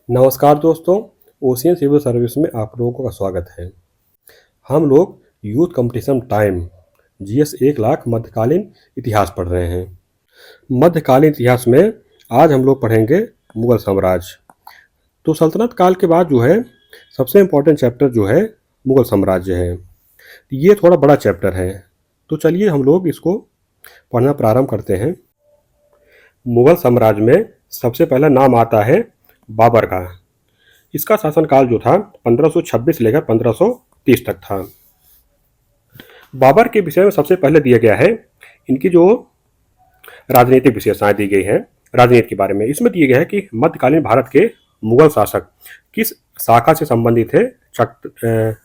नमस्कार दोस्तों, ocean civil service में आप लोगों का स्वागत है। हम लोग youth competition time GS 1 lakh मध्यकालीन इतिहास पढ़ रहे हैं। मध्यकालीन इतिहास में आज हम लोग पढ़ेंगे मुगल साम्राज्य। तो सल्तनत काल के बाद जो है सबसे इम्पोर्टेंट चैप्टर जो है मुगल साम्राज्य है। ये थोड़ा बड़ा चैप्टर है, तो चलिए हम लोग इसको पढ़ना प्रारंभ करते हैं। मुगल साम्राज्य में सबसे पहला नाम आता है बाबर का। इसका शासनकाल जो था 1526 लेकर 1530 तक था। बाबर के विषय में सबसे पहले दिया गया है इनकी जो राजनीतिक विशेषताएं दी गई है राजनीति के बारे में। इसमें दिया गया है कि मध्यकालीन भारत के मुगल शासक किस शाखा से संबंधित थे।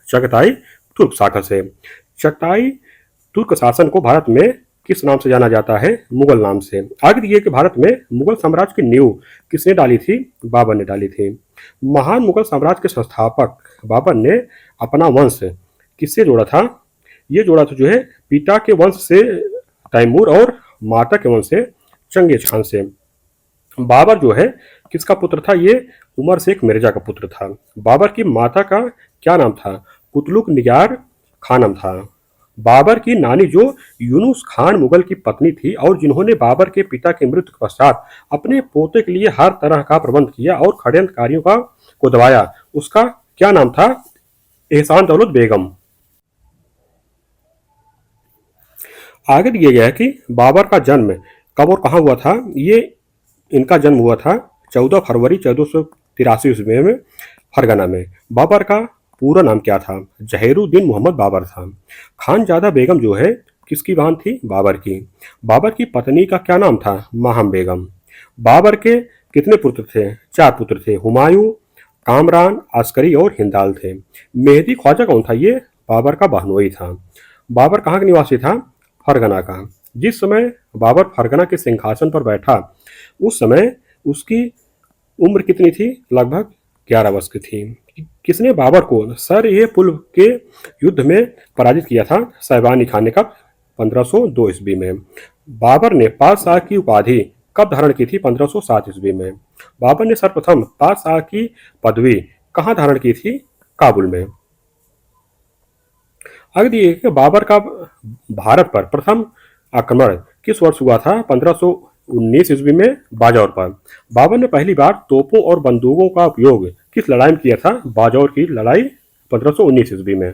चगताई तुर्क शाखा से। चगताई तुर्क शासन को भारत में किस नाम से जाना जाता है? मुगल नाम से। आगे दिए कि भारत में मुगल साम्राज्य की नींव किसने डाली थी? बाबर ने डाली थी। महान मुगल साम्राज्य के संस्थापक बाबर ने अपना वंश किससे जोड़ा था? ये जोड़ा था जो है पिता के वंश से तैमूर और माता के वंश से चंगेज खान से। बाबर जो है किसका पुत्र था? ये उमर शेख मिर्जा का पुत्र था। बाबर की माता का क्या नाम था? कुतलुक निगार खानम था। बाबर की नानी जो यूनुस खान मुगल की पत्नी थी और जिन्होंने बाबर के पिता की मृत्यु के पश्चात अपने पोते के लिए हर तरह का प्रबंध किया और षड्यंत्रकारियों को दबाया, उसका क्या नाम था? एहसान दौलत बेगम। आगे दिया गया है कि बाबर का जन्म कब और कहाँ हुआ था। ये इनका जन्म हुआ था 14 फरवरी 1483 ईस्वी में फरगना में। बाबर का पूरा नाम क्या था? जहीरुद्दीन मोहम्मद बाबर था। खानजादा बेगम जो है किसकी बहन थी? बाबर की। बाबर की पत्नी का क्या नाम था? माहम बेगम। बाबर के कितने पुत्र थे? 4 पुत्र थे। हुमायूं, कामरान, अस्करी और हिंदाल थे। मेहदी ख्वाजा कौन था? ये बाबर का बहनोई था। बाबर कहाँ का निवासी था? फरगना का। जिस समय बाबर फरगना के सिंहासन पर बैठा उस समय उसकी उम्र कितनी थी? लगभग 11 वर्ष की थी। किसने बाबर को सर ये पुल के युद्ध में पराजित किया था? साइबानी खान ने। कब? 1502 ईस्वी में। बाबर ने पातशाह की उपाधि कब धारण की थी? 1507 ईस्वी में। बाबर ने सर्वप्रथम पातशाह की पदवी कहाँ धारण की थी? काबुल में। आगे दिए कि बाबर का भारत पर प्रथम आक्रमण किस वर्ष हुआ था? 1519 ईस्वी में बाजौर पर। बाबर ने पहली बार तोपों और बंदूकों का उपयोग किस लड़ाई में किया था? बाजौर की लड़ाई 1519 ईस्वी में।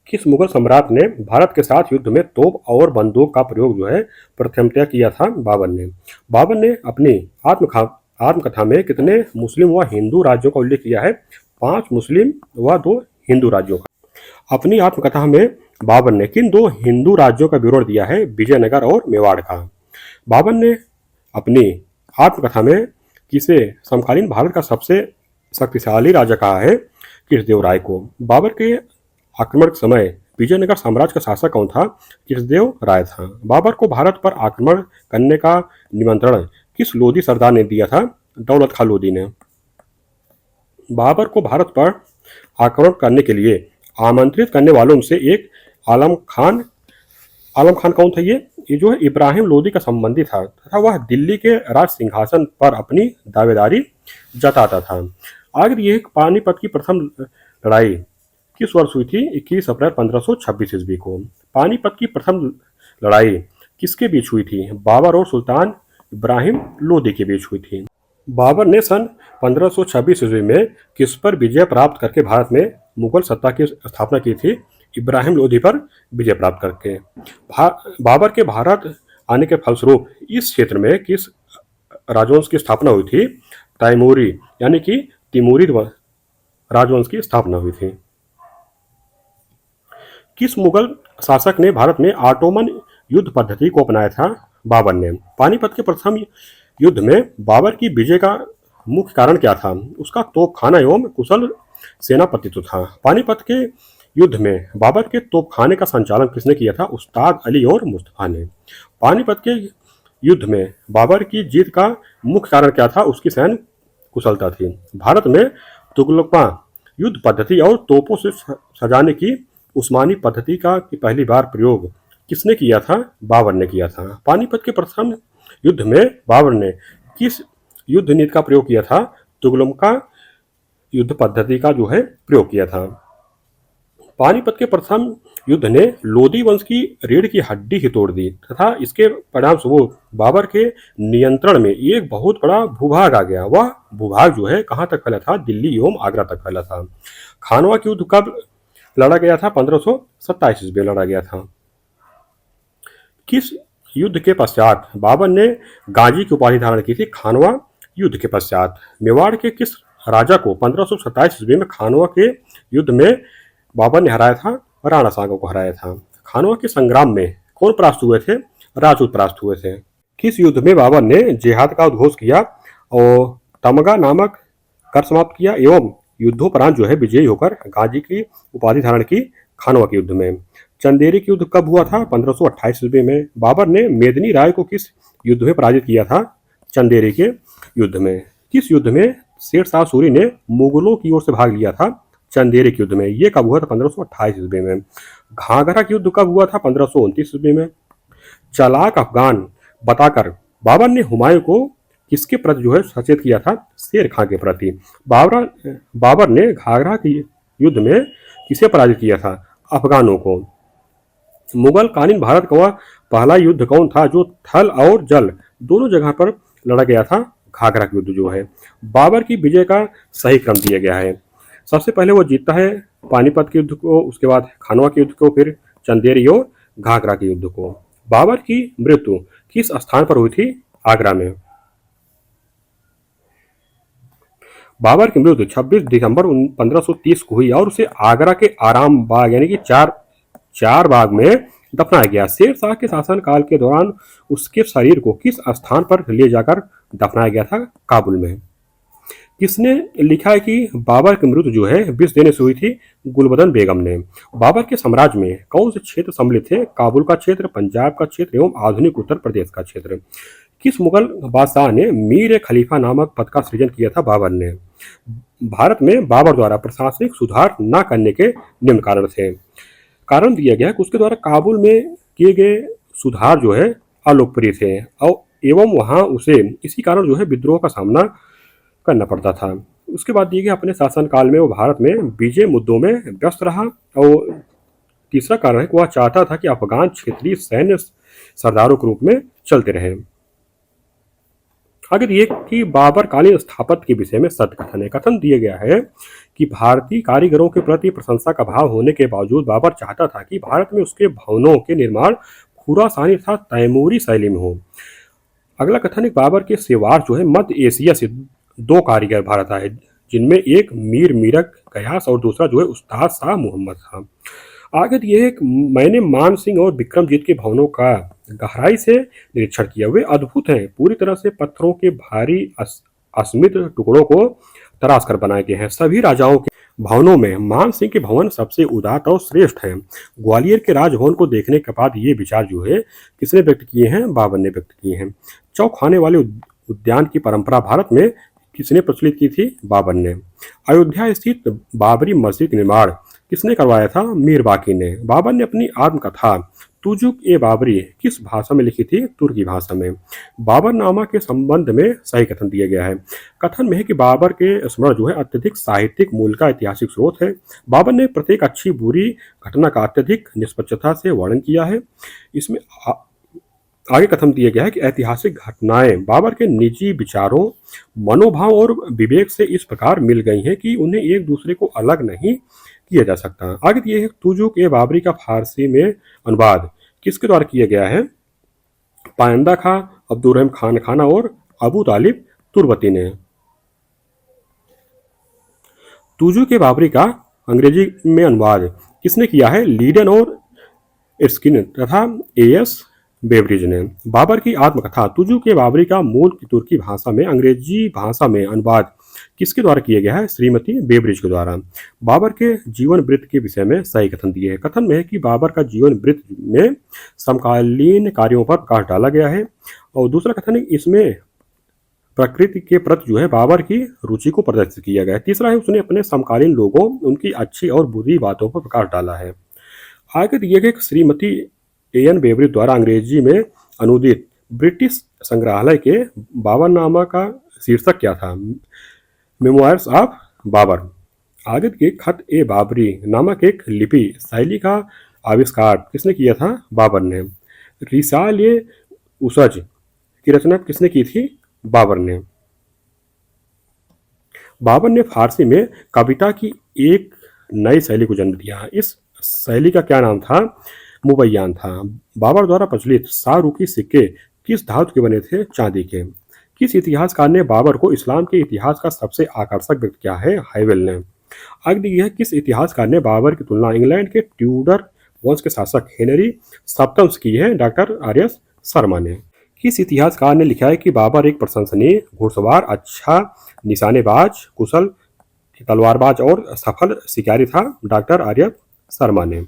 किस मुगल सम्राट ने भारत के साथ युद्ध में तोप और बंदूक का प्रयोग जो है प्रथमतया किया था? बाबर ने। बाबर ने अपनी आत्मकथा में कितने मुस्लिम व हिंदू राज्यों का उल्लेख किया है? 5 मुस्लिम व 2 हिंदू राज्यों का। अपनी आत्मकथा में बाबर ने किन 2 हिंदू राज्यों का विवरण दिया है? विजयनगर और मेवाड़ का। बाबर ने अपनी आत्मकथा में किसे समकालीन भारत का सबसे शक्तिशाली राजा कहा है? कृष्णदेव राय को। बाबर के आक्रमण के समय विजयनगर साम्राज्य का शासक कौन था? कृष्णदेव राय था। बाबर को भारत पर आक्रमण करने का निमंत्रण किस लोधी सरदार ने दिया था? दौलत खां लोधी ने। बाबर को भारत पर आक्रमण करने के लिए आमंत्रित करने वालों से एक आलम खान कौन था? ये जो है इब्राहिम लोदी का संबंधी था तथा वह दिल्ली के राज सिंहासन पर अपनी दावेदारी जताता था। आगे ये पानीपत की प्रथम लड़ाई किस वर्ष हुई थी? 21 अप्रैल 1526 ईस्वी को। पानीपत की प्रथम लड़ाई किसके बीच हुई थी? बाबर और सुल्तान इब्राहिम लोदी के बीच हुई थी। बाबर ने सन 1526 ईस्वी में किस पर विजय प्राप्त करके भारत में मुगल सत्ता की स्थापना की थी? इब्राहिम लोदी पर विजय प्राप्त करके। बाबर के भारत आने के फलस्वरूप इस क्षेत्र में किस राजवंश की स्थापना हुई थी? तैमूरी यानी कि तिमूरी राजवंश की स्थापना हुई थी। किस मुगल शासक ने भारत में ऑटोमन युद्ध पद्धति को अपनाया था? बाबर ने। पानीपत के प्रथम युद्ध में बाबर की विजय का मुख्य कारण क्या था? उसका तोपखाना एवं कुशल सेनापतित्व था। पानीपत के युद्ध में बाबर के तोपखाने का संचालन किसने किया था? उस्ताद अली और मुस्तफा ने। पानीपत के युद्ध में बाबर की जीत का मुख्य कारण क्या था? उसकी सैन्य कुशलता थी। भारत में तुगलका युद्ध पद्धति और तोपों से सजाने की उस्मानी पद्धति का पहली बार प्रयोग किसने किया था? बाबर ने किया था। पानीपत के प्रथम युद्ध में बाबर ने किस युद्ध नीति का प्रयोग किया था? तुगलका युद्ध पद्धति का जो है प्रयोग किया था। पानीपत के प्रथम युद्ध ने लोदी वंश की रीढ़ की हड्डी ही तोड़ दी तथा इसके परिणाम स्वरूप बाबर के नियंत्रण में एक बहुत बड़ा भूभाग आ गया। वह भूभाग जो है कहाँ तक फैला था? दिल्ली एवं आगरा तक फैला था। खानवा की युद्ध कब लड़ा गया था? 1527 ईस्वी में लड़ा गया था। किस युद्ध के पश्चात बाबर ने गाजी की उपाधि धारण की थी? खानवा युद्ध के पश्चात। मेवाड़ के किस राजा को 1527 ईस्वी में खानवा के युद्ध में बाबर ने हराया था? राणा सांगा को हराया था। खानवा के संग्राम में कौन परास्त हुए थे? राजपूत परास्त हुए थे। किस युद्ध में बाबर ने जिहाद का उद्घोष किया और तमगा नामक कर समाप्त किया एवं युद्धोपरांत जो है विजयी होकर गाजी की उपाधि धारण की? खानवा के युद्ध में। चंदेरी के युद्ध कब हुआ था? 1528 ईस्वी में। बाबर ने मेदिनी राय को किस युद्ध में पराजित किया था? चंदेरी के युद्ध में। किस युद्ध में शेर शाह सूरी ने मुगलों की ओर से भाग लिया था? चंदेरी के युद्ध में। ये कब हुआ था? 1528 ईस्वी में। घाघरा के युद्ध कब हुआ था? 1529 ईस्वी में। चालाक अफगान बताकर बाबर ने हुमायूं को किसके प्रति जो है सचेत किया था? शेर खां के प्रति। बाबर ने घाघरा के युद्ध में किसे पराजित किया था? अफगानों को। मुगल कालीन भारत का वह पहला युद्ध कौन था जो थल और जल दोनों जगह पर लड़ा गया था? घाघरा का युद्ध जो है। बाबर की विजय का सही क्रम दिया गया है। सबसे पहले वो जीतता है पानीपत के युद्ध को, उसके बाद खानवा के युद्ध को, फिर चंदेरी और घाघरा के युद्ध को। बाबर की मृत्यु किस स्थान पर हुई थी? आगरा में। बाबर की मृत्यु 26 दिसंबर 1530 को हुई और उसे आगरा के आराम बाग यानी कि चार बाग में दफनाया गया। शेर शाह के शासन काल के दौरान उसके शरीर को किस स्थान पर ले जाकर दफनाया गया था? काबुल में। किसने लिखा है कि बाबर की मृत्यु जो है विष देने से हुई थी? गुलबदन बेगम ने। बाबर के साम्राज्य में कौन से क्षेत्र सम्मिलित थे? काबुल का क्षेत्र, पंजाब का क्षेत्र एवं आधुनिक उत्तर प्रदेश का क्षेत्र। किस मुगल बादशाह ने मीर खलीफा नामक पद का सृजन किया था? बाबर ने। भारत में बाबर द्वारा प्रशासनिक सुधार न करने के निम्न कारण थे। कारण दिया गया कि उसके द्वारा काबुल में किए गए सुधार जो है अलोकप्रिय थे और एवं वहां उसे इसी कारण जो है विद्रोह का सामना करना पड़ता था। उसके बाद दिए गए अपने शासनकाल में वो भारत में विजय मुद्दों में व्यस्त रहा और तीसरा कारण है कि वह चाहता था कि अफगान क्षेत्रीय सैन्य सरदारों के रूप में चलते रहे। आगे दिए कि बाबर कालीन स्थापत्य के विषय में सत्य कथन है। कथन दिया गया है कि भारतीय कारीगरों के प्रति प्रशंसा का भाव होने के बावजूद बाबर चाहता था कि भारत में उसके भवनों के निर्माण खुरासानी तथा तैमूरी शैली में हो। अगला कथन है बाबर के सिवार जो है मध्य एशिया से दो कारीगर भारत आए जिनमें एक मीर मीरक कयास और दूसरा जो है उस्ताद शाह मोहम्मद था। आगे ये है मैंने मान सिंह और विक्रमजीत के भवनों का गहराई से निरीक्षण किया। वे अद्भुत हैं, पूरी तरह से पत्थरों के भारी अस्मित टुकड़ों को तराश कर बनाए गए हैं। सभी राजाओं के भवनों में मान सिंह के भवन सबसे उदात और श्रेष्ठ हैं। ग्वालियर के राजभवन को देखने के बाद ये विचार जो है किसने व्यक्त किए हैं? बाबर ने व्यक्त किए हैं। चौखाने वाले उद्यान की परंपरा भारत में किसने प्रचलित की थी? बाबर ने। अयोध्या स्थित बाबरी मस्जिद निर्माण किसने करवाया था? मीर बाकी ने। बाबर ने अपनी आत्मकथा तुजुक ए बाबरी किस भाषा में लिखी थी? तुर्की भाषा में। बाबरनामा के संबंध में सही कथन दिया गया है। कथन में है कि बाबर के स्मरण जो है अत्यधिक साहित्यिक मूल्य का ऐतिहासिक स्रोत है। बाबर ने प्रत्येक अच्छी बुरी घटना का अत्यधिक निष्पक्षता से वर्णन किया है। इसमें आगे कथन दिया गया है कि ऐतिहासिक घटनाएं बाबर के निजी विचारों, मनोभाव और विवेक से इस प्रकार मिल गई हैं कि उन्हें एक दूसरे को अलग नहीं किया जा सकता। आगे दिए है तुजुक ए बाबरी का फारसी में अनुवाद किसके द्वारा किया गया है? पायंदा खां, अब्दुर्रहीम खान खाना और अबू तालिब तुर्बती ने। तुजुक ए बाबरी का अंग्रेजी में अनुवाद किसने किया है? लीडन और इर्स्किन तथा एएस बेवरिज ने। बाबर की आत्मकथा तुजुक के बाबरी का मूल तुर्की भाषा में अंग्रेजी भाषा में अनुवाद किसके द्वारा किया गया है? श्रीमती बेवरिज के द्वारा। बाबर के जीवन वृत्त के विषय में सही कथन दिए है। कथन में है कि बाबर का जीवन वृत्त में समकालीन कार्यों पर प्रकाश डाला गया है और दूसरा कथन है इसमें प्रकृति के प्रति जो है बाबर की रुचि को प्रदर्शित किया गया है। तीसरा है उसने अपने समकालीन लोगों, उनकी अच्छी और बुरी बातों पर प्रकाश डाला है। आगे दिए गए श्रीमती एन बेवरिज द्वारा अंग्रेजी में अनुदित ब्रिटिश संग्रहालय के बाबरनामा का शीर्षक क्या था? Memoirs of Babar. आगद के खत ए बाबरी नामक एक लिपि शैली का आविष्कार किसने किया था? बाबर ने। रिसाल ए उसज की रचना किसने की थी? बाबर ने। बाबर ने फारसी में कविता की एक नई शैली को जन्म दिया। इस शैली का क्या नाम था? मुबैयान था। बाबर द्वारा प्रचलित शाहरुखी सिक्के किस धातु के बने थे? चांदी के। किस इतिहासकार ने बाबर को इस्लाम के इतिहास का सबसे आकर्षक व्यक्ति किया है? हाइवेल ने। आगे दी है किस इतिहासकार ने बाबर की तुलना इंग्लैंड के ट्यूडर वंश के शासक हेनरी सप्तम से की है? डॉक्टर आर एस शर्मा ने। किस इतिहासकार ने लिखा है कि बाबर एक प्रशंसनीय घुड़सवार, अच्छा निशानेबाज, कुशल तलवारबाज और सफल शिकारी था? डॉक्टर आर एस शर्मा ने।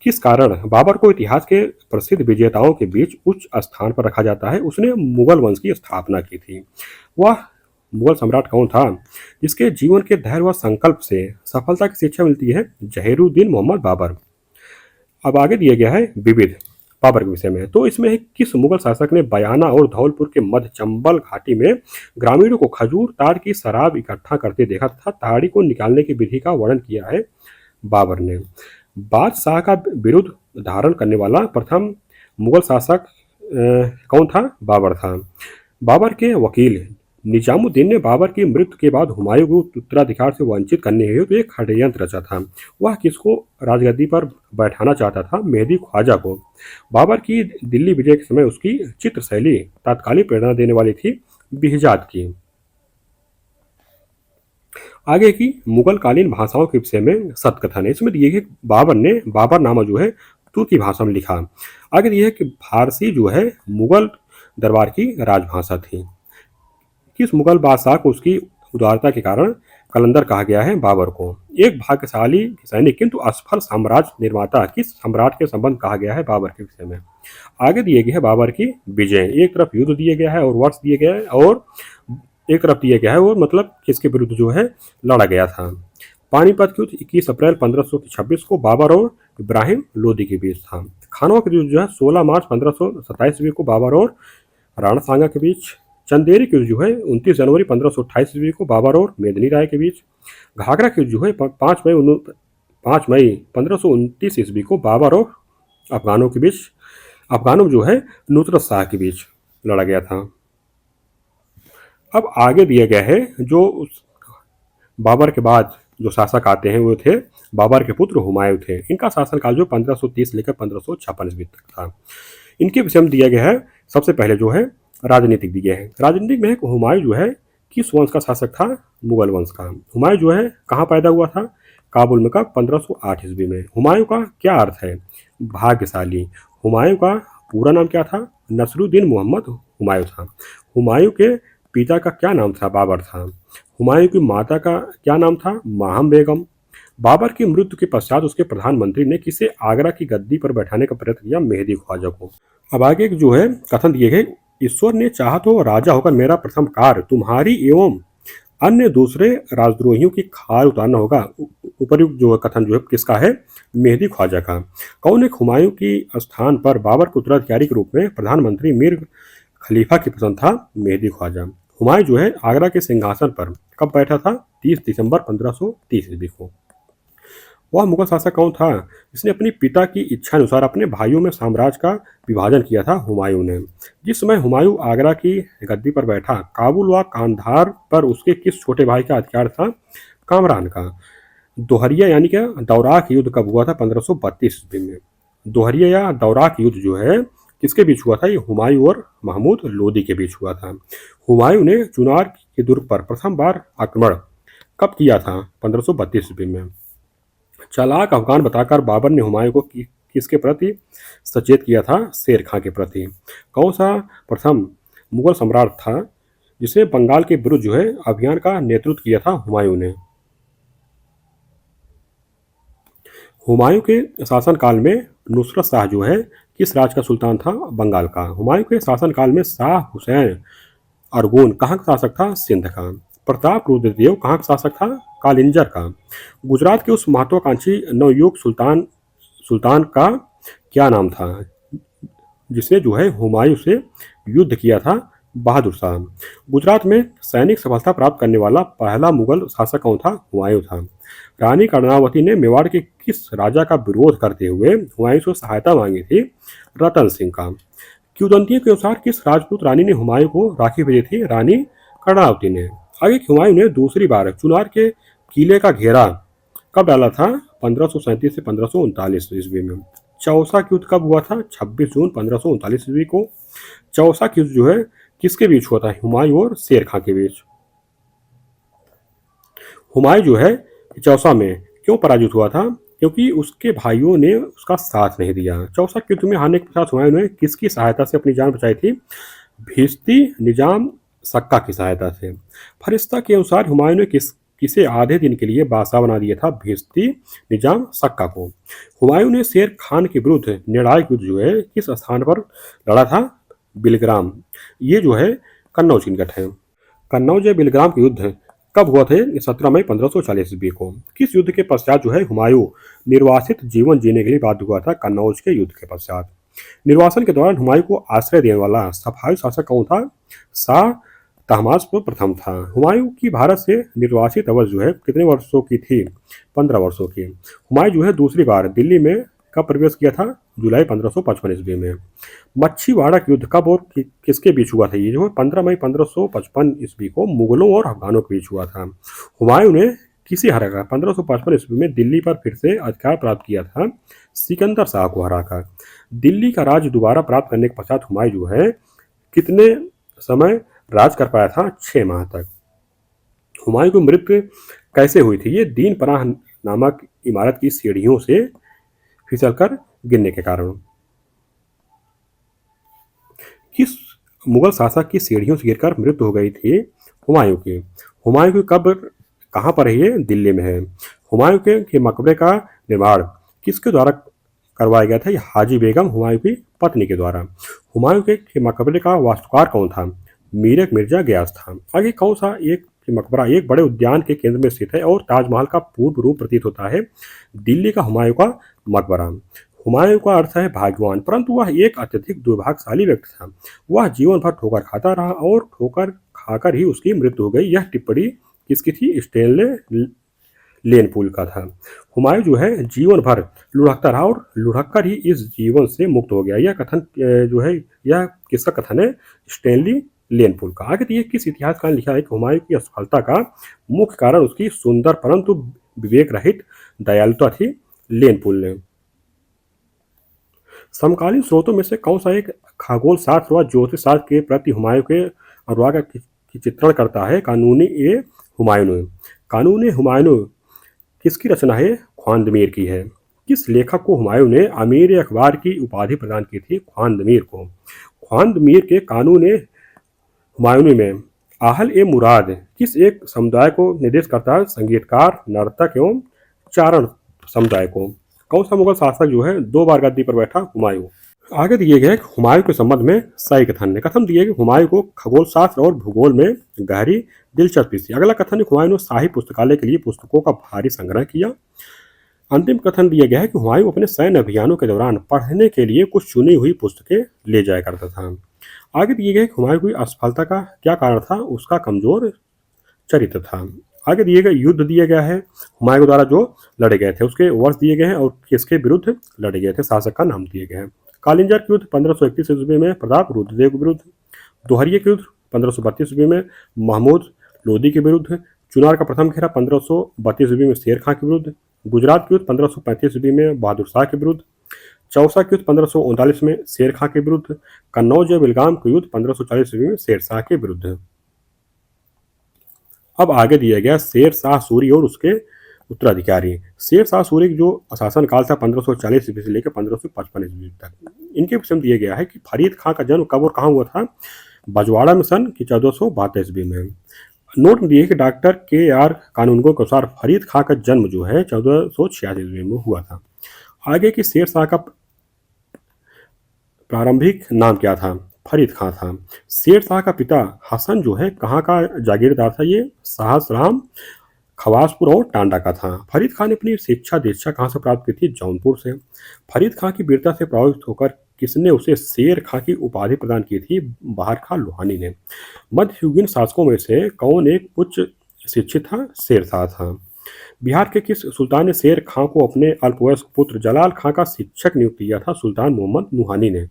किस कारण बाबर को इतिहास के प्रसिद्ध विजेताओं के बीच उच्च स्थान पर रखा जाता है? उसने मुगल वंश की स्थापना की थी। वह मुगल सम्राट कौन था जिसके जीवन के धैर्य व संकल्प से सफलता की शिक्षा मिलती है? जहीरुद्दीन मोहम्मद बाबर। अब आगे दिया गया है विविध बाबर के विषय में। तो इसमें है किस मुगल शासक ने बयाना और धौलपुर के मध्य चंबल घाटी में ग्रामीणों को खजूर ताड़ की शराब इकट्ठा करते देखा तथा ताड़ी को निकालने की विधि का वर्णन किया है? बाबर ने। बादशाह का विरुद्ध धारण करने वाला प्रथम मुगल शासक कौन था? बाबर था। बाबर के वकील निजामुद्दीन ने बाबर की मृत्यु के बाद हुमायूं को उत्तराधिकार से वंचित करने हेतु एक षड्यंत्र रचा था। वह किसको राजगद्दी पर बैठाना चाहता था? मेहदी ख्वाजा को। बाबर की दिल्ली विजय के समय उसकी चित्रशैली तात्कालिक प्रेरणा देने वाली थी बिहजाद की। आगे की मुगल कालीन भाषाओं के विषय में सतकथन है। इसमें दिए कि बाबर ने बाबरनामा जो है तुर्की भाषा में लिखा। आगे दिए कि फारसी जो है मुगल दरबार की राजभाषा थी। किस मुगल बादशाह को उसकी उदारता के कारण कलंदर कहा गया है? बाबर को। एक भाग्यशाली सैनिक किंतु असफल साम्राज्य निर्माता किस सम्राट के संबंध कहा गया है? बाबर के विषय में। आगे दिए गए है बाबर की विजय। एक तरफ युद्ध दिया गया है और वर्ष दिए गया है, और एक तरफ दिया गया है और मतलब किसके विरुद्ध जो है लड़ा गया था। पानीपत की युद्ध 21 अप्रैल 1526 को बाबर और इब्राहिम लोदी के बीच था। खानवा के युद्ध जो है 16 मार्च 1527 ईस्वी को बाबर और राणा सांगा के बीच। चंदेरी की युद्ध जो है 29 जनवरी 1528 ईस्वी को बाबर और मेदिनी राय के बीच। घाघरा की युद्ध जो है 5 मई 1529 ईस्वी को बाबर और अफगानों के बीच, अफगानों जो है नुसरत शाह के बीच लड़ा गया था। अब आगे दिया गया है जो बाबर के बाद जो शासक आते हैं वो थे बाबर के पुत्र हुमायूं थे। इनका शासनकाल जो 1530 लेकर 1556 ईस्वी तक था। इनके विषय में दिया गया है सबसे पहले जो है राजनीतिक दिया है। राजनीतिक में हुमायूं जो है किस वंश का शासक था? मुगल वंश का। हुमायूं जो है कहाँ पैदा हुआ था? काबुल में कब? 1508 ईस्वी में। हुमायूं का क्या अर्थ है? भाग्यशाली। हुमायूं का पूरा नाम क्या था? नसरुद्दीन मोहम्मद हुमायूं था। हुमायूं के पिता का क्या नाम था? बाबर था। हुमायूं की माता का क्या नाम था? माहम बेगम। बाबर की मृत्यु के पश्चात उसके प्रधानमंत्री ने किसे आगरा की गद्दी पर बैठाने का प्रयत्न किया? मेहदी ख्वाजा को। अब आगे जो है कथन दिए गए, ईश्वर ने चाहा तो राजा होकर मेरा प्रथम कार्य तुम्हारी एवं अन्य दूसरे राजद्रोहियों की खाल उतारना होगा। उपयुक्त जो कथन जो है किसका है? मेहदी ख्वाजा का। कौन एक हुमायूं की स्थान पर बाबर के उत्तराधिकारी के रूप में प्रधानमंत्री मीर खलीफा की पसंद था? मेहदी ख्वाजा। हुमायूं जो है आगरा के सिंहासन पर कब बैठा था? 30 दिसंबर 1530 ईस्वी को। वह मुगल शासक कौन था जिसने अपनी पिता की इच्छा अनुसार अपने भाइयों में साम्राज्य का विभाजन किया था? हुमायूं ने। जिस समय हुमायूं आगरा की गद्दी पर बैठा, काबुल व कांधार पर उसके किस छोटे भाई का अधिकार था? कामरान का। दोहरिया यानी क्या दौराक युद्ध कब हुआ था? 1532 ईस्वी में। दोहरिया या दौराक युद्ध जो है किसके बीच हुआ था? ये हुमायूं और महमूद लोदी के बीच हुआ था। हुमायूं ने चुनार के दुर्ग पर प्रथम बार आक्रमण कब किया था? 1532 ईस्वी में। चालाक अफगान बताकर बाबर ने हुमायूं को किसके प्रति सचेत किया था? शेर खां के प्रति। कौन सा प्रथम मुगल सम्राट था जिसने बंगाल के विरुद्ध जो है अभियान का नेतृत्व किया था? हुमायूं ने। हुमायूं के शासनकाल में नुसरत शाह जो है किस राज्य का सुल्तान था? बंगाल का। हुमायूं के शासनकाल में शाह हुसैन अरगोन कहाँ का शासक था? सिंध का। प्रताप रुद्रदेव कहाँ का शासक था? कालिंजर का। गुजरात के उस महत्वाकांक्षी नवयुग सुल्तान सुल्तान का क्या नाम था जिसने जो है हुमायूं से युद्ध किया था बहादुर शाह। गुजरात में सैनिक सफलता प्राप्त करने वाला पहला मुगल शासक कौन था? हुमायूं था। रानी कर्णावती ने मेवाड़ के किस राजा का विरोध करते हुए हुमायूं से सहायता मांगी थी? रतन सिंह का। किंवदंतियों के अनुसार किस राजपूत रानी ने हुमायूं को राखी भेजी थी? रानी कर्णावती ने। आगे हुमायूं ने दूसरी बार चुनार के किले का घेरा कब डाला था? 1537 से 1539 ईस्वी में। चौसा युद्ध कब हुआ था? 26 जून 1539 ईस्वी को। चौसा युद्ध जो है किसके बीच हुआ था? हुमायूं और शेर खां के बीच। हुमायूं जो है चौसा में क्यों पराजित हुआ था? क्योंकि उसके भाइयों ने उसका साथ नहीं दिया। चौसा युद्ध में हारने के पश्चात हुमायूं ने किसकी सहायता से अपनी जान बचाई थी? भिश्ती निजाम सक्का की सहायता से। फरिश्ता के अनुसार हुमायूं ने किसे आधे दिन के लिए बादशाह बना दिया था? भिश्ती निजाम सक्का को। हुमायूं ने शेर खान के विरुद्ध निर्णायक युद्ध जो है किस स्थान पर लड़ा था? बिलग्राम। ये जो है कन्नौज की निकट है। कन्नौज या बिलग्राम के युद्ध कब हुआ थे? 17 मई 1540 ईस्वी को। किस युद्ध के पश्चात जो है हुमायूं निर्वासित जीवन जीने के लिए बाध्य हुआ था? कन्नौज के युद्ध के पश्चात। निर्वासन के दौरान हुमायूं को आश्रय देने वाला सफावी शासक कौन था? शाह तहमास्प प्रथम था। हुमायूं की भारत से निर्वासित अवधि जो है कितने वर्षों की थी? 15 वर्षों की। हुमायूं जो है दूसरी बार दिल्ली में कब प्रवेश किया था? जुलाई 1555 ईस्वी में। मच्छीवाड़ा युद्ध कब और किसके बीच हुआ था? ये जो है 15 मई 1555 ईस्वी को मुगलों और अफगानों के बीच हुआ था। हुमायूं ने किसे हराकर 1555 ईस्वी में दिल्ली पर फिर से अधिकार प्राप्त किया था? सिकंदर शाह को हराकर। दिल्ली का राज दोबारा प्राप्त करने के पश्चात हुमायूं जो है कितने समय राज कर पाया था? 6 माह तक। हुमायूं की मृत्यु कैसे हुई थी? ये दीन पनाह नामक इमारत की सीढ़ियों से फिसलकर गिरने के कारण। किस मुगल शासक की सीढ़ियों से गिरकर मृत्यु हो गई थी? हुमायूं की। हुमायूं की कब्र कहाँ पर है? ये दिल्ली में है। हुमायूं के मकबरे का निर्माण किसके द्वारा करवाया गया था? ये हाजी बेगम हुमायूं की पत्नी के द्वारा। हुमायूं के मकबरे का वास्तुकार कौन था? मीर मिर्जा गयास था। आगे कौन सा एक मकबरा एक बड़े उद्यान के केंद्र में स्थित है और ताजमहल का पूर्व रूप प्रतीत होता है? दिल्ली का हुमायूं का मकबरा। हुमायूं का अर्थ है भाग्यवान, परंतु वह एक अत्यधिक दुर्भाग्यशाली व्यक्ति था। वह जीवन भर ठोकर खाता रहा और ठोकर खाकर ही उसकी मृत्यु हो गई। यह टिप्पणी किसकी थी? स्टेनले लेनपुल का था। हुमायूं जो है जीवन भर लुढ़कता रहा और लुढ़क कर ही इस जीवन से मुक्त हो गया। यह कथन जो है यह किसका कथन है? स्टेनली लेनपुल का। आगे देखिए किस इतिहासकार ने लिखा है कि हुमायूं की असफलता का मुख्य कारण उसकी सुंदर परंतु विवेक रहित दयालुता थी? लेनपुल ने। समकालीन स्रोतों में से कौन सा एक खगोल शास्त्र व ज्योतिष शास्त्र के प्रति हुमायूं के अनुराग की चित्रण करता है? कानूनी ए हुमायूं। कानून हुमायूं किसकी रचना है? ख्वांदमीर की है। किस लेखक को हुमायूं ने अमीर अखबार की उपाधि प्रदान की थी? ख्वांदमीर को। ख्वांदमीर के कानून हुमायूनी में आहल ए मुराद किस एक समुदाय को निर्देश करता है? संगीतकार, नर्तक एवं चारण समुदाय को। कौन सा मुगल शासक जो है 2 बार गद्दी पर बैठा? हुमायूं। आगे दिए गए हुमायूं के संबंध में सही कथन है। कथन दिए गए हुमायूं को खगोल शास्त्र और भूगोल में गहरी दिलचस्पी थी। अगला कथन है हुमायूं ने शाही पुस्तकालय के लिए पुस्तकों का भारी संग्रह किया। अंतिम कथन दिया गया है कि हुमायूं अपने सैन्य अभियानों के दौरान पढ़ने के लिए कुछ चुनी हुई पुस्तकें ले जाया करता था। आगे दिए गए हुमायूं की असफलता का क्या कारण था? उसका कमजोर चरित्र था। आगे दिए गए युद्ध दिया गया है हुमायूं के द्वारा जो लड़े गए थे, उसके वर्ष दिए गए हैं और किसके विरुद्ध लड़े गए थे, शासक का नाम दिए गए हैं। कालिंजर के युद्ध 1531 ईस्वी में प्रताप रुद्रदेव के विरुद्ध। दोहरिया के युद्ध 1532 ईस्वी में महमूद लोदी के विरुद्ध। चुनार का प्रथम घेरा 1532 ईस्वी में शेर खां के विरुद्ध। गुजरात के युद्ध 1535 ईस्वी में बहादुर शाह के विरुद्ध। चौसा के युद्ध 1539 में शेर खां के विरुद्ध। कन्नौज और बेलगाम के युद्ध 1540 ईस्वी में शेर शाह के विरुद्ध। अब आगे दिया गया शेर शाह सूरी और उसके उत्तराधिकारी। शेर शाह सूरी जो शासन काल था 1540 ईस्वी से लेकर 1555 ईस्वी तक। इनके विषय में दिया गया है कि फरीद खां का जन्म कब और कहाँ हुआ था? बजवाड़ा में सन की 1472 ईस्वी में। नोट में दिए कि डॉक्टर KR कानूनगो के अनुसार फरीद खां का जन्म जो है 1486 ईस्वी में हुआ था। आगे की शेर शाह का प्रारंभिक नाम क्या था? फरीद खां था। शेर शाह का पिता हसन जो है कहाँ का जागीरदार था? ये सहसराम, खवासपुर और टांडा का था। फरीद खां ने अपनी शिक्षा दीक्षा कहाँ से प्राप्त की थी? जौनपुर से। फरीद खां की वीरता से प्रभावित होकर किसने उसे शेर खां की उपाधि प्रदान की थी? बहार खां लोहानी ने। मध्ययुगीन शासकों में से कौन एक उच्च शिक्षित था? शेरशाह था। बिहार के किस सुल्तान ने शेर खां को अपने अल्पवयस्क पुत्र जलाल खां का शिक्षक नियुक्त किया था? सुल्तान मोहम्मद नुहानी ने।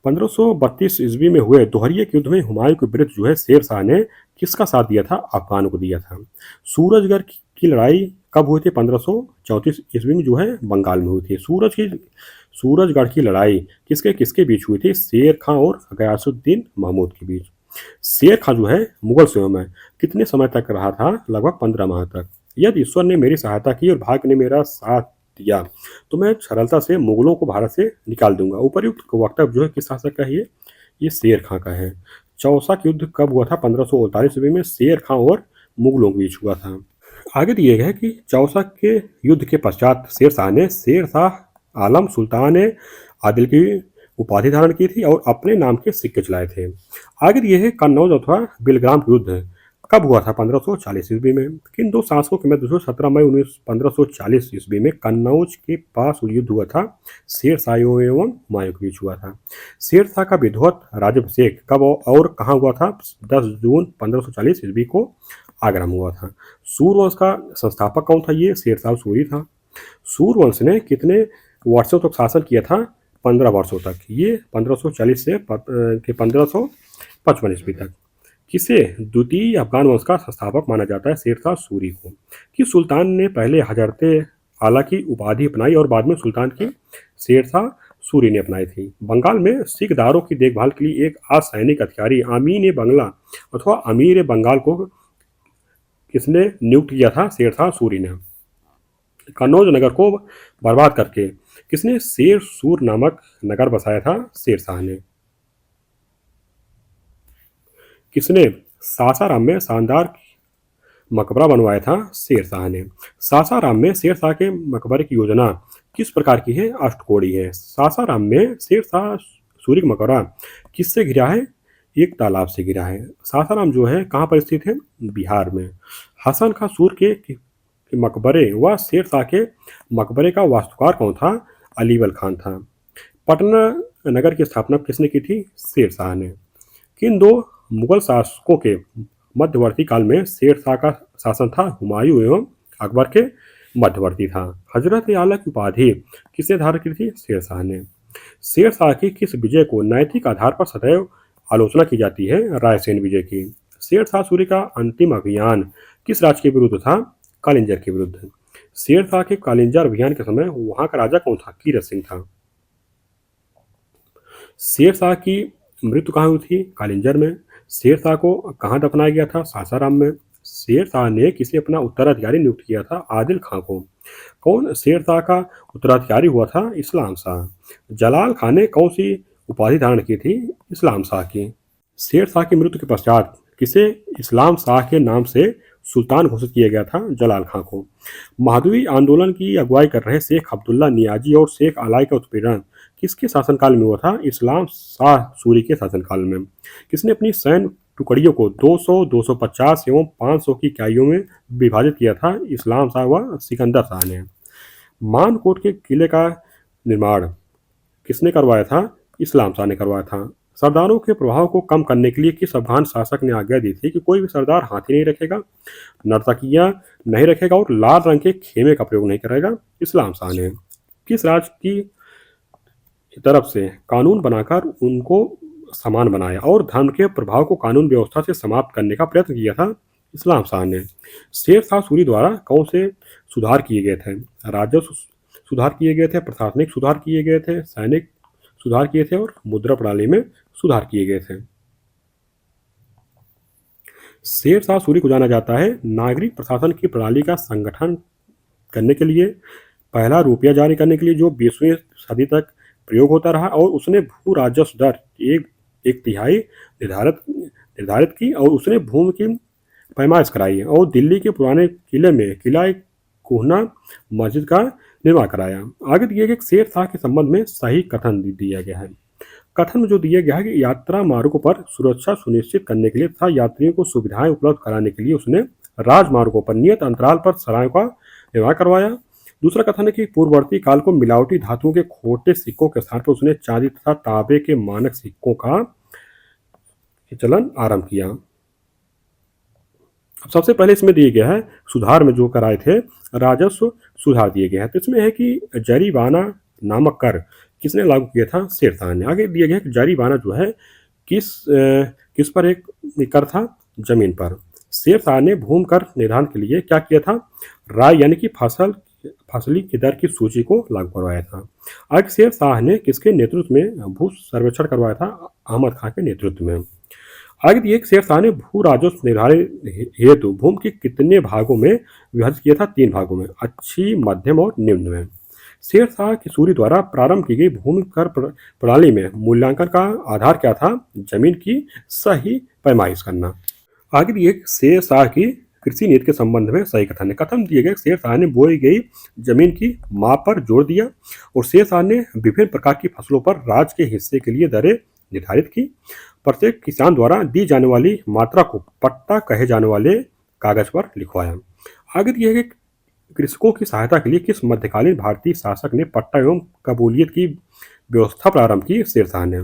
1532 ईस्वी में हुए दोहरिये के युद्ध में हुमायूं के विरुद्ध जो है शेर शाह ने किसका साथ दिया था? अफगान को दिया था। सूरजगढ़ की लड़ाई कब हुई थी? 1534 ईस्वी में जो है बंगाल में हुई थी। सूरजगढ़ की लड़ाई किसके किसके बीच हुई थी? शेर खां और गयासुद्दीन महमूद के बीच। शेर खां जो है मुगल सेना में कितने समय तक रहा था? लगभग 15 माह तक। यदि ईश्वर ने मेरी सहायता की और भाग्य ने मेरा साथ दिया तो मैं सरलता से मुगलों को भारत से निकाल दूंगा। उपर्युक्त वक्तव्य जो है किस शासक का है? ये शेर खां का है। चौसा का युद्ध कब हुआ था? 1549 ईस्वी में शेर खां और मुगलों के बीच हुआ था। आगे दिए गए है कि चौसा के युद्ध के पश्चात शेर शाह ने शेर शाह आलम सुल्तान आदिल की उपाधि धारण की थी और अपने नाम के सिक्के चलाए थे। आगे दिए है कन्नौज अथवा बिलग्राम युद्ध कब हुआ था? 1540 ईस्वी में। किन दो शासकों के मध्य 17 मई 1540 ईस्वी में कन्नौज के पास युद्ध हुआ था? शेर शाह एवं हुमायूं के बीच हुआ था। शेर शाह का विधिवत राज्याभिषेक कब और कहाँ हुआ था? 10 जून 1540 ईस्वी को आगरा में हुआ था। सूर्यवंश का संस्थापक कौन था? ये शेरशाह सूरी था। सूर्यवंश ने कितने वर्षों तक शासन किया था? 15 वर्षों तक। ये 1540 से 1555 ईस्वी तक। किसे द्वितीय अफगान वंश का संस्थापक माना जाता है? शेरशाह सूरी को। किस सुल्तान ने पहले हजरते आला की उपाधि अपनाई और बाद में सुल्तान की? शेरशाह सूरी ने अपनाई थी। बंगाल में सिखदारों की देखभाल के लिए एक असैनिक अधिकारी अमीन बंगला अथवा अमीर बंगाल को किसने नियुक्त किया था? शेरशाह सूरी ने। कन्नौज नगर को बर्बाद करके किसने शेर सूर नामक नगर बसाया था? शेरशाह ने। किसने सासाराम में शानदार मकबरा बनवाया था? शेरशाह ने। सासाराम में शेरशाह के मकबरे की योजना किस प्रकार की है? अष्टकोणीय है। सासाराम में शेरशाह सूरी का मकबरा किससे घिरा है? एक तालाब से घिरा है। सासाराम जो है कहाँ पर स्थित है? बिहार में। हसन खां सूर के मकबरे व शेरशाह के मकबरे का वास्तुकार कौन था? अलीवल खान था। पटना नगर की स्थापना किसने की थी? शेरशाह ने। किन दो मुगल शासकों के मध्यवर्ती काल में शेरशाह का शासन था? हुमायूं एवं अकबर के मध्यवर्ती था। हजरत आला की उपाधि किसने धारण की थी? शेरशाह ने। शेरशाह की किस विजय को नैतिक आधार पर सदैव आलोचना की जाती है? रायसेन विजय की। शेरशाह सूरी का अंतिम अभियान किस राज्य के विरुद्ध था? कालिंजर के विरुद्ध। शेरशाह के कालिंजर अभियान के समय वहां का राजा कौन था? कीरत सिंह था। शेरशाह की मृत्यु कहाँ हुई थी? कालिंजर में। शेरशाह को कहाँ दफनाया गया था? सासाराम में। शेरशाह ने किसे अपना उत्तराधिकारी नियुक्त किया था? आदिल खां को। कौन शेरशाह का उत्तराधिकारी हुआ था? इस्लाम शाह। जलाल खां ने कौन सी उपाधि धारण की थी? इस्लाम शाह की। शेरशाह की मृत्यु के पश्चात किसे इस्लाम शाह के नाम से सुल्तान घोषित किया गया था? जलाल खां को। महादवी आंदोलन की अगुवाई कर रहे शेख अब्दुल्ला नियाजी और शेख अलाई का उत्पीड़न किसके शासनकाल में हुआ था? इस्लाम शाह सूरी के शासनकाल में। किसने अपनी सैन्य टुकड़ियों को 200, 250 एवं 500 की इकाइयों में विभाजित किया था? इस्लाम शाह व सिकंदर शाह ने। मानकोट के किले का निर्माण किसने करवाया था? इस्लाम शाह ने करवाया था। सरदारों के प्रभाव को कम करने के लिए किस अफगान शासक ने आज्ञा दी थी कि कोई भी सरदार हाथी नहीं रखेगा, नर्तकियां नहीं रखेगा और लाल रंग के खेमे का प्रयोग नहीं करेगा? इस्लाम शाह ने। किस राज्य की तरफ से कानून बनाकर उनको समान बनाया और धर्म के प्रभाव को कानून व्यवस्था से समाप्त करने का प्रयत्न किया था? इस्लाम शाह ने। शेरशाह सूरी द्वारा कौन से सुधार किए गए थे? राजस्व सुधार किए गए थे, प्रशासनिक सुधार किए गए थे, सैनिक सुधार किए थे और मुद्रा प्रणाली में सुधार किए गए थे। शेरशाह सूरी को जाना जाता है नागरिक प्रशासन की प्रणाली का संगठन करने के लिए, पहला रुपया जारी करने के लिए जो 20वीं सदी तक प्रयोग होता रहा और उसने भू राजस्व दर एक तिहाई निर्धारित की और उसने भूमि की पैमाइश कराई और दिल्ली के पुराने किले में किला कोहना मस्जिद का निर्माण कराया। आगे दिए गए शेरशाह के संबंध में सही कथन दिया गया है। कथन में जो दिया गया है कि यात्रा मार्गों पर सुरक्षा सुनिश्चित करने के लिए तथा यात्रियों को सुविधाएं उपलब्ध कराने के लिए उसने राजमार्गों पर नियत अंतराल पर सरायों का निर्माण करवाया दूसरा कथन है कि पूर्ववर्ती काल को मिलावटी धातुओं के खोटे सिक्कों के स्थान पर उसने चांदी तथा तांबे के मानक सिक्कों का चलन आरंभ किया। अब सबसे पहले इसमें दिए गया है सुधार में जो कराए थे राजस्व सुधार दिए गए हैं। तो इसमें है कि जरीवाना नामक कर किसने लागू किया था? शेरशाह ने। आगे दिया गया है कि जरीवाना जो है किस पर एक कर था? जमीन पर। शेरशाह ने भूमि कर निर्धारण के लिए क्या किया था? राय यानी कि फसली की दर की सूची को लागू करवाया था। आगे शेरशाह ने किसके नेतृत्व में भू सर्वेक्षण करवाया था? अहमद खां के नेतृत्व में। आगे दिए कि शेरशाह ने भू राजस्व निर्धारण हेतु भूमि के कितने भागों में विभाजित किया था? 3 भागों में, अच्छी, मध्यम और निम्न में। शेरशाह की सूरी द्वारा प्रारंभ की गई भूमि कर प्रणाली में मूल्यांकन का आधार क्या था? जमीन की सही पैमाइश करना। आगे दिए शेरशाह की कृषि नीति के संबंध में सही कथन है। कथन दिए गए शेरशाह ने बोई गई जमीन की माप पर जोर दिया और शेरशाह ने विभिन्न प्रकार की फसलों पर राज्य के हिस्से के लिए दरें निर्धारित की। प्रत्येक किसान द्वारा दी जाने वाली मात्रा को पट्टा कहे जाने वाले कागज पर लिखवाया। आगे दिए गए कृषकों की सहायता के लिए किस मध्यकालीन भारतीय शासक ने पट्टा एवं कबूलियत की व्यवस्था प्रारंभ की? शेरशाह ने।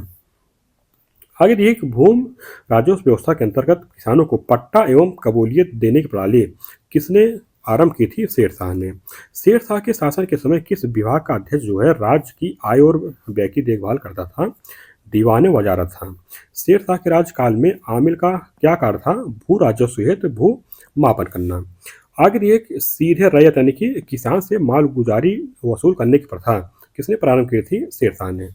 आगे दिए कि भूमि राजस्व व्यवस्था के अंतर्गत किसानों को पट्टा एवं कबूलियत देने की प्रणाली किसने आरंभ की थी? शेरशाह ने। शेरशाह के शासन के समय किस विभाग का अध्यक्ष जो है राज्य की आय और व्यय की देखभाल करता था? दीवाने वजारत था। शेरशाह के राज्यकाल में आमिल का क्या कार्य था? भू राजस्व हेतु भू मापन करना। आगे दिए कि सीधे रैयत यानी कि किसान से माल गुजारी वसूल करने की प्रथा किसने प्रारंभ की थी? शेरशाह ने।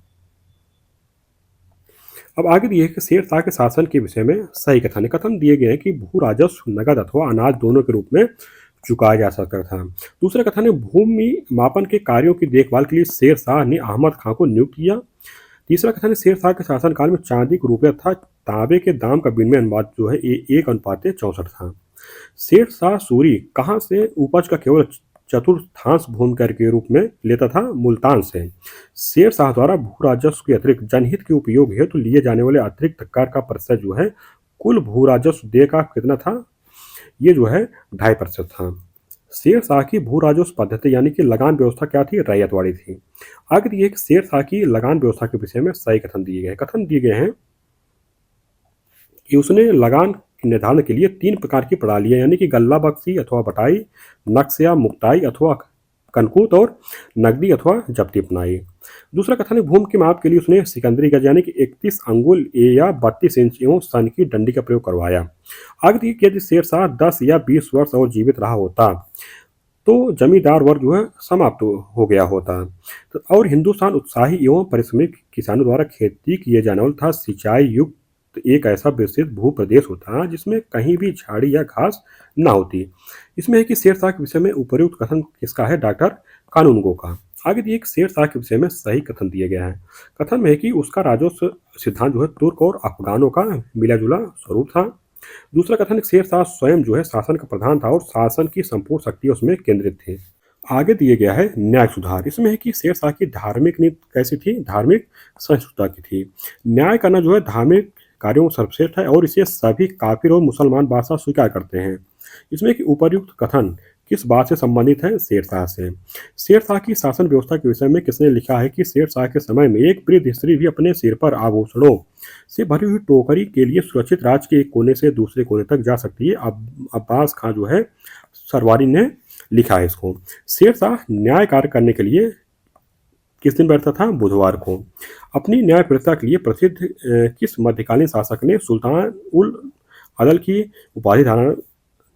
अब आगे दिए कि शेरशाह के शासन के विषय में सही कथन है। कथन दिए गए हैं कि भू राजस्व नगद अथवा अनाज दोनों के रूप में चुकाया जा सकता था। दूसरा कथन है भूमि मापन के कार्यों की देखभाल के लिए शेरशाह ने अहमद खां को नियुक्त किया। तीसरा कथन है शेरशाह के शासनकाल में चांदी को रुपये तथा तांबे के दाम का विनिमय अनुपात जो है 1:64 था। शेरशाह सूरी कहाँ से उपज का केवल चतुर्थांश भूमि कर के रूप में लेता था? मुल्तान से। शेरशाह द्वारा भू राजस्व के अतिरिक्त जनहित के उपयोग हेतु लिए जाने वाले अतिरिक्त कर का प्रतिशत जो है कुल भू राजस्व देय का कितना था? ये जो है 2.5% था। शेरशाह की भू राजस्व पद्धति यानी कि लगान व्यवस्था क्या थी? रैयतवाड़ी थी। आगे दिए कि शेरशाह की लगान व्यवस्था के विषय में सही कथन दिए गए। कथन दिए गए हैं कि उसने लगान के निर्धारण के लिए 3 प्रकार की प्रणालियां यानी कि गल्ला बख्शी अथवा बटाई, नक्शा मुक्ताई अथवा कनकूत और नकदी अथवा जब्ती अपनाई। दूसरा कथन है भूमि के माप के लिए उसने सिकंदरी गज यानी कि 31 अंगुल या 32 इंच एवं सन की डंडी का प्रयोग करवाया। आगे दिए कि यदि शेरशाह 10 या 20 वर्ष और जीवित रहा होता तो जमींदार वर्ग जो है समाप्त हो गया होता। तो और हिंदुस्तान उत्साही एवं परिश्रमी किसानों द्वारा खेती किए जाने वाला था सिंचाई युक्त एक ऐसा विस्तृत भू प्रदेश होता जिसमें कहीं भी झाड़ी या घास न होती। इसमें है कि शेरशाह के विषय में उपर्युक्त कथन किसका है? डॉक्टर कानूनगो का। आगे दिए कि शेरशाह के विषय में सही कथन दिया गया है। कथन में है कि उसका राजस्व सिद्धांत जो है तुर्क और अफगानों का मिला जुला स्वरूप था। दूसरा कथन शेरशाह स्वयं जो है शासन का प्रधान था और शासन की संपूर्ण शक्ति उसमें केंद्रित थी। आगे दिए गया है न्याय सुधार। इसमें है कि शेरशाह की धार्मिक नीति कैसी थी? धार्मिक सहिष्णुता की थी। न्याय करना जो है धार्मिक कार्यों में सर्वश्रेष्ठ है और इसे सभी काफिर और मुसलमान बादशाह स्वीकार करते हैं। इसमें कि उपर्युक्त कथन किस बात से संबंधित है? शेरशाह से। शेरशाह की शासन व्यवस्था के विषय में किसने लिखा है कि शेरशाह के समय में एक वृद्ध स्त्री भी अपने सिर पर आभूषणों से भरी हुई टोकरी के लिए सुरक्षित राज्य के एक कोने से दूसरे कोने तक जा सकती है। अब्बास खां जो है सरवारी ने लिखा है इसको। शेरशाह न्याय कार्य करने के लिए किस दिन बैठता था? बुधवार को। अपनी न्यायप्रियता के लिए प्रसिद्ध किस मध्यकालीन शासक ने सुल्तान उल अदल की उपाधि धारण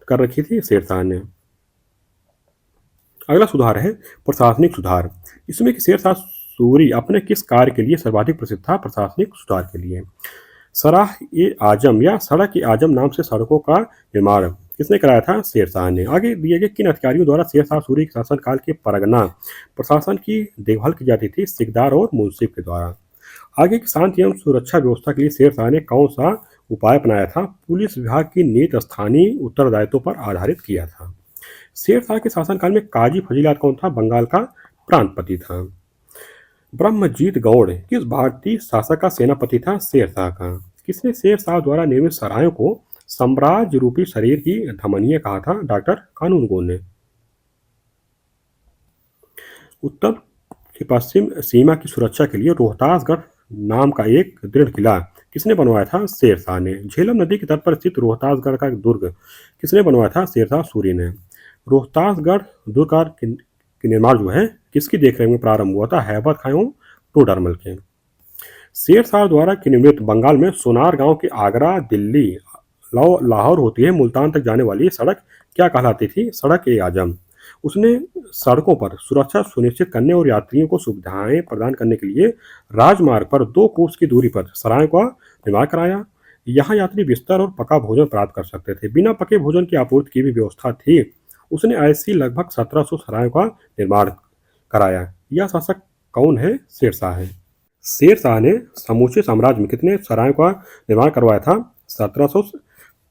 कर रखी थी? शेरशाह ने। अगला सुधार है प्रशासनिक सुधार। इसमें कि शेरशाह सूरी अपने किस कार्य के लिए सर्वाधिक प्रसिद्ध था? प्रशासनिक सुधार के लिए। सराह ए आजम या सड़क ए आजम नाम से सड़कों का निर्माण किसने कराया था? शेरशाह ने। आगे दिए गए किन अधिकारियों द्वारा शेरशाह सूरी के शासनकाल के परगना प्रशासन की देखभाल की जाती थी? सिकदार और मुंसिफ के द्वारा। आगे की शांति एवं सुरक्षा व्यवस्था के लिए शेरशाह ने कौन सा उपाय अपनाया था? पुलिस विभाग की नीति स्थानीय उत्तरदायित्वों पर आधारित किया था। शेरशाह के शासनकाल में काजी फजीलात कौन था? बंगाल का प्रांतपति था। ब्रह्मजीत गौड़ किस भारतीय शासक का सेनापति था? शेरशाह का। किसने शेरशाह द्वारा निर्मित सरायों को साम्राज्य रूपी शरीर की धमनियां कहा था? डॉक्टर कानूनगो ने। उत्तर की पश्चिम सीमा की सुरक्षा के लिए रोहतासगढ़ नाम का एक दृढ़ किला किसने बनवाया था? शेरशाह ने। झेलम नदी के तट पर स्थित रोहतासगढ़ का दुर्ग किसने बनवाया था? शेरशाह सूरी ने। रोहतासगढ़ दुर्ग का निर्माण जो है किसकी देखरेख में प्रारंभ हुआ था? हैबत खां टोडरमल के। शेरशाह द्वारा निर्मित बंगाल में सोनार गांव की आगरा दिल्ली लाहौर होती है मुल्तान तक जाने वाली सड़क क्या कहलाती थी? सड़क ए आजम। उसने सड़कों पर सुरक्षा सुनिश्चित करने और यात्रियों को सुविधाएं प्रदान करने के लिए राजमार्ग पर 2 कोस की दूरी पर सरायों का निर्माण कराया। यहाँ यात्री बिस्तर और पका भोजन प्राप्त कर सकते थे। बिना पके भोजन की आपूर्ति की भी व्यवस्था थी। उसने ऐसी लगभग 1700 सरायों का निर्माण कराया। यह शासक कौन है? शेरशाह है। शेरशाह ने समूचे साम्राज्य में कितने सरायों का निर्माण करवाया था? 1700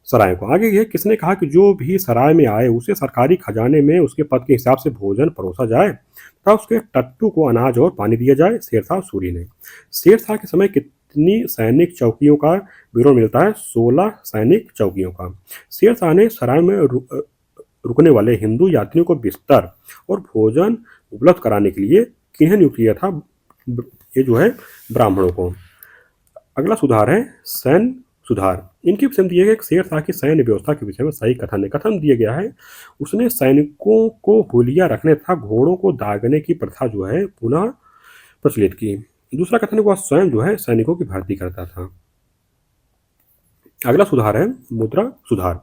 सराय को। आगे ये किसने कहा कि जो भी सराय में आए उसे सरकारी खजाने में उसके पद के हिसाब से भोजन परोसा जाए तथा उसके टट्टू को अनाज और पानी दिया जाए? शेरशाह सूरी ने। शेरशाह के समय कितनी सैनिक चौकियों का विवरण मिलता है? 16 सैनिक चौकियों का। शेरशाह ने सराय में रुकने वाले हिंदू यात्रियों को बिस्तर और भोजन उपलब्ध कराने के लिए किन्हें नियुक्त किया था? ये जो है ब्राह्मणों को। अगला सुधार है सैन्य सुधार। इनके विषय में दिए गए शेरशाह की सैन्य व्यवस्था के विषय में सही कथन दिया गया है। उसने सैनिकों को हुलिया रखने तथा घोड़ों को दागने की प्रथा जो है पुनः प्रचलित की। दूसरा कथन है वह स्वयं जो है सैनिकों की भर्ती करता था। अगला सुधार है मुद्रा सुधार।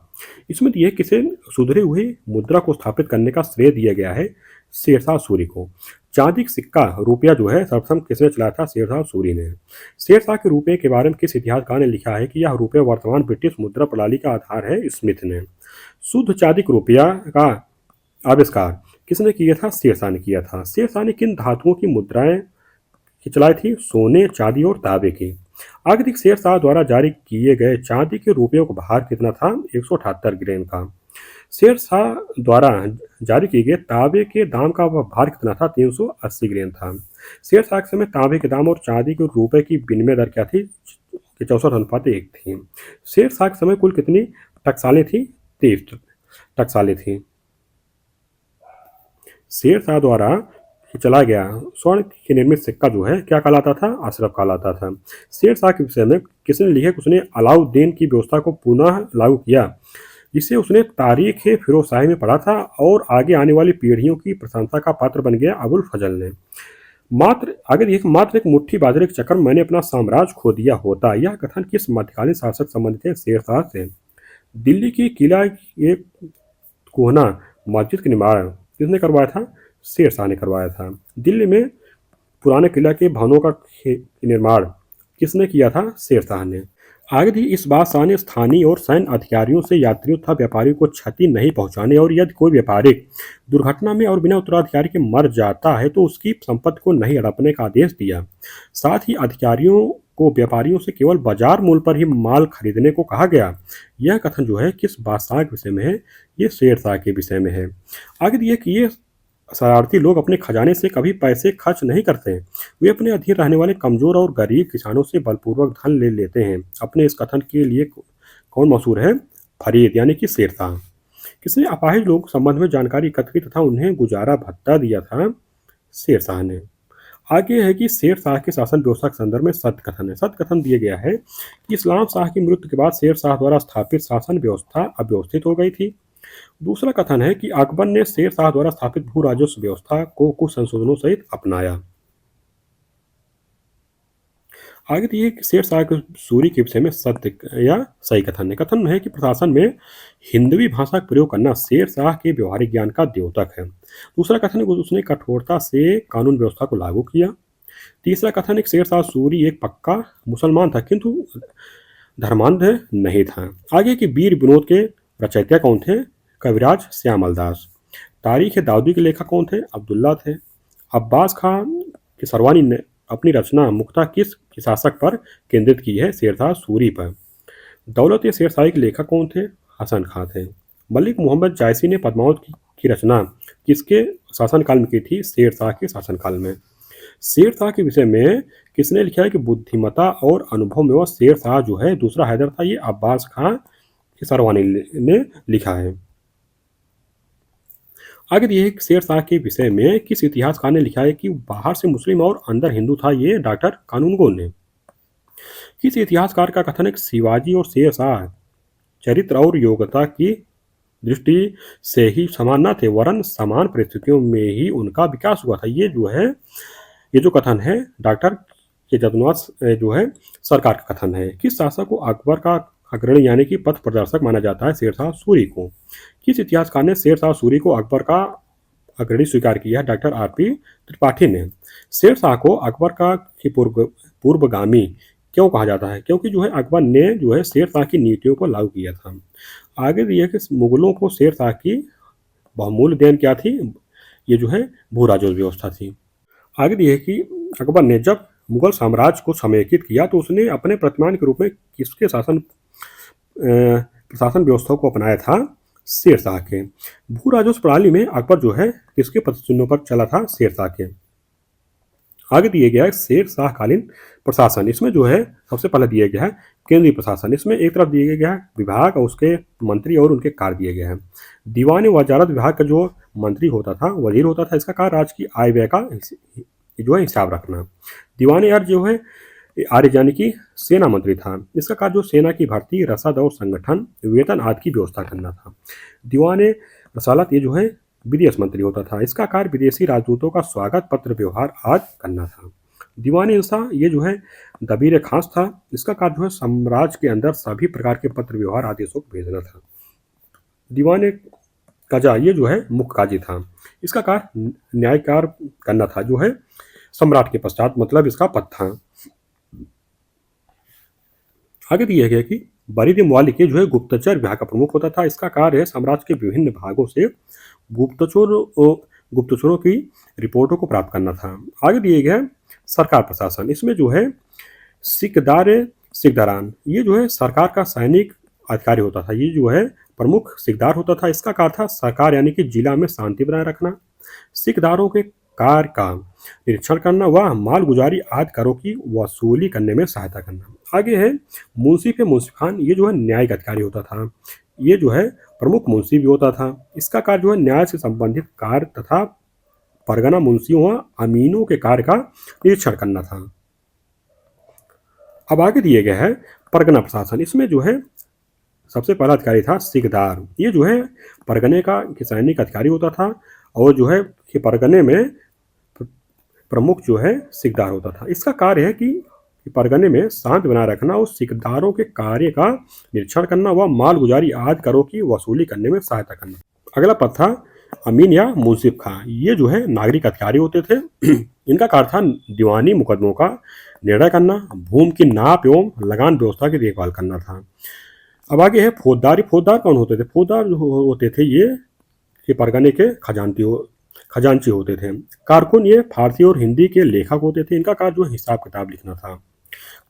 इसमें दिए किसे सुधरी हुई मुद्रा को स्थापित करने का श्रेय दिया गया है? शेरशाह सूरी को। चांदी का सिक्का रुपया जो है सर्वप्रथम किसने चलाया था? शेरशाह सूरी ने। शेरशाह के रुपये के बारे में किस इतिहासकार ने लिखा है कि यह रुपया वर्तमान ब्रिटिश मुद्रा प्रणाली का आधार है? स्मिथ ने। शुद्ध चांदी का रुपया का आविष्कार किसने किया था? शेरशाह ने किया था। शेरशाह ने किन धातुओं की मुद्राएं चलाई थी? सोने, चांदी और तांबे की। आगे देखिए शेरशाह द्वारा जारी किए गए चांदी के रुपयों का भार कितना था? 178 ग्राम का। शेरशाह द्वारा जारी किए गए तांबे के दाम का भार कितना था? 380 ग्राम था। शेरशाह के समय तांबे के दाम और चांदी के रुपए की विनिमय दर क्या थी? 64:1 थी। शेरशाह के समय कुल कितनी टकसालें थी? 30 टकसालें थी। शेरशाह द्वारा चला गया स्वर्ण के निर्मित सिक्का जो है क्या कहलाता था? अशरफ कहलाता था। शेरशाह के विषय में किसने लिखा कि उसने अलाउद्दीन की व्यवस्था को पुनः लागू किया जिसे उसने तारीख फिरोजशाही में पढ़ा था और आगे आने वाली पीढ़ियों की प्रशंसा का पात्र बन गया? अबुल फजल ने। मात्र एक मुट्ठी बाजरे के चक्कर में मैंने अपना साम्राज्य खो दिया होता। यह कथन किस मध्यकालीन शासक संबंधित है? शेरशाह से। दिल्ली की किला एक कोहना मस्जिद का निर्माण किसने करवाया था? शेरशाह ने करवाया था। दिल्ली में पुराने किला के भवनों का निर्माण किसने किया था? शेरशाह ने। आगे भी इस बात शाह ने स्थानीय और सैन्य अधिकारियों से यात्रियों तथा व्यापारियों को क्षति नहीं पहुंचाने और यदि कोई व्यापारिक दुर्घटना में और बिना उत्तराधिकारी के मर जाता है तो उसकी संपत्ति को नहीं हड़पने का आदेश दिया। साथ ही अधिकारियों को व्यापारियों से केवल बाजार मूल्य पर ही माल खरीदने को कहा गया। यह कथन जो है किस बादशाह के विषय में है? ये शेरशाह के विषय में है। आगे दिए कि ये शरारती लोग अपने खजाने से कभी पैसे खर्च नहीं करते। वे अपने अधीन रहने वाले कमजोर और गरीब किसानों से बलपूर्वक धन ले लेते हैं। अपने इस कथन के लिए कौन मशहूर है? फरीद यानी कि शेरशाह। किसने अपाहिज लोगों के संबंध में जानकारी एकत्र की तथा उन्हें गुजारा भत्ता दिया था? शेरशाह ने। आगे है कि शेरशाह के शासन व्यवस्था के संदर्भ में सत्य कथन है। सत्य कथन दिया गया है कि इस्लाम शाह की मृत्यु के बाद शेरशाह द्वारा स्थापित शासन व्यवस्था अव्यवस्थित हो गई थी। दूसरा कथन है कि अकबर ने शेरशाह द्वारा स्थापित भू राजस्व व्यवस्था को कुछ संशोधनों सहित अपनाया। आगे दिए कि शेरशाह के सूरी के विषय में सत्य या सही कथन है। कथन है कि प्रशासन में हिंदवी भाषा का प्रयोग करना शेरशाह के व्यवहारिक ज्ञान का द्योतक है। दूसरा कथन है कि उसने कठोरता से कानून व्यवस्था को लागू किया। तीसरा कथन है कि शेरशाह सूरी एक पक्का मुसलमान था किंतु धर्मांध नहीं था। आगे की वीर विनोद के रचयिता कौन थे? कविराज श्यामल दास। तारीख दाऊदी के लेखक कौन थे? अब्दुल्ला थे। अब्बास खान की सरवानी ने अपनी रचना मुख्ता किस शासक पर केंद्रित की है? शेरशाह सूरी पर। दौलत शेरशाही के लेखक कौन थे? हसन खां थे। मलिक मोहम्मद जायसी ने पद्मावत की रचना किसके शासनकाल में की थी? शेरशाह के शासनकाल में। शेरशाह के विषय में किसने लिखा है कि बुद्धिमत्ता और अनुभव में वह शेरशाह जो है दूसरा हैदर था? ये अब्बास खां की सरवानी ने लिखा है। आगे दिए शेर शाह के विषय में किस इतिहासकार ने लिखा है कि बाहर से मुस्लिम और अंदर हिंदू था? ये डॉक्टर कानूनगो ने। किस इतिहासकार का कथन है कि शिवाजी और शेर शाह चरित्र और योग्यता की दृष्टि से ही समान न थे, वरन समान परिस्थितियों में ही उनका विकास हुआ था? ये जो कथन है डॉक्टर के जदनवास जो है सरकार का कथन है। किस शासक को अकबर का अग्रणी यानी कि पथ प्रदर्शक माना जाता है? शेरशाह सूरी को। किस इतिहासकार ने शेरशाह सूरी को अकबर का अग्रणी स्वीकार किया? डॉक्टर आर पी त्रिपाठी ने। शेरशाह को अकबर का पूर्वगामी क्यों कहा जाता है? क्योंकि जो है अकबर ने जो है शेरशाह की नीतियों को लागू किया था। आगे दिए कि मुगलों को शेरशाह की बहुमूल्य देन क्या थी? ये जो है भू राजस्व व्यवस्था थी। आगे दिए कि अकबर ने जब मुगल साम्राज्य को समेकित किया तो उसने अपने प्रतिमान के रूप में किसके प्रशासन व्यवस्था को अपनाया था? शेरशाह के। भू राजस्व प्रणाली में अकबर जो है किसके प्रतिचिह्नों पर चला था? शेरशाह के। आगे दिए गया है शेरशाह कालीन प्रशासन। इसमें जो है सबसे पहले दिया गया है केंद्रीय प्रशासन। इसमें एक तरफ दिए गया है विभाग और उसके मंत्री और उनके कार्य दिए गए हैं। दीवान वजारत विभाग का जो मंत्री होता था, वजीर होता था, इसका कार्य राज्य की आय व्यय का जो है हिसाब रखना। दीवान अर्ज जो है आर्य यानी कि सेना मंत्री था। इसका कार्य जो सेना की भर्ती, रसद और संगठन, वेतन आदि की व्यवस्था करना था। दीवान रसालत ये जो है विदेश मंत्री होता था। इसका कार्य विदेशी राजदूतों का स्वागत पत्र व्यवहार आदि करना था। दीवान इंसा ये जो है दबीर खास था। इसका कार्य जो है साम्राज्य के अंदर सभी प्रकार के पत्र व्यवहार आदेशों को भेजना था। दीवान कजा ये जो है मुख्य काजी था। इसका कार्य न्याय कार्य करना था, जो है सम्राट के पश्चात, मतलब इसका पद था। आगे दिया गया कि बरीद मलिक जो है गुप्तचर विभाग का प्रमुख होता था। इसका कार्य है साम्राज्य के विभिन्न भागों से गुप्तचरों की रिपोर्टों को प्राप्त करना था। आगे दिए गए सरकार प्रशासन। इसमें जो है सिकदारान ये जो है सरकार का सैनिक अधिकारी होता था। ये जो है प्रमुख सिकदार होता था। इसका कार्य था सरकार यानी कि जिला में शांति बनाए रखना, सिकदारों के कार्य का निरीक्षण करना व मालगुजारी आदि करों की वसूली करने में सहायता करना। आगे है मुंशी पे मुंशी खान। ये जो है न्यायिक अधिकारी होता था। ये जो है प्रमुख मुंशी भी होता था। इसका कार्य जो है न्याय से संबंधित कार्य तथा परगना मुंशियों व अमीनों के कार्य का निरीक्षण करना था। अब आगे दिए गए है परगना प्रशासन। इसमें जो है सबसे पहला अधिकारी था सिकदार। ये जो है परगने का सैनिक अधिकारी होता था और जो है परगने में प्रमुख जो है सिकदार होता था। इसका कार्य है कि परगने में शांति बनाए रखना और सिकदारों के कार्य का निरीक्षण करना व मालगुजारी आदि करों की वसूली करने में सहायता करना। अगला पद था अमीन या मुंसिफ खां। ये जो है नागरिक अधिकारी होते थे। इनका कार्य था दीवानी मुकदमों का निर्णय करना, भूमि की नाप एवं लगान व्यवस्था की देखभाल करना था। अब आगे है फौजदारी। फौजदार कौन होते थे? फौजदार जो होते थे ये परगने के खजांची होते थे। कारकुन ये फारसी और हिंदी के लेखक होते थे। इनका कार्य जो हिसाब किताब लिखना था।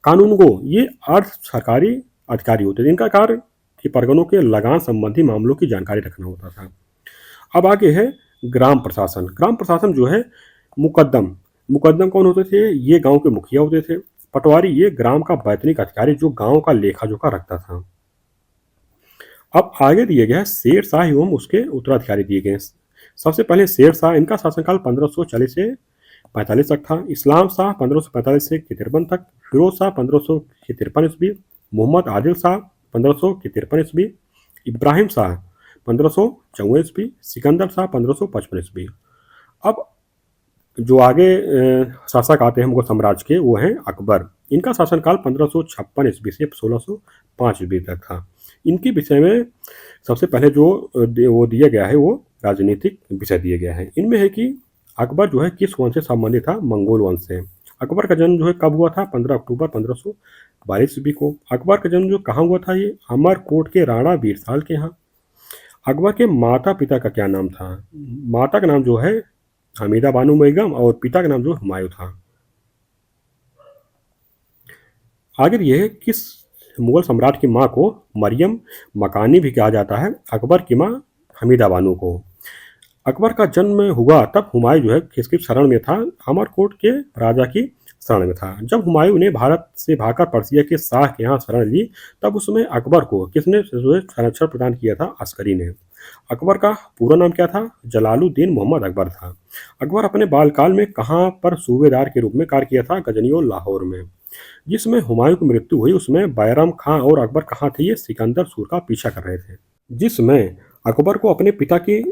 कानूनगो ये अर्ध सरकारी अधिकारी होते थे। इनका कार्य कि परगनों के लगान संबंधी मामलों की जानकारी रखना होता था। अब आगे है ग्राम प्रशासन। ग्राम प्रशासन जो है मुकद्दम कौन होते थे? ये गांव के मुखिया होते थे। पटवारी ये ग्राम का वैतनिक अधिकारी जो गांव का लेखा जोखा रखता था। अब आगे दिए गए शेर शाह एवं उसके उत्तराधिकारी दिए गए। सबसे पहले शेर शाह, इनका शासनकाल 1540 से 45 तक था। इस्लाम शाह 1545 से 53 तक। फिरोज शाह 1553 ईस्वी। मोहम्मद आदिल शाह 1553 ईस्वी। इब्राहिम शाह 1554 ईस्वी। सिकंदर शाह 1555 ईस्वी। अब जो आगे शासक आते हैं मुगल साम्राज्य के, वो हैं अकबर। इनका शासनकाल 1556 ईस्वी से 1605 ईस्वी तक था। इनके विषय में सबसे पहले जो वो दिया गया है वो राजनीतिक विषय दिया गया है। इनमें है कि अकबर जो है किस वंश से संबंधित था? मंगोल वंश से। अकबर का जन्म जो है कब हुआ था? 15 अक्टूबर 1542 ईस्वी को। अकबर का जन्म जो कहाँ हुआ था? ये अमरकोट के राणा बीरसाल के यहाँ। अकबर के माता पिता का क्या नाम था? माता का नाम जो है हमीदा बानो बेगम और पिता का नाम जो हुमायूं था। आगे ये है किस मुगल सम्राट की माँ को मरियम मकानी भी कहा जाता है? अकबर की माँ हमीदा बानो को। अकबर का जन्म हुआ तब हुमायूं जो है किसकी शरण में था? अमरकोट के राजा की शरण में था। जब हुमायूं ने भारत से भागकर पर्सिया के शाह के यहाँ शरण ली, तब उसमें अकबर को किसने संरक्षण प्रदान किया था? अस्करी ने। अकबर का पूरा नाम क्या था? जलालुद्दीन मोहम्मद अकबर था। अकबर अपने बालकाल में कहाँ पर सूबेदार के रूप में कार्य किया था? गजनी और लाहौर में। जिसमें हुमायूं की मृत्यु हुई उसमें बैरम खां और अकबर कहाँ थे? ये सिकंदर सूर का पीछा कर रहे थे। जिसमें अकबर को अपने पिता की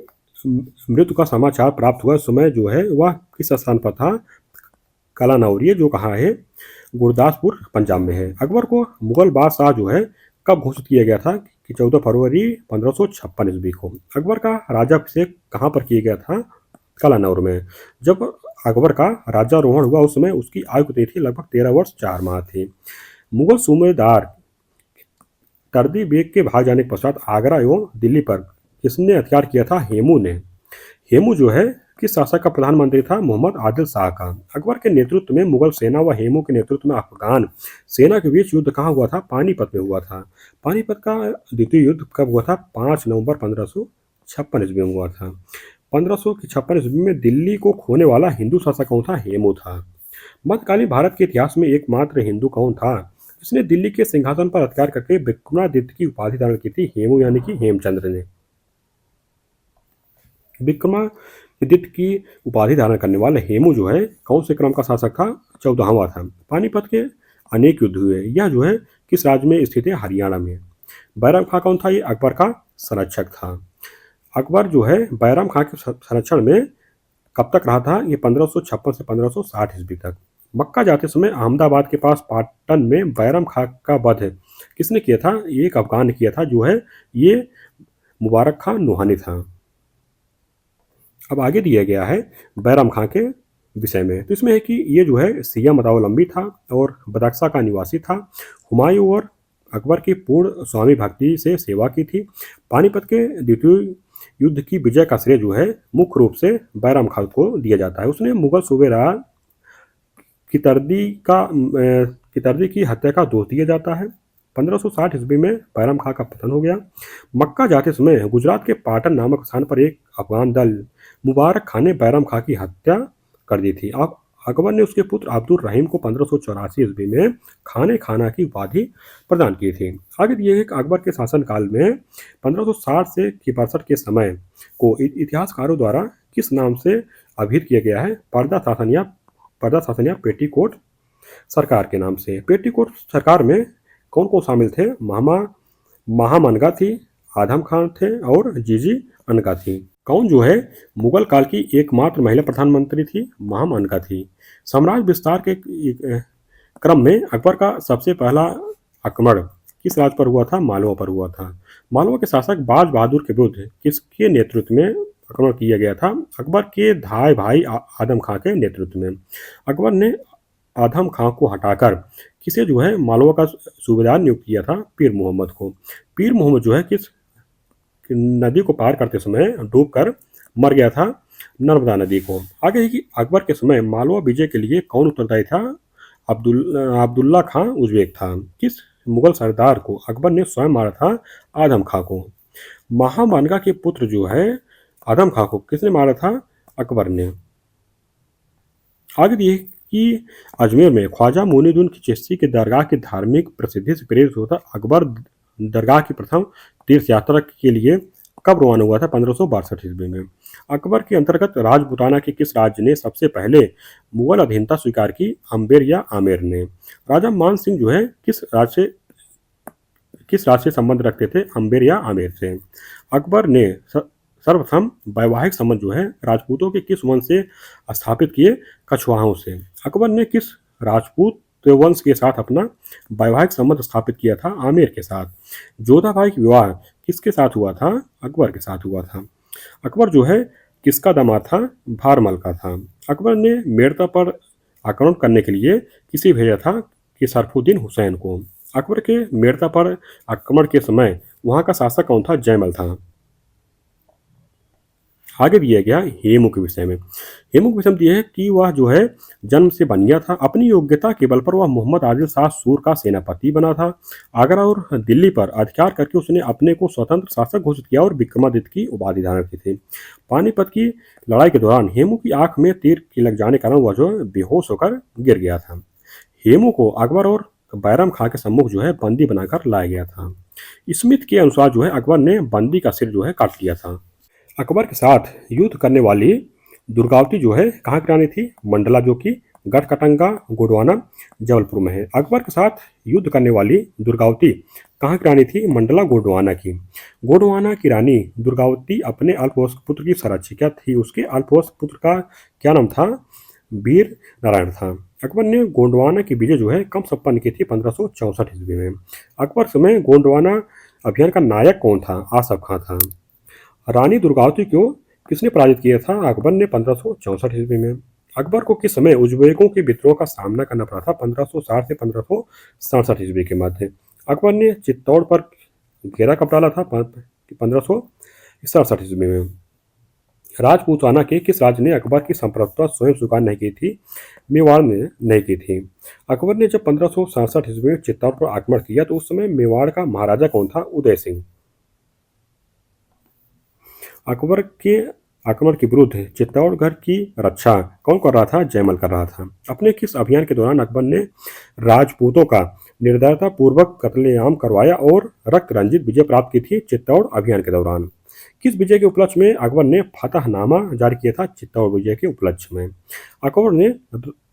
मृत्यु का समाचार प्राप्त हुआ, उस समय जो है वह किस स्थान पर था? कलानौर, ये जो कहाँ है? गुरदासपुर पंजाब में है। अकबर को मुगल बादशाह जो है कब घोषित किया गया था? कि 14 फरवरी 1556 ईस्वी को। अकबर का राज्याभिषेक कहाँ पर किया गया था? कलानौर में। जब अकबर का राज्यारोहण हुआ उस समय उसकी आयु कितनी थी? लगभग 13 वर्ष 4 माह थी। मुगल सूबेदार तरदी बेग के भाग जाने के पश्चात आगरा एवं दिल्ली पर किसने अख्तियार किया था? हेमू ने। हेमू जो है किस शासक का प्रधानमंत्री था? मोहम्मद आदिल शाह का। अकबर के नेतृत्व में मुगल सेना व हेमू के नेतृत्व में अफगान सेना के बीच युद्ध कहाँ हुआ था? पानीपत में हुआ था। पानीपत का द्वितीय युद्ध कब हुआ था? 5 नवंबर 1556 ईस्वी में हुआ था। 1556 ईस्वी में दिल्ली को खोने वाला हिंदू शासक कौन था? हेमू था। मध्यकालीन भारत के इतिहास में एकमात्र हिंदू कौन था जिसने दिल्ली के सिंहासन पर अधिकार करके विक्रमादित्य की उपाधि धारण की थी? हेमू यानी कि हेमचंद्र ने। विक्रमादित्य की उपाधि धारण करने वाला हेमू जो है कौन से क्रम का शासक था? 14वां था। पानीपत के अनेक युद्ध हुए। यह जो है किस राज्य में स्थित है? हरियाणा में। बैरम खां कौन था? ये अकबर का संरक्षक था। अकबर जो है बैरम खां के संरक्षण में कब तक रहा था? ये 1556 से 1560 ईस्वी तक। मक्का जाते समय अहमदाबाद के पास पाटन में बैरम खां का वध किसने किया था? एक अफगान ने किया था जो है ये मुबारक खां नूहानी था। अब आगे दिया गया है बैरम खां के विषय में। तो इसमें है कि ये जो है सिया मदावलंबी था और बदख्शा का निवासी था। हुमायूं और अकबर की पूर्ण स्वामी भक्ति से सेवा की थी। पानीपत के द्वितीय युद्ध की विजय का श्रेय जो है मुख्य रूप से बैरम खां को दिया जाता है। उसने मुगल सूबेदार कितर्दी की हत्या का दोष दिया जाता है। 1560 ईस्वी में बैरम खां का पतन हो गया। मक्का जाते समय गुजरात के पाटन नामक स्थान पर एक अफगान दल मुबारक खां ने बैरम खां की हत्या कर दी थी। अब अकबर ने उसके पुत्र अब्दुल रहीम को 1584 ईस्वी में खाने खाना की उपाधि प्रदान की थी। आगे दिए है कि अकबर के शासनकाल में 1560 से 62 के समय को इतिहासकारों द्वारा किस नाम से अभिहित किया गया है? पर्दा शासन या पेटीकोट सरकार के नाम से। पेटीकोट सरकार में कौन कौन शामिल थे? महामनगा थी, आदम खान थे और जीजी अनगा थी। कौन जो है मुगल काल की एकमात्र महिला प्रधानमंत्री थी? महामनगा थी। साम्राज्य विस्तार के क्रम में अकबर का सबसे पहला आक्रमण किस राज्य पर हुआ था? मालवा पर हुआ था। मालवा के शासक बाज बहादुर के विरुद्ध किसके नेतृत्व में आक्रमण किया गया था? अकबर के धाई भाई आदम खां के नेतृत्व में। अकबर ने आदम खां को हटाकर किसे जो है मालवा का सूबेदार नियुक्त किया था? पीर मोहम्मद को। पीर मोहम्मद जो है किस नदी को पार करते समय डूबकर मर गया था? नर्मदा नदी को। आगे है कि अकबर के समय मालवा विजय के लिए कौन उत्तरदायी था? अब्दुल्ला खां उज्बेक था। किस मुगल सरदार को अकबर ने स्वयं मारा था? आदम खां को। महामनगा के पुत्र जो है आदम खां को किसने मारा था? अकबर ने। आगे दिए कि अजमेर में ख्वाजा मोइनुद्दीन की चिश्ती की दरगाह की धार्मिक प्रसिद्धि से प्रेरित होता अकबर दरगाह की प्रथम तीर्थ यात्रा के लिए कब रवाना हुआ था? 1562 ईस्वी में। अकबर के अंतर्गत राजपूताना के किस राज्य ने सबसे पहले मुगल अधीनता स्वीकार की? अम्बेर या आमेर ने। राजा मान सिंह जो है किस राज्य से संबंध रखते थे? अम्बेर या आमेर से। अकबर ने सर्वप्रथम वैवाहिक संबंध जो है राजपूतों के किस वंश से स्थापित किए? कछवाहों से। अकबर ने किस राजपूत वंश के साथ अपना वैवाहिक संबंध स्थापित किया था? आमेर के साथ। जोधाबाई का विवाह किसके साथ हुआ था? अकबर के साथ हुआ था। अकबर जो है किसका दामाद था? भारमल का था। अकबर ने मेड़ता पर आक्रमण करने के लिए किसे भेजा था? कि सरफुद्दीन हुसैन को। अकबर के मेड़ता पर आक्रमण के समय वहां का शासक कौन था? जयमल था। आगे दिया गया हेमू के विषय में। हेमू के विषय में दिया है कि वह जो है जन्म से बनिया था। अपनी योग्यता के बल पर वह मोहम्मद आदिल शाह सूर का सेनापति बना था। आगरा और दिल्ली पर अधिकार करके उसने अपने को स्वतंत्र शासक घोषित किया और विक्रमादित्य की उपाधि धारण की थी। पानीपत की लड़ाई के दौरान हेमू की आंख में तीर के लग जाने के कारण वह जो बेहोश होकर गिर गया था। हेमू को अकबर और बैरम खां के सम्मुख जो है बंदी बनाकर लाया गया था। स्मिथ के अनुसार जो है अकबर ने बंदी का सिर जो है काट लिया था। अकबर के साथ युद्ध करने वाली दुर्गावती जो है कहाँ की रानी थी? मंडला, जो कि गढ़कटंगा गोंडवाना जबलपुर में है। अकबर के साथ युद्ध करने वाली दुर्गावती कहाँ की रानी थी? मंडला गोंडवाना की। गोंडवाना की रानी दुर्गावती अपने अल्पवयस्क पुत्र की संरक्षिका थी। उसके अल्पवयस्क पुत्र का क्या नाम था? वीर नारायण था। अकबर ने गोंडवाना की विजय जो है कब संपन्न की थी? 1564 ईस्वी में। अकबर समय गोंडवाना अभियान का नायक कौन था? आसफ खां था। रानी दुर्गावती को किसने पराजित किया था? अकबर ने 1564 ईस्वी में। अकबर को किस समय उज्बेकों के विद्रोह का सामना करना पड़ा था? 1560 से 1567 ईस्वी के मध्य। अकबर ने चित्तौड़ पर घेरा कब डाला था? 1567 ईस्वी में। राजपूताना के किस राज्य ने अकबर की संप्रभुता स्वयं स्वीकार नहीं की थी? मेवाड़ ने नहीं की थी। अकबर ने जब 1567 ईस्वी में चित्तौड़ पर आक्रमण किया तो उस समय मेवाड़ का महाराजा कौन था? उदय सिंह। अकबर के आक्रमण के विरुद्ध चित्तौड़गढ़ की रक्षा कौन कर रहा था? जयमल कर रहा था। अपने किस अभियान के दौरान अकबर ने राजपूतों का निर्दयता पूर्वक कत्लेआम करवाया और रक्त रंजित विजय प्राप्त की थी? चित्तौड़ अभियान के दौरान। किस विजय के उपलक्ष्य में अकबर ने फतहनामा जारी किया था? चित्तौड़ विजय के उपलक्ष्य में। अकबर ने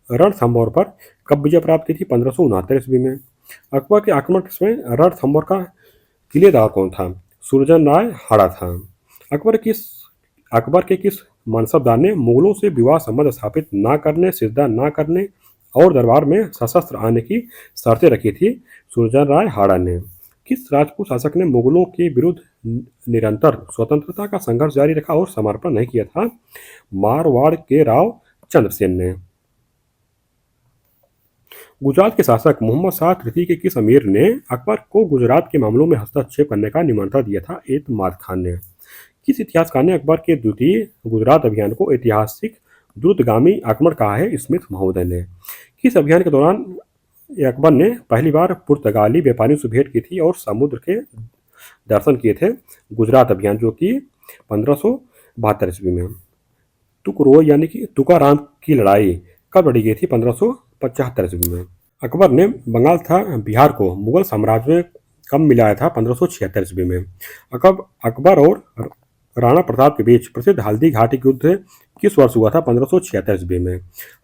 रणथंभौर पर कब विजय प्राप्त की थी? 1569 ईस्वी में। अकबर के आक्रमण के समय रणथंभौर का किलेदार कौन था? सुरजन राय हाड़ा था। अकबर के किस मनसबदार ने मुगलों से विवाह संबंध स्थापित न करने, सिजदा न करने और दरबार में सशस्त्र आने की शर्तें रखी थी? सुरजन राय हाड़ा ने। किस राजपूत शासक ने मुगलों के विरुद्ध निरंतर स्वतंत्रता का संघर्ष जारी रखा और समर्पण नहीं किया था? मारवाड़ के राव चंद्रसेन ने। गुजरात के शासक मोहम्मद शाह तृतीय के किस अमीर ने अकबर को गुजरात के मामलों में हस्तक्षेप करने का निमंत्रण दिया था? एतमाद खान ने। किस इतिहासकार ने अकबर के द्वितीय गुजरात अभियान को ऐतिहासिक द्रुतगामी आक्रमण कहा है? स्मिथ महोदय ने। किस अभियान के दौरान अकबर ने पहली बार पुर्तगाली व्यापारियों से भेंट की थी और समुद्र के दर्शन किए थे? गुजरात अभियान, जो कि 1572 ईस्वी में। तुकरोई यानी कि तुकाराम की लड़ाई कब लड़ी गई थी? 1575 ईस्वी में। अकबर ने बंगाल तथा बिहार को मुगल साम्राज्य में कब मिलाया था? 1576 ईस्वी में। अकबर और राणा प्रताप के बीच प्रसिद्ध हल्दी घाटी युद्ध किस वर्ष हुआ था? 1576 ईस्वी में।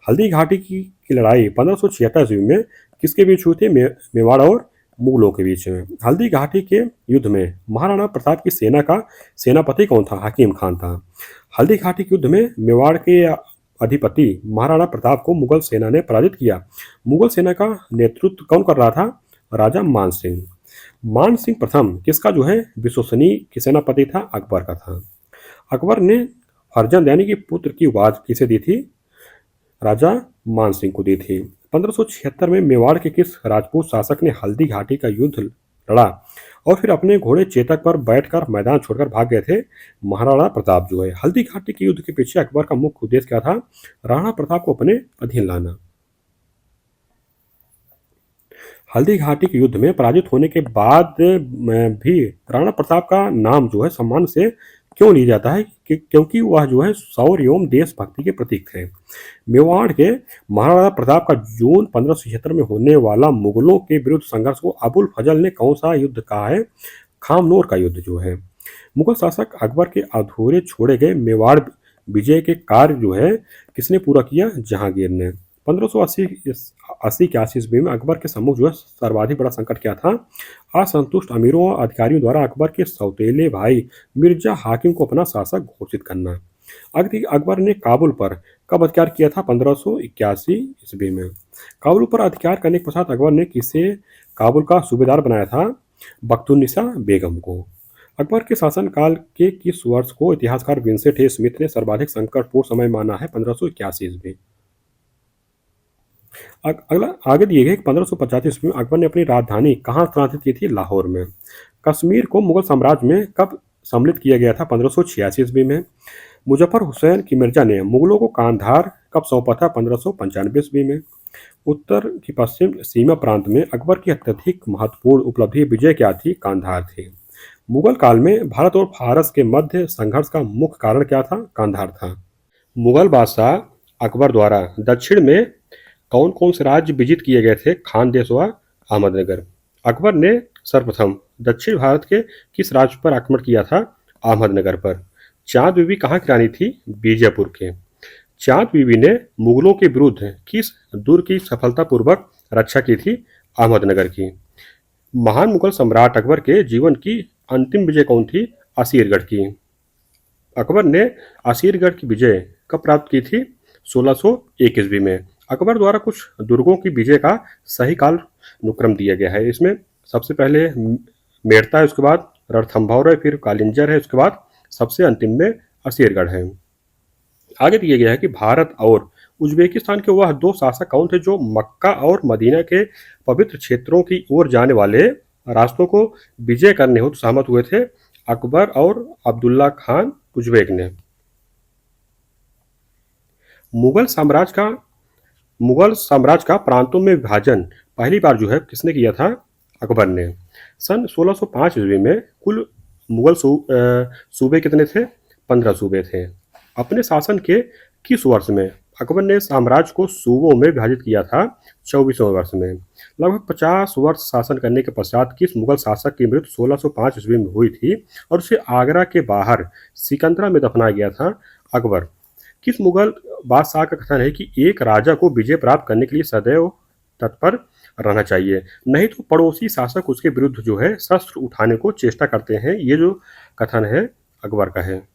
हल्दी घाटी की लड़ाई 1576 ईस्वी में किसके बीच हुई थी? मेवाड़ और मुगलों के बीच में। हल्दी घाटी के युद्ध में महाराणा प्रताप की सेना का सेनापति कौन था? हकीम खान था। हल्दी घाटी के युद्ध में मेवाड़ के अधिपति महाराणा प्रताप को मुगल सेना ने पराजित किया। मुगल सेना का नेतृत्व कौन कर रहा था? राजा मान सिंह। मान सिंह प्रथम किसका जो है विश्वसनीय सेनापति था? अकबर का था। अकबर ने फरजंद यानी कि पुत्र की उपाधि किसे दी थी? राजा मान सिंह को दी थी। 1576 में मेवाड़ के किस राजपूत शासक ने हल्दी घाटी का युद्ध लड़ा और फिर अपने घोड़े चेतक पर बैठकर मैदान छोड़कर भाग गए थे? महाराणा प्रताप जो है। हल्दी घाटी के युद्ध के पीछे अकबर का मुख्य उद्देश्य क्या था? राणा प्रताप को अपने अधीन लाना। हल्दी घाटी के युद्ध में पराजित होने के बाद भी राणा प्रताप का नाम जो है सम्मान से क्यों लिया जाता है? क्योंकि वह जो है शौर्य एवं देशभक्ति के प्रतीक थे। मेवाड़ के महाराणा प्रताप का जून 1576 में होने वाला मुगलों के विरुद्ध संघर्ष को अबुल फजल ने कौन सा युद्ध कहा है? खामनोर का युद्ध जो है। मुगल शासक अकबर के अधूरे छोड़े गए मेवाड़ विजय के कार्य जो है किसने पूरा किया? जहांगीर ने। 1580 के ईस्वी में अकबर के सम्मुख जो है सर्वाधिक बड़ा संकट क्या था? असंतुष्ट अमीरों और अधिकारियों द्वारा अकबर के सौतेले भाई मिर्जा हाकिम को अपना शासक घोषित करना। अकबर ने काबुल पर कब अधिकार किया था? 1581 ईस्वी में। काबुल पर अधिकार करने के पश्चात अकबर ने किसे काबुल का सूबेदार बनाया था? बख्तुन्निसा बेगम को। अकबर के शासनकाल के किस वर्ष को इतिहासकार विंसेंट ए स्मिथ ने सर्वाधिक संकटपूर्ण समय माना है? 1581 ईस्वी। अगला आगे दिए गए 1550 ईस्वी में अकबर ने अपनी राजधानी कहाँ स्थानांतरित की थी? लाहौर में। कश्मीर को मुगल साम्राज्य में कब सम्मिलित किया गया था? 1586 ईस्वी में। मुजफ्फर हुसैन की मिर्जा ने मुगलों को कांधार कब सौंपा था? 1595 ईस्वी में। उत्तर की पश्चिम सीमा प्रांत में अकबर की अत्यधिक महत्वपूर्ण उपलब्धि विजय क्या थी? कांधार थी। मुगल काल में भारत और फारस के मध्य संघर्ष का मुख्य कारण क्या था? कांधार था। मुगल बादशाह अकबर द्वारा दक्षिण में कौन कौन से राज्य विजित किए गए थे? खानदेश व अहमदनगर। अकबर ने सर्वप्रथम दक्षिण भारत के किस राज्य पर आक्रमण किया था? अहमदनगर पर। चांद बीबी कहाँ की रानी थी? बीजापुर के। चांद बीबी ने मुगलों के विरुद्ध किस दुर्ग की सफलतापूर्वक रक्षा की थी? अहमदनगर की। महान मुगल सम्राट अकबर के जीवन की अंतिम विजय कौन थी? असीरगढ़ की। अकबर ने असीरगढ़ की विजय कब प्राप्त की थी? 1601 ईस्वी में। अकबर द्वारा कुछ दुर्गों की विजय का सही काल अनुक्रम दिया गया है। इसमें सबसे पहले मेड़ता है, उसके बाद रणथंभौर है, फिर कालिंजर है, उसके बाद सबसे अंतिम में असीरगढ़ है। आगे दिया गया है कि भारत और उज्बेकिस्तान के वह दो शासक कौन थे जो मक्का और मदीना के पवित्र क्षेत्रों की ओर जाने वाले रास्तों को विजय करने हेतु सहमत हुए थे? अकबर और अब्दुल्ला खान उज्बेक ने। मुगल साम्राज्य का मुगल साम्राज्य का प्रांतों में विभाजन पहली बार जो है किसने किया था? अकबर ने। सन 1605 ईस्वी में कुल मुगल सूबे कितने थे? 15 सूबे थे। अपने शासन के किस वर्ष में अकबर ने साम्राज्य को सूबों में विभाजित किया था? 24वें वर्ष में। लगभग 50 वर्ष शासन करने के पश्चात किस मुगल शासक की मृत्यु 1605 ईस्वी में हुई थी और उसे आगरा के बाहर सिकंदरा में दफनाया गया था? अकबर। किस मुगल बादशाह का कथन है कि एक राजा को विजय प्राप्त करने के लिए सदैव तत्पर रहना चाहिए, नहीं तो पड़ोसी शासक उसके विरुद्ध जो है शस्त्र उठाने को चेष्टा करते हैं? ये जो कथन है अकबर का है।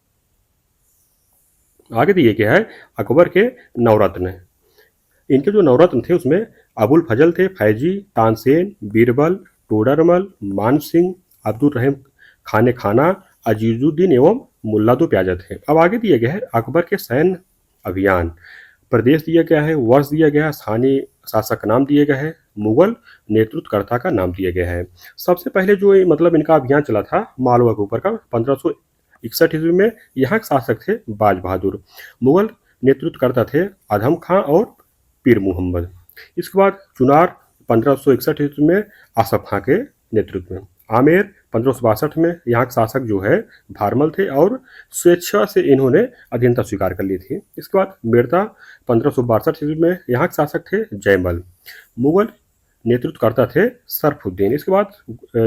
आगे दिए गया है अकबर के नवरत्न। इनके जो नवरत्न थे उसमें अबुल फजल थे, फैजी, तानसेन, बीरबल, टोडरमल, मान सिंह, अब्दुल रहीम खाने खाना, अजीजुद्दीन एवं मुल्ला दो प्याजा थे। अब आगे दिया गया है अकबर के सैन्य अभियान। प्रदेश दिया गया है, वर्ष दिया गया है, स्थानीय शासक का नाम दिया गया है, मुगल नेतृत्वकर्ता का नाम दिया गया है। सबसे पहले जो मतलब इनका अभियान चला था मालवा के ऊपर का 1561 ईस्वी में। यहाँ के शासक थे बाज बहादुर। मुगल नेतृत्वकर्ता थे आदम खां और पीर मुहम्मद। इसके बाद चुनार 1561 ईस्वी में आसफ खां के नेतृत्व में। आमेर 1562 में यहाँ के शासक जो है भारमल थे और स्वेच्छा से इन्होंने अधीनता स्वीकार कर ली थी। इसके बाद मेड़ता 1562 ईस्वी में यहाँ के शासक थे जयमल। मुगल नेतृत्वकर्ता थे सरफुद्दीन। इसके बाद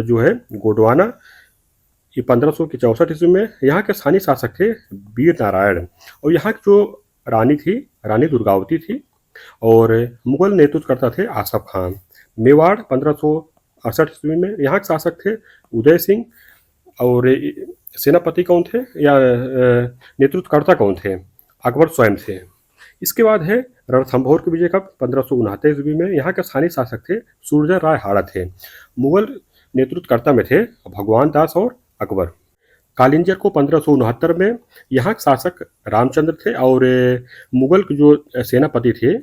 जो है गोडवाना, ये 1564 ईस्वी में यहाँ के स्थानीय शासक थे वीर नारायण और यहाँ की जो रानी थी रानी दुर्गावती थी और मुगल नेतृत्वकर्ता थे आसफ खान। मेवाड़ 1568 ईस्वी में यहाँ के शासक थे उदय सिंह और सेनापति कौन थे या नेतृत्वकर्ता कौन थे? अकबर स्वयं थे। इसके बाद है रणथंभौर की विजय कब? 1569 ईस्वी में। यहाँ के स्थानीय शासक थे सूरजर राय हाड़ा थे। मुगल नेतृत्वकर्ता में थे भगवान दास और अकबर। कालिंजर को 1569 में यहाँ के शासक रामचंद्र थे और मुगल के जो सेनापति थे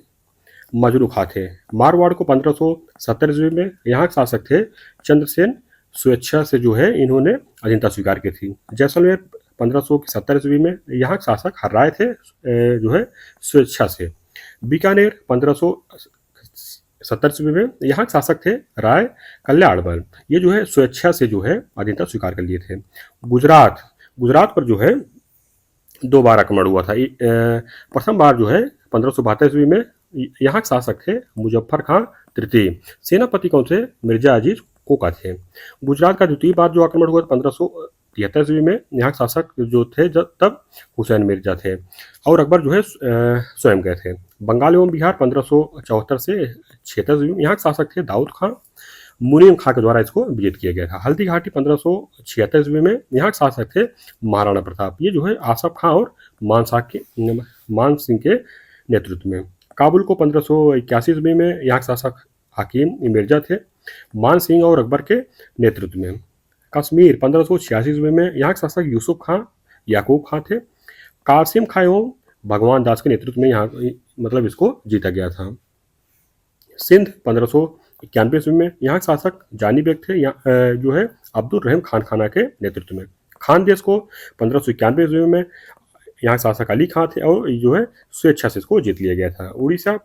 मजरू खां थे। मारवाड़ को 1570 ईस्वी में यहाँ के शासक थे चंद्रसेन। स्वेच्छा से जो है इन्होंने अधीनता स्वीकार की थी। जैसलमेर 1570 ईस्वी में यहाँ के शासक हर्राय थे जो है स्वेच्छा से। बीकानेर 1570 ईस्वी में यहाँ के शासक थे राय कल्याणबल। ये जो है स्वेच्छा से जो है अधीनता स्वीकार कर लिए थे। गुजरात पर जो है 2 बार आक्रमण हुआ था। प्रथम बार जो है 1572 ईस्वी में यहाँ के शासक थे मुजफ्फर खां तृतीय। सेनापति कौन थे? मिर्जा अजीज कोका थे। गुजरात का द्वितीय बार जो आक्रमण हुआ 1573 ईस्वी में यहाँ के शासक जो थे तब हुसैन मिर्जा थे और अकबर जो है स्वयं गए थे। बंगाल एवं बिहार 1574 से 76 ईस्वी में यहाँ के शासक थे दाऊद खां। मुनीम खां के द्वारा इसको विजित किया गया था। हल्दी घाटी 1576 ईस्वी में यहाँ के शासक थे महाराणा प्रताप। ये जो है आसफ खां और मान सिंह के नेतृत्व में। काबुल को 1581 ईस्वी में यहाँ के शासक हकीम मिर्जा थे मान सिंह और अकबर के नेतृत्व में। कश्मीर 1586 ईस्वी में यहाँ के शासक यूसुफ खां याकूब खां थे। कासिम खां एवं भगवान दास के नेतृत्व में यहाँ मतलब इसको जीता गया था। सिंध 1591 ईस्वी में यहाँ के शासक जानी बेग थे जो है अब्दुल रहीम खान खाना के नेतृत्व में। खान देश को 1591 ईस्वी में यहाँ शासक अली खां थे और जो है स्वेच्छा से इसको जीत लिया गया था। उड़ीसा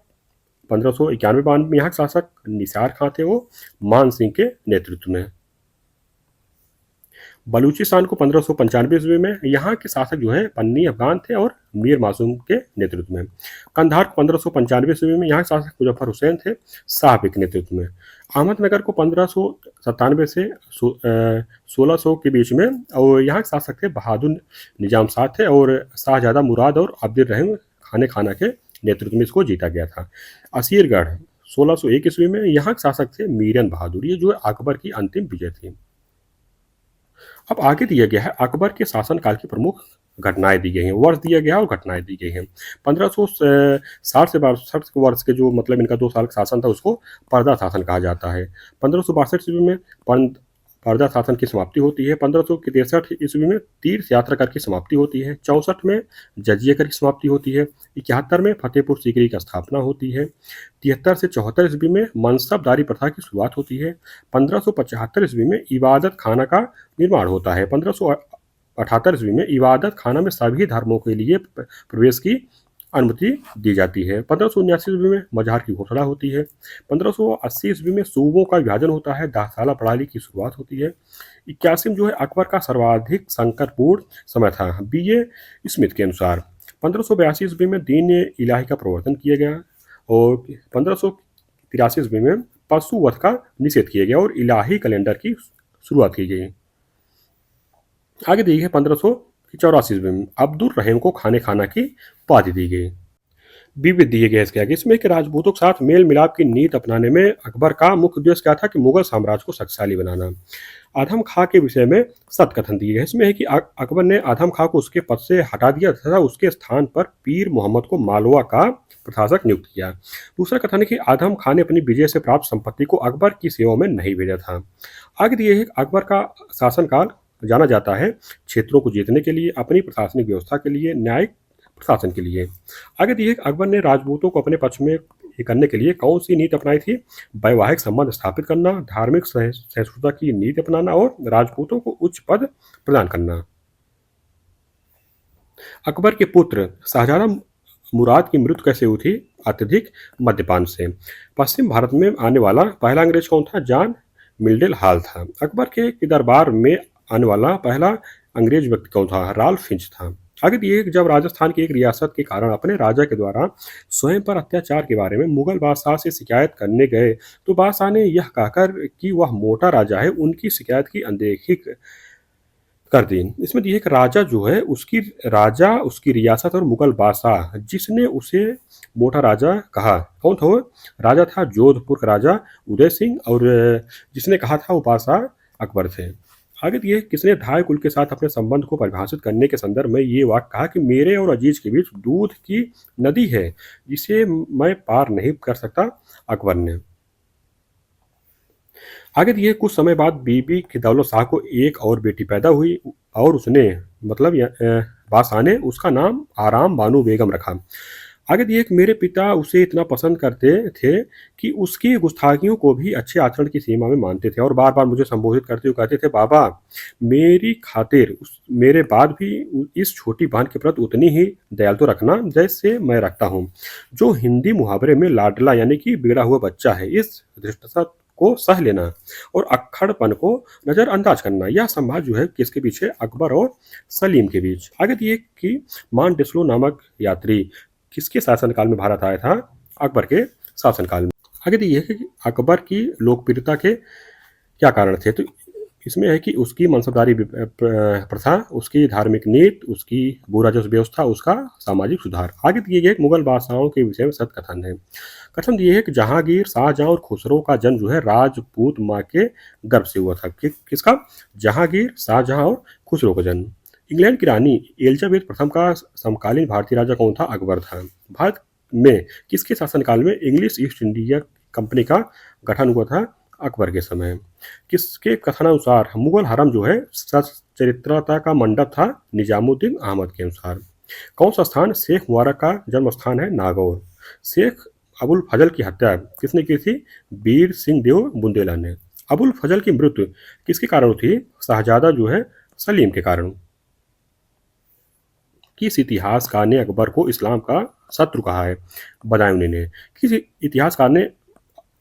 1591 में यहाँ के शासक निसार खां थे वो मान सिंह के नेतृत्व में। बलूचिस्तान को 1595 ईस्वी में यहाँ के शासक जो है पन्नी अफगान थे और मीर मासूम के नेतृत्व में। कंधार को 1595 ईस्वी में यहाँ के शासक मुजफ्फर हुसैन थे साहब के नेतृत्व में। अहमदनगर को 1597 से 1600 के बीच में और यहाँ के शासक थे बहादुर निजाम शाह थे और शाहजादा मुराद और अब्दुल रहीम खाने खाना के नेतृत्व में इसको जीता गया था। असीरगढ़ 1601 ईस्वी में यहाँ के शासक थे मीरन बहादुर, ये जो है अकबर की अंतिम विजय थी। अब आगे दिया गया है अकबर के शासनकाल की प्रमुख घटनाएं दी गई हैं, वर्ष दिया गया और घटनाएं दी गई हैं। 1560 से 62 वर्ष के जो मतलब इनका 2 साल का शासन था उसको पर्दा शासन कहा जाता है। 1562 ईस्वी में पर्दा शासन की समाप्ति होती है। 1563 ईस्वी में तीर्थ यात्रा कर की समाप्ति होती है। 64 में जजिया कर की समाप्ति होती है। 71 में फतेहपुर सीकरी की स्थापना होती है। 73 से 74 ईस्वी में मनसबदारी प्रथा की शुरुआत होती है। 1575 ईस्वी में इबादत खाना का निर्माण होता है। 1578 ईस्वी में इबादत खाना में सभी धर्मों के लिए प्रवेश की अनुमति दी जाती है। 1579 ईस्वी में मजहर की घोषणा होती है। 1580 ईस्वी में सूबों का विभाजन होता है। 10 साला प्रणाली की शुरुआत होती है। 81 में जो है अकबर का सर्वाधिक संकटपूर्ण समय था B.A. स्मिथ के अनुसार। 1582 ईस्वी में दीन इलाही का प्रवर्तन किया गया और 1583 ईस्वी में पशु वध का निषेध किया गया और इलाही कैलेंडर की शुरुआत की गई। आगे दी है 1584 ईस्वी में अब्दुल रहीम को खाने खाना की उपाधि दी गई। विविध दिए गए इसके आगे इसमें कि राजपूतों के साथ मेल मिलाप की नीति अपनाने में अकबर का मुख्य उद्देश्य क्या था कि मुगल साम्राज्य को शक्तिशाली बनाना। आदम खां के विषय में सत्कथन दिए गए। इसमें है कि अकबर ने आदम खां को उसके पद से हटा दिया तथा उसके स्थान पर पीर मोहम्मद को मालवा का प्रशासक नियुक्त किया। दूसरा कथन है कि आदम खां ने अपनी विजय से प्राप्त संपत्ति को अकबर की सेवा में नहीं भेजा था। आगे दिए है अकबर का शासनकाल जाना जाता है क्षेत्रों को जीतने के लिए, अपनी प्रशासनिक व्यवस्था के लिए, न्यायिक प्रशासन के लिए। आगे दिए अकबर ने राजपूतों को अपने पक्ष में करने के लिए कौन सी नीति अपनाई थी? वैवाहिक संबंध स्थापित करना, धार्मिक सहिष्णुता की नीति अपनाना और राजपूतों को उच्च पद प्रदान करना। अकबर के पुत्र शाहजादा मुराद की मृत्यु कैसे हुई थी? अत्यधिक मद्यपान से। पश्चिम भारत में आने वाला पहला अंग्रेज कौन था? जॉन मिल्डेल हाल था। अकबर के दरबार में आने वाला पहला अंग्रेज व्यक्ति कौन था? राल्फ फिंच था। आगे दिए जब राजस्थान की एक रियासत के कारण अपने राजा के द्वारा स्वयं पर अत्याचार के बारे में मुगल बादशाह से शिकायत करने गए तो बादशाह ने यह कहकर कि वह मोटा राजा है उनकी शिकायत की अनदेखी कर दी। इसमें दिए कि राजा जो है उसकी रियासत और मुगल बादशाह जिसने उसे मोटा राजा कहा कौन था? वो राजा था जोधपुर का राजा उदय सिंह और जिसने कहा था वो बादशाह अकबर थे। आगे दिए किसने धाय कुल के साथ अपने संबंध को परिभाषित करने के संदर्भ में ये वाक्य कहा कि मेरे और अजीज के बीच दूध की नदी है जिसे मैं पार नहीं कर सकता? अकबर ने। आगे दिए कुछ समय बाद बीबी की दौलत शाह को एक और बेटी पैदा हुई और उसने मतलब बादशाह ने उसका नाम आराम बानू बेगम रखा। आगे दिए कि मेरे पिता उसे इतना पसंद करते थे कि उसकी गुस्ताखियों को भी अच्छे आचरण की सीमा में मानते थे और बार बार मुझे संबोधित करते हुए कहते थे बाबा मेरी खातिर मेरे बाद भी इस छोटी बहन के प्रति उतनी ही दयालु रखना जैसे मैं रखता हूँ। जो हिंदी मुहावरे में लाडला यानी कि बिगड़ा हुआ बच्चा है, इस धृष्टता को सह लेना और अक्खड़पन को नजरअंदाज करना, यह संवाद जो है किसके पीछे? अकबर और सलीम के बीच। आगे दिए कि मान डिस्लो नामक यात्री किसके शासनकाल में भारत आया था? अकबर के शासनकाल में। आगे दिए कि अकबर की लोकप्रियता के क्या कारण थे? तो इसमें है कि उसकी मनसबदारी प्रथा, उसकी धार्मिक नीति, उसकी भू राजस्व व्यवस्था, उसका सामाजिक सुधार। आगे दिए गए मुगल बादशाहों के विषय में सत्कथन है। कथन दिए है कि जहांगीर, शाहजहां और खुसरो का जन्म जो है राजपूत माँ के गर्भ से हुआ था। किसका? जहांगीर, शाहजहां और खुसरो का जन्म। इंग्लैंड की रानी एलिजाबेथ प्रथम का समकालीन भारतीय राजा कौन था? अकबर था। भारत में किसके शासनकाल में इंग्लिश ईस्ट इंडिया कंपनी का गठन हुआ था? अकबर के समय। किसके कथनानुसार मुगल हरम जो है सच्चरित्रता का मंडप था? निजामुद्दीन अहमद के अनुसार। कौन सा स्थान शेख मुबारक का जन्म स्थान है? नागौर। शेख अबुल फजल की हत्या किसने की थी? वीर सिंह देव बुंदेला ने। अबुल फजल की मृत्यु किसके कारण थी? शाहजादा जो है सलीम के कारण। किस इतिहासकार ने अकबर को इस्लाम का शत्रु कहा है? बदायूनी ने। किस इतिहासकार ने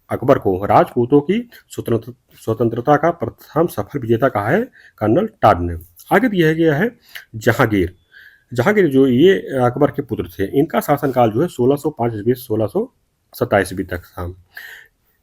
अकबर को राजपूतों की स्वतंत्रता का प्रथम सफल विजेता कहा है कर्नल टॉड ने। आगे दिया गया है जहांगीर। जहांगीर जो ये अकबर के पुत्र थे, इनका शासनकाल जो है 1605 ईस्वी से 1627 ईस्वी तक था।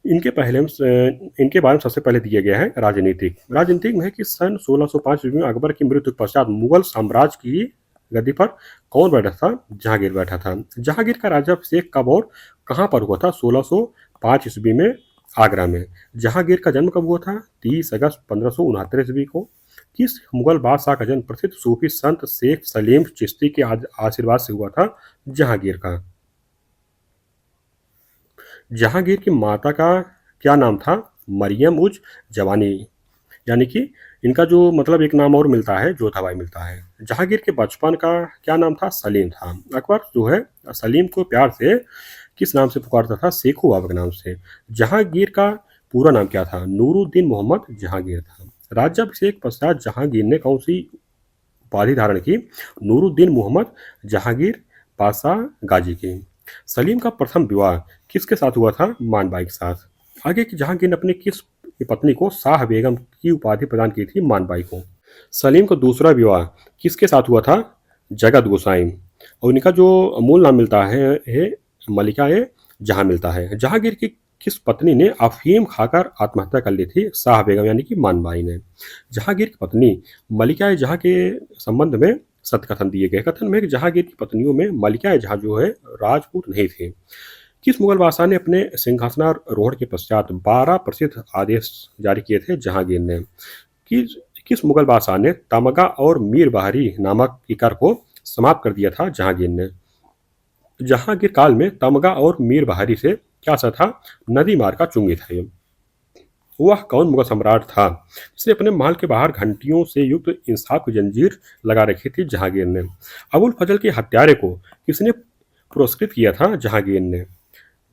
इनके बारे में सबसे पहले दिया गया है राजनीतिक। राजनीतिक में है कि सन 1605 ईस्वी में अकबर की मृत्यु के पश्चात मुगल साम्राज्य की गद्दी पर कौन बैठा था? जहांगीर बैठा था। जहांगीर का राज्याभिषेक कब और कहाँ पर हुआ था? 1605 ईस्वी में आगरा में। जहांगीर का जन्म कब हुआ था? 30 अगस्त 1569 ईस्वी को। किस मुगल बादशाह का जन्म प्रसिद्ध सूफी संत शेख सलीम चिश्ती के आशीर्वाद से हुआ था? जहांगीर का। जहांगीर की माता का क्या नाम था? मरियम उज जवानी, यानी कि इनका जो मतलब एक नाम और मिलता है, जोधाबाई मिलता है। जहांगीर के बचपन का क्या नाम था? सलीम था। अकबर जो है सलीम को प्यार से किस नाम से पुकारता था? शेखू बाबा के नाम से। जहांगीर का पूरा नाम क्या था? नूरुद्दीन मोहम्मद जहांगीर था। राज्याभिषेक पश्चात जहांगीर ने कौन सी उपाधि धारण की? नूरुद्दीन मोहम्मद जहांगीर पाशा गाजी की। सलीम का प्रथम विवाह किसके साथ हुआ था? मानबाई के साथ। आगे की जहांगीर ने अपनी किस पत्नी को शाह बेगम की उपाधि प्रदान की थी? मानबाई को। सलीम का दूसरा विवाह किसके साथ हुआ था? जगत गोसाई। और इनका जो मूल नाम मिलता है मलिका ए जहां मिलता है। जहांगीर की किस पत्नी ने अफीम खाकर आत्महत्या कर ली थी? शाह बेगम यानी कि मानबाई ने। जहांगीर की पत्नी मलिका ए जहां के संबंध में सत्य कथन दिए गए। कथन में कि जहांगीर की पत्नियों में मलिका ए जहां जो है राजपूत नहीं थे। किस मुगल बादशाह ने अपने सिंहासनारोहण के पश्चात 12 प्रसिद्ध आदेश जारी किए थे? जहांगीर ने। किस किस मुगल बादशाह ने तमगा और मीर बहारी नामक इकर को समाप्त कर दिया था? जहांगीर ने। जहांगीर काल में तमगा और मीर बहारी से क्या सा था? नदी मार का चुंगी था ये। वह कौन मुगल सम्राट था जिसने अपने महल के बाहर घंटियों से युक्त इंसाफ की जंजीर लगा रखी थी? जहांगीर ने। अबुल फजल के हत्यारे को किसने पुरस्कृत किया था? जहांगीर ने।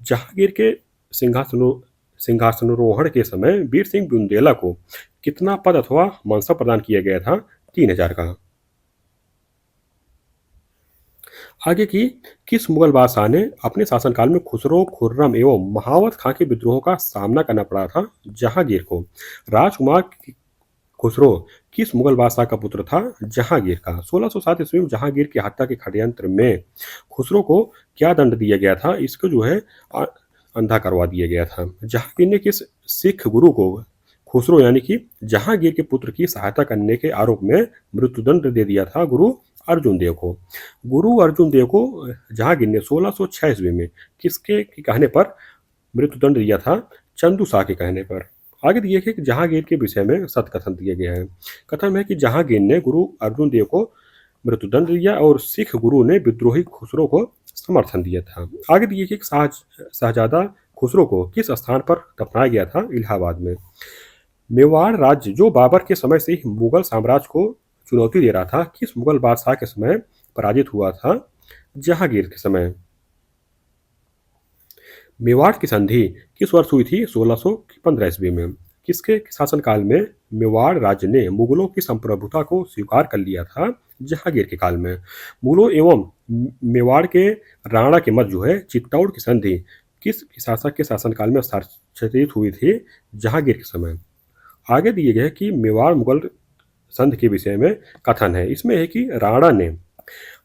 जहांगीर के सिंहासनो सिंहासनारोहण के समय वीर सिंह बुंदेला को कितना पद अथवा मनसब प्रदान किया गया था? 3000 का। आगे की किस मुगल बादशाह ने अपने शासनकाल में खुसरो, खुर्रम एवं महावत खां के विद्रोहों का सामना करना पड़ा था? जहांगीर को। राजकुमार खुसरो किस मुगल बादशाह का पुत्र था? जहांगीर का। 1607 ईस्वी में जहांगीर की हत्या के षड्यंत्र में खुसरो को क्या दंड दिया गया था? इसको जो है अंधा करवा दिया गया था। जहांगीर ने किस सिख गुरु को खुसरो यानी कि जहांगीर के पुत्र की सहायता करने के आरोप में मृत्युदंड दे दिया था? गुरु अर्जुन देव को। गुरु अर्जुन देव को जहांगीर ने 1606 ईस्वी में किसके कहने पर मृत्युदंड दिया था? चंदू शाह के कहने पर। आगे दिए गए कि जहांगीर के विषय में सत्य कथन दिए गए हैं। कथन है कि जहांगीर ने गुरु अर्जुन देव को मृत्युदंड दिया और सिख गुरु ने विद्रोही खुसरो को समर्थन दिया था। आगे दिए कि शाहजादा खुसरो को किस स्थान पर दफनाया गया था? इलाहाबाद में। मेवाड़ राज्य जो बाबर के समय से ही मुगल साम्राज्य को चुनौती दे रहा था, किस मुगल बादशाह के समय पराजित हुआ था? जहांगीर के समय। मेवाड़ की संधि किस वर्ष हुई थी? 1615 ईस्वी में। किसके शासनकाल में मेवाड़ राज्य ने मुगलों की संप्रभुता को स्वीकार कर लिया था? जहांगीर के काल में। मुगलों एवं मेवाड़ के राणा के मध्य जो है चित्तौड़ की संधि किस शासक के शासनकाल में हस्ताक्षरित हुई थी? जहांगीर के समय। आगे दिए गए कि मेवाड़ मुगल संधि के विषय में कथन है। इसमें है कि राणा ने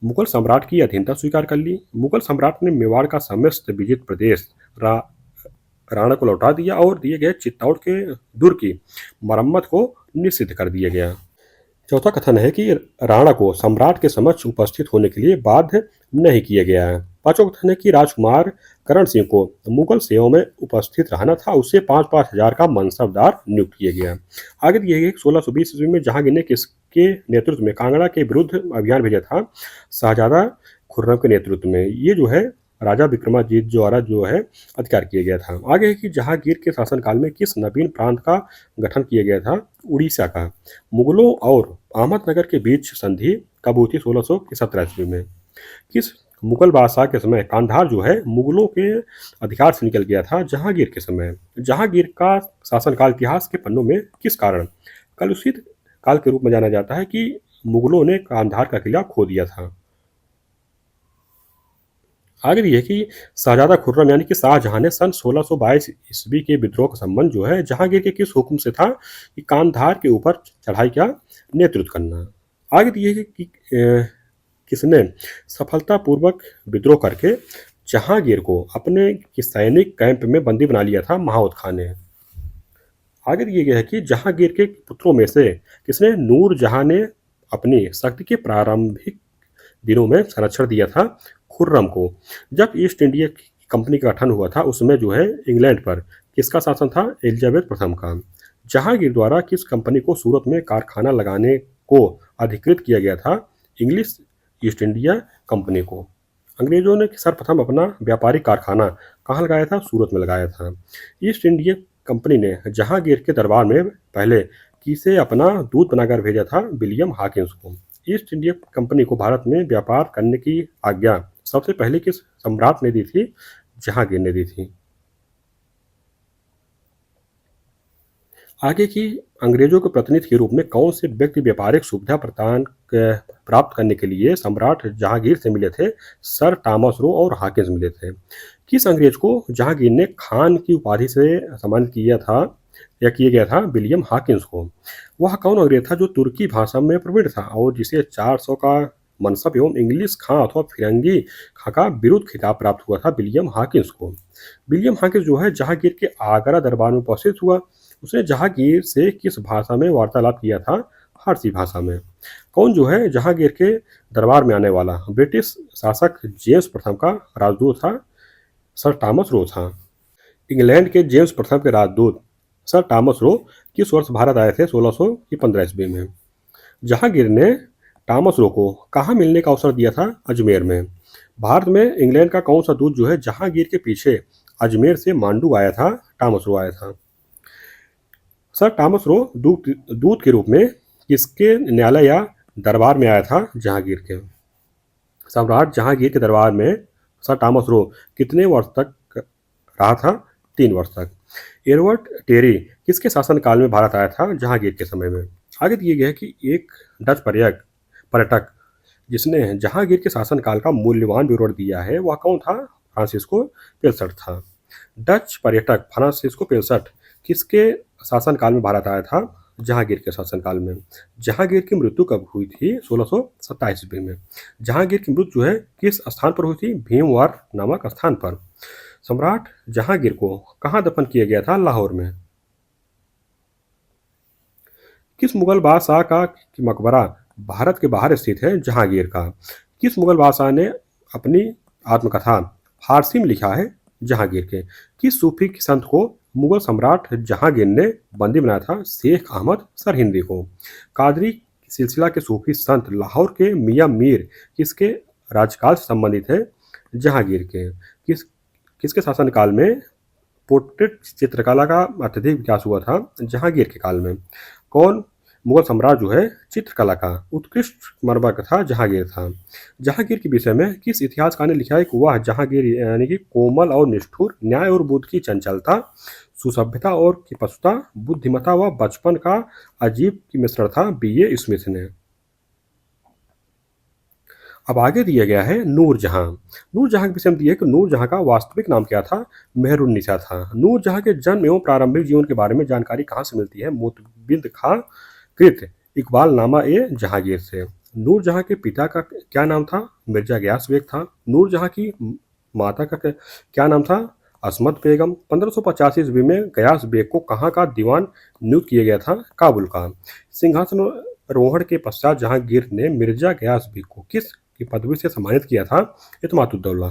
मुगल सम्राट की अधीनता स्वीकार कर ली। मुगल सम्राट ने मेवाड़ का समस्त विजित प्रदेश राणा को लौटा दिया और दिए गए चित्तौड़ के दुर्ग की मरम्मत को निषिद्ध कर दिया गया। चौथा कथन है कि राणा को सम्राट के समक्ष उपस्थित होने के लिए बाध्य नहीं किया गया है। पांचवा कथन है कि राजकुमार करण सिंह को मुगल सेवा में उपस्थित रहना था, उससे 5-5 हजार का मनसबदार नियुक्त किया गया। आगे दिए गए 1620 ईस्वी में जहांगीर ने किसके नेतृत्व में कांगड़ा के विरुद्ध अभियान भेजा था? शाहजादा खुर्रम के नेतृत्व में। ये जो है राजा विक्रमाजीत द्वारा जो है अधिकार किया गया था। आगे है कि जहांगीर के शासनकाल में किस नवीन प्रांत का गठन किया गया था? उड़ीसा का। मुगलों और अहमदनगर के बीच संधि कब हुई थी? 1617 ईस्वी में। किस मुगल बादशाह के समय कांधार जो है मुगलों के अधिकार से निकल गया था? जहांगीर के समय। जहांगीर का शासनकाल इतिहास के पन्नों में किस कारण कलुषित काल के रूप में जाना जाता है कि मुगलों ने कांधार का किला खो दिया था? आगे ये है कि शाहजादा खुर्रम यानी कि शाहजहां ने सन 1622 ईस्वी के विद्रोह का संबंध जो है जहांगीर के किस हुक्म से था कि कांधार के ऊपर चढ़ाई का नेतृत्व करना। आगे ये है कि किसने सफलतापूर्वक विद्रोह करके जहांगीर को अपने सैनिक कैंप में बंदी बना लिया था महाउद खान ने। आगे दिए गए है कि जहांगीर के पुत्रों में से किसने नूर जहां ने अपनी शक्ति के प्रारंभिक दिनों में संरक्षण दिया था खुर्रम को। जब ईस्ट इंडिया कंपनी का गठन हुआ था उसमें जो है इंग्लैंड पर किसका शासन था, एलिजाबेथ प्रथम का। जहांगीर द्वारा किस कंपनी को सूरत में कारखाना लगाने को अधिकृत किया गया था, इंग्लिश ईस्ट इंडिया कंपनी को। अंग्रेजों ने सर्वप्रथम अपना व्यापारिक कारखाना कहाँ लगाया था, सूरत में लगाया था। ईस्ट इंडिया कंपनी ने जहांगीर के दरबार में पहले किसे अपना दूत बनाकर भेजा था, विलियम हॉकिंस को। ईस्ट इंडिया कंपनी को भारत में व्यापार करने की आज्ञा सबसे पहले किस सम्राट ने दी थी, जहांगीर ने दी थी। आगे की अंग्रेजों के प्रतिनिधि के रूप में कौन से व्यक्ति व्यापारिक सुविधा प्रदान प्राप्त करने के लिए सम्राट जहांगीर से मिले थे, सर टॉमस रो और हॉकिंस मिले थे। किस अंग्रेज को जहांगीर ने खान की उपाधि से सम्मानित किया था या किया गया था, विलियम हॉकिंस को। वह कौन अंग्रेज था जो तुर्की भाषा में प्रवीण था और जिसे 400 का मनसब एवं इंग्लिश खां अथवा फिरंगी खां का विरुद्ध खिताब प्राप्त हुआ था, विलियम हॉकिंस को। विलियम हॉकिंस जो है जहांगीर के आगरा दरबार में उपस्थित हुआ। उसने जहांगीर से किस भाषा में वार्तालाप किया था, फारसी भाषा में। कौन जो है जहांगीर के दरबार में आने वाला, ब्रिटिश शासक जेम्स प्रथम का राजदूत था, सर टॉमस रो था। इंग्लैंड के जेम्स प्रथम के राजदूत सर टॉमस रो किस वर्ष भारत आए थे, 1615 ईस्वी में। जहांगीर ने टॉमस रो को कहाँ मिलने का अवसर दिया था, अजमेर में। भारत में इंग्लैंड का कौन सा दूत जो है जहांगीर के पीछे अजमेर से मांडू आया था, टॉमस रो आया था। सर टॉमस रो दूत के रूप में किसके न्यायालय या दरबार में आया था, जहांगीर के। सम्राट जहांगीर के दरबार में सर टॉमस रो कितने वर्ष तक रहा था, 3 वर्ष तक। एडवर्ड टेरी किसके शासनकाल में भारत आया था, जहांगीर के समय में। आगे दिए गए कि एक डच पर्यटक जिसने जहांगीर के शासनकाल का मूल्यवान विवरण दिया है वह कौन था, फ्रांसिस्को पेलसट था। डच पर्यटक फ्रांसिस्को पेलसट किसके शासनकाल में भारत आया था, जहांगीर के शासनकाल में। जहांगीर की मृत्यु कब हुई थी, 1627 ईस्वी में। जहांगीर की मृत्यु जो है किस स्थान पर हुई थी, भीमवार नामक स्थान पर। सम्राट जहांगीर को कहाँ दफन किया गया था, लाहौर में। किस मुगल बादशाह का मकबरा भारत के बाहर स्थित है, जहांगीर का। किस मुगल बादशाह ने अपनी आत्मकथा फारसी में लिखा है, जहांगीर के। किस सूफी संत को मुगल सम्राट जहांगीर ने बंदी बनाया था, शेख अहमद सरहिंदी को। कादरी सिलसिला के सूफी संत लाहौर के मियां मीर किसके राजकाल से संबंधित है, जहांगीर के। किसके शासनकाल में पोर्ट्रेट चित्रकला का अत्यधिक विकास हुआ था, जहांगीर के काल में। कौन मुगल सम्राट जो है चित्रकला का उत्कृष्ट मर्मज्ञ था, जहांगीर था। जहांगीर के विषय में किस इतिहासकार ने लिखा है कि वह जहांगीर यानी कि कोमल और निष्ठुर, न्याय और बुद्ध की चंचलता, सुसभ्यता और की पशुता, बुद्धिमत्ता व बचपन का अजीब की मिश्रण था, B.A. स्मिथ ने। अब आगे दिया गया है नूरजहां। नूरजहां के विषय में दिया है कि नूरजहां का वास्तविक नाम क्या था, मेहरुन्निसा था। नूरजहां के जन्म एवं प्रारंभिक जीवन के बारे में जानकारी कहाँ से मिलती है, मोतबिंद खां कृत इकबाल नामा ए जहांगीर से। नूरजहां के पिता का क्या नाम था, मिर्जा गयास बेग था। नूरजहां की माता का क्या नाम था, असमत बेगम। 1585 ईस्वी में गयास बेग को कहाँ का दीवान नियुक्त किया गया था, काबुल का। सिंहासन आरोहण के पश्चात जहांगीर ने मिर्जा गयास बेग को किस की पदवी से सम्मानित किया था, इत्मादुद्दौला।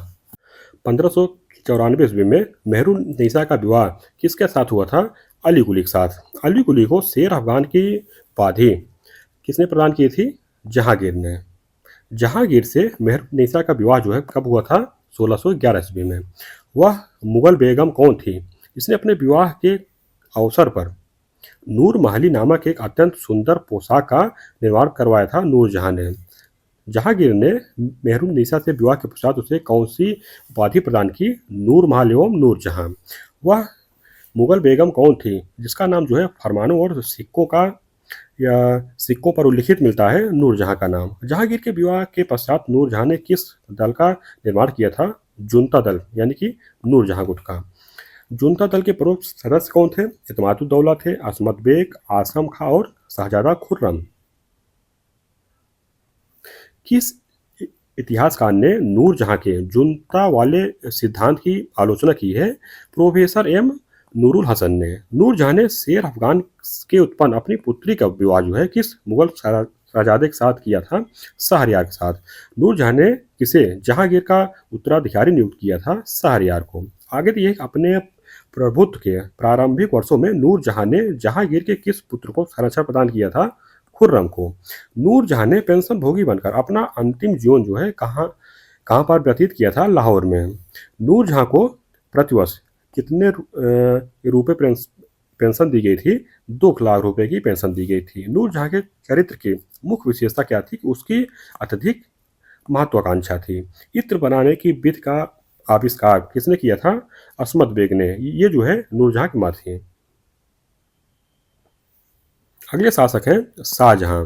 1594 ईस्वी में मेहरुन्निसा का विवाह किसके साथ हुआ था, अली कुली के साथ। अली कुली को शेर अफगान की उपाधि किसने प्रदान की थी, जहांगीर ने। जहांगीर से मेहरुन्निसा का विवाह जो है कब हुआ था, 1611 ईस्वी में। वह मुगल बेगम कौन थी, इसने अपने विवाह के अवसर पर नूर महली नामक एक अत्यंत सुंदर पोशाक का निर्माण करवाया था, नूरजहां ने। जहांगीर ने मेहरुन्निसा से विवाह के पश्चात उसे कौन सी उपाधि प्रदान की, नूर महल एवं नूरजहां। वह मुगल बेगम कौन थी जिसका नाम जो है फरमानों और सिक्कों का या सिक्कों पर उल्लिखित मिलता है नूरजहां का नाम। जहांगीर के विवाह के पश्चात नूरजहां ने किस दल का निर्माण किया था? जुनता दल यानी कि नूरजहां गुट का। जुनता दल के प्रमुख सदस्य कौन थे? इत्तेमादुद्दौला थे, असमत बेग, आसम खां और शहजादा खुर्रम। किस इतिहासकार ने नूरजहां के जुनता वाले सिद्धांत की आलोचना की है? प्रोफेसर एम नूरुल हसन ने। नूरजहां ने शेर अफगान के उत्पन्न अपनी पुत्री का विवाह जो है किस मुगल शहजादे के साथ किया था? शहरयार के साथ। नूरजहां ने किसे जहांगीर का उत्तराधिकारी नियुक्त किया था? शहरयार को। आगे दिए अपने प्रभुत्व के प्रारंभिक वर्षों में नूरजहां ने जहांगीर के किस पुत्र को संरक्षण प्रदान किया था? खुर्रम को। नूरजहां ने पेंशन भोगी बनकर अपना अंतिम जीवन जो है कहाँ कहाँ पर व्यतीत किया था? लाहौर में। नूरजहां को प्रतिवर्ष कितने रुपए पेंशन दी गई थी? 2 लाख रुपए की पेंशन दी गई थी। नूरजहां के चरित्र की मुख्य विशेषता क्या थी? कि उसकी अत्यधिक महत्वाकांक्षा थी। इत्र बनाने की विधि का आविष्कार किसने किया था? असमत बेग ने। ये जो है नूरजहां की मां थी। अगले शासक हैं शाहजहां।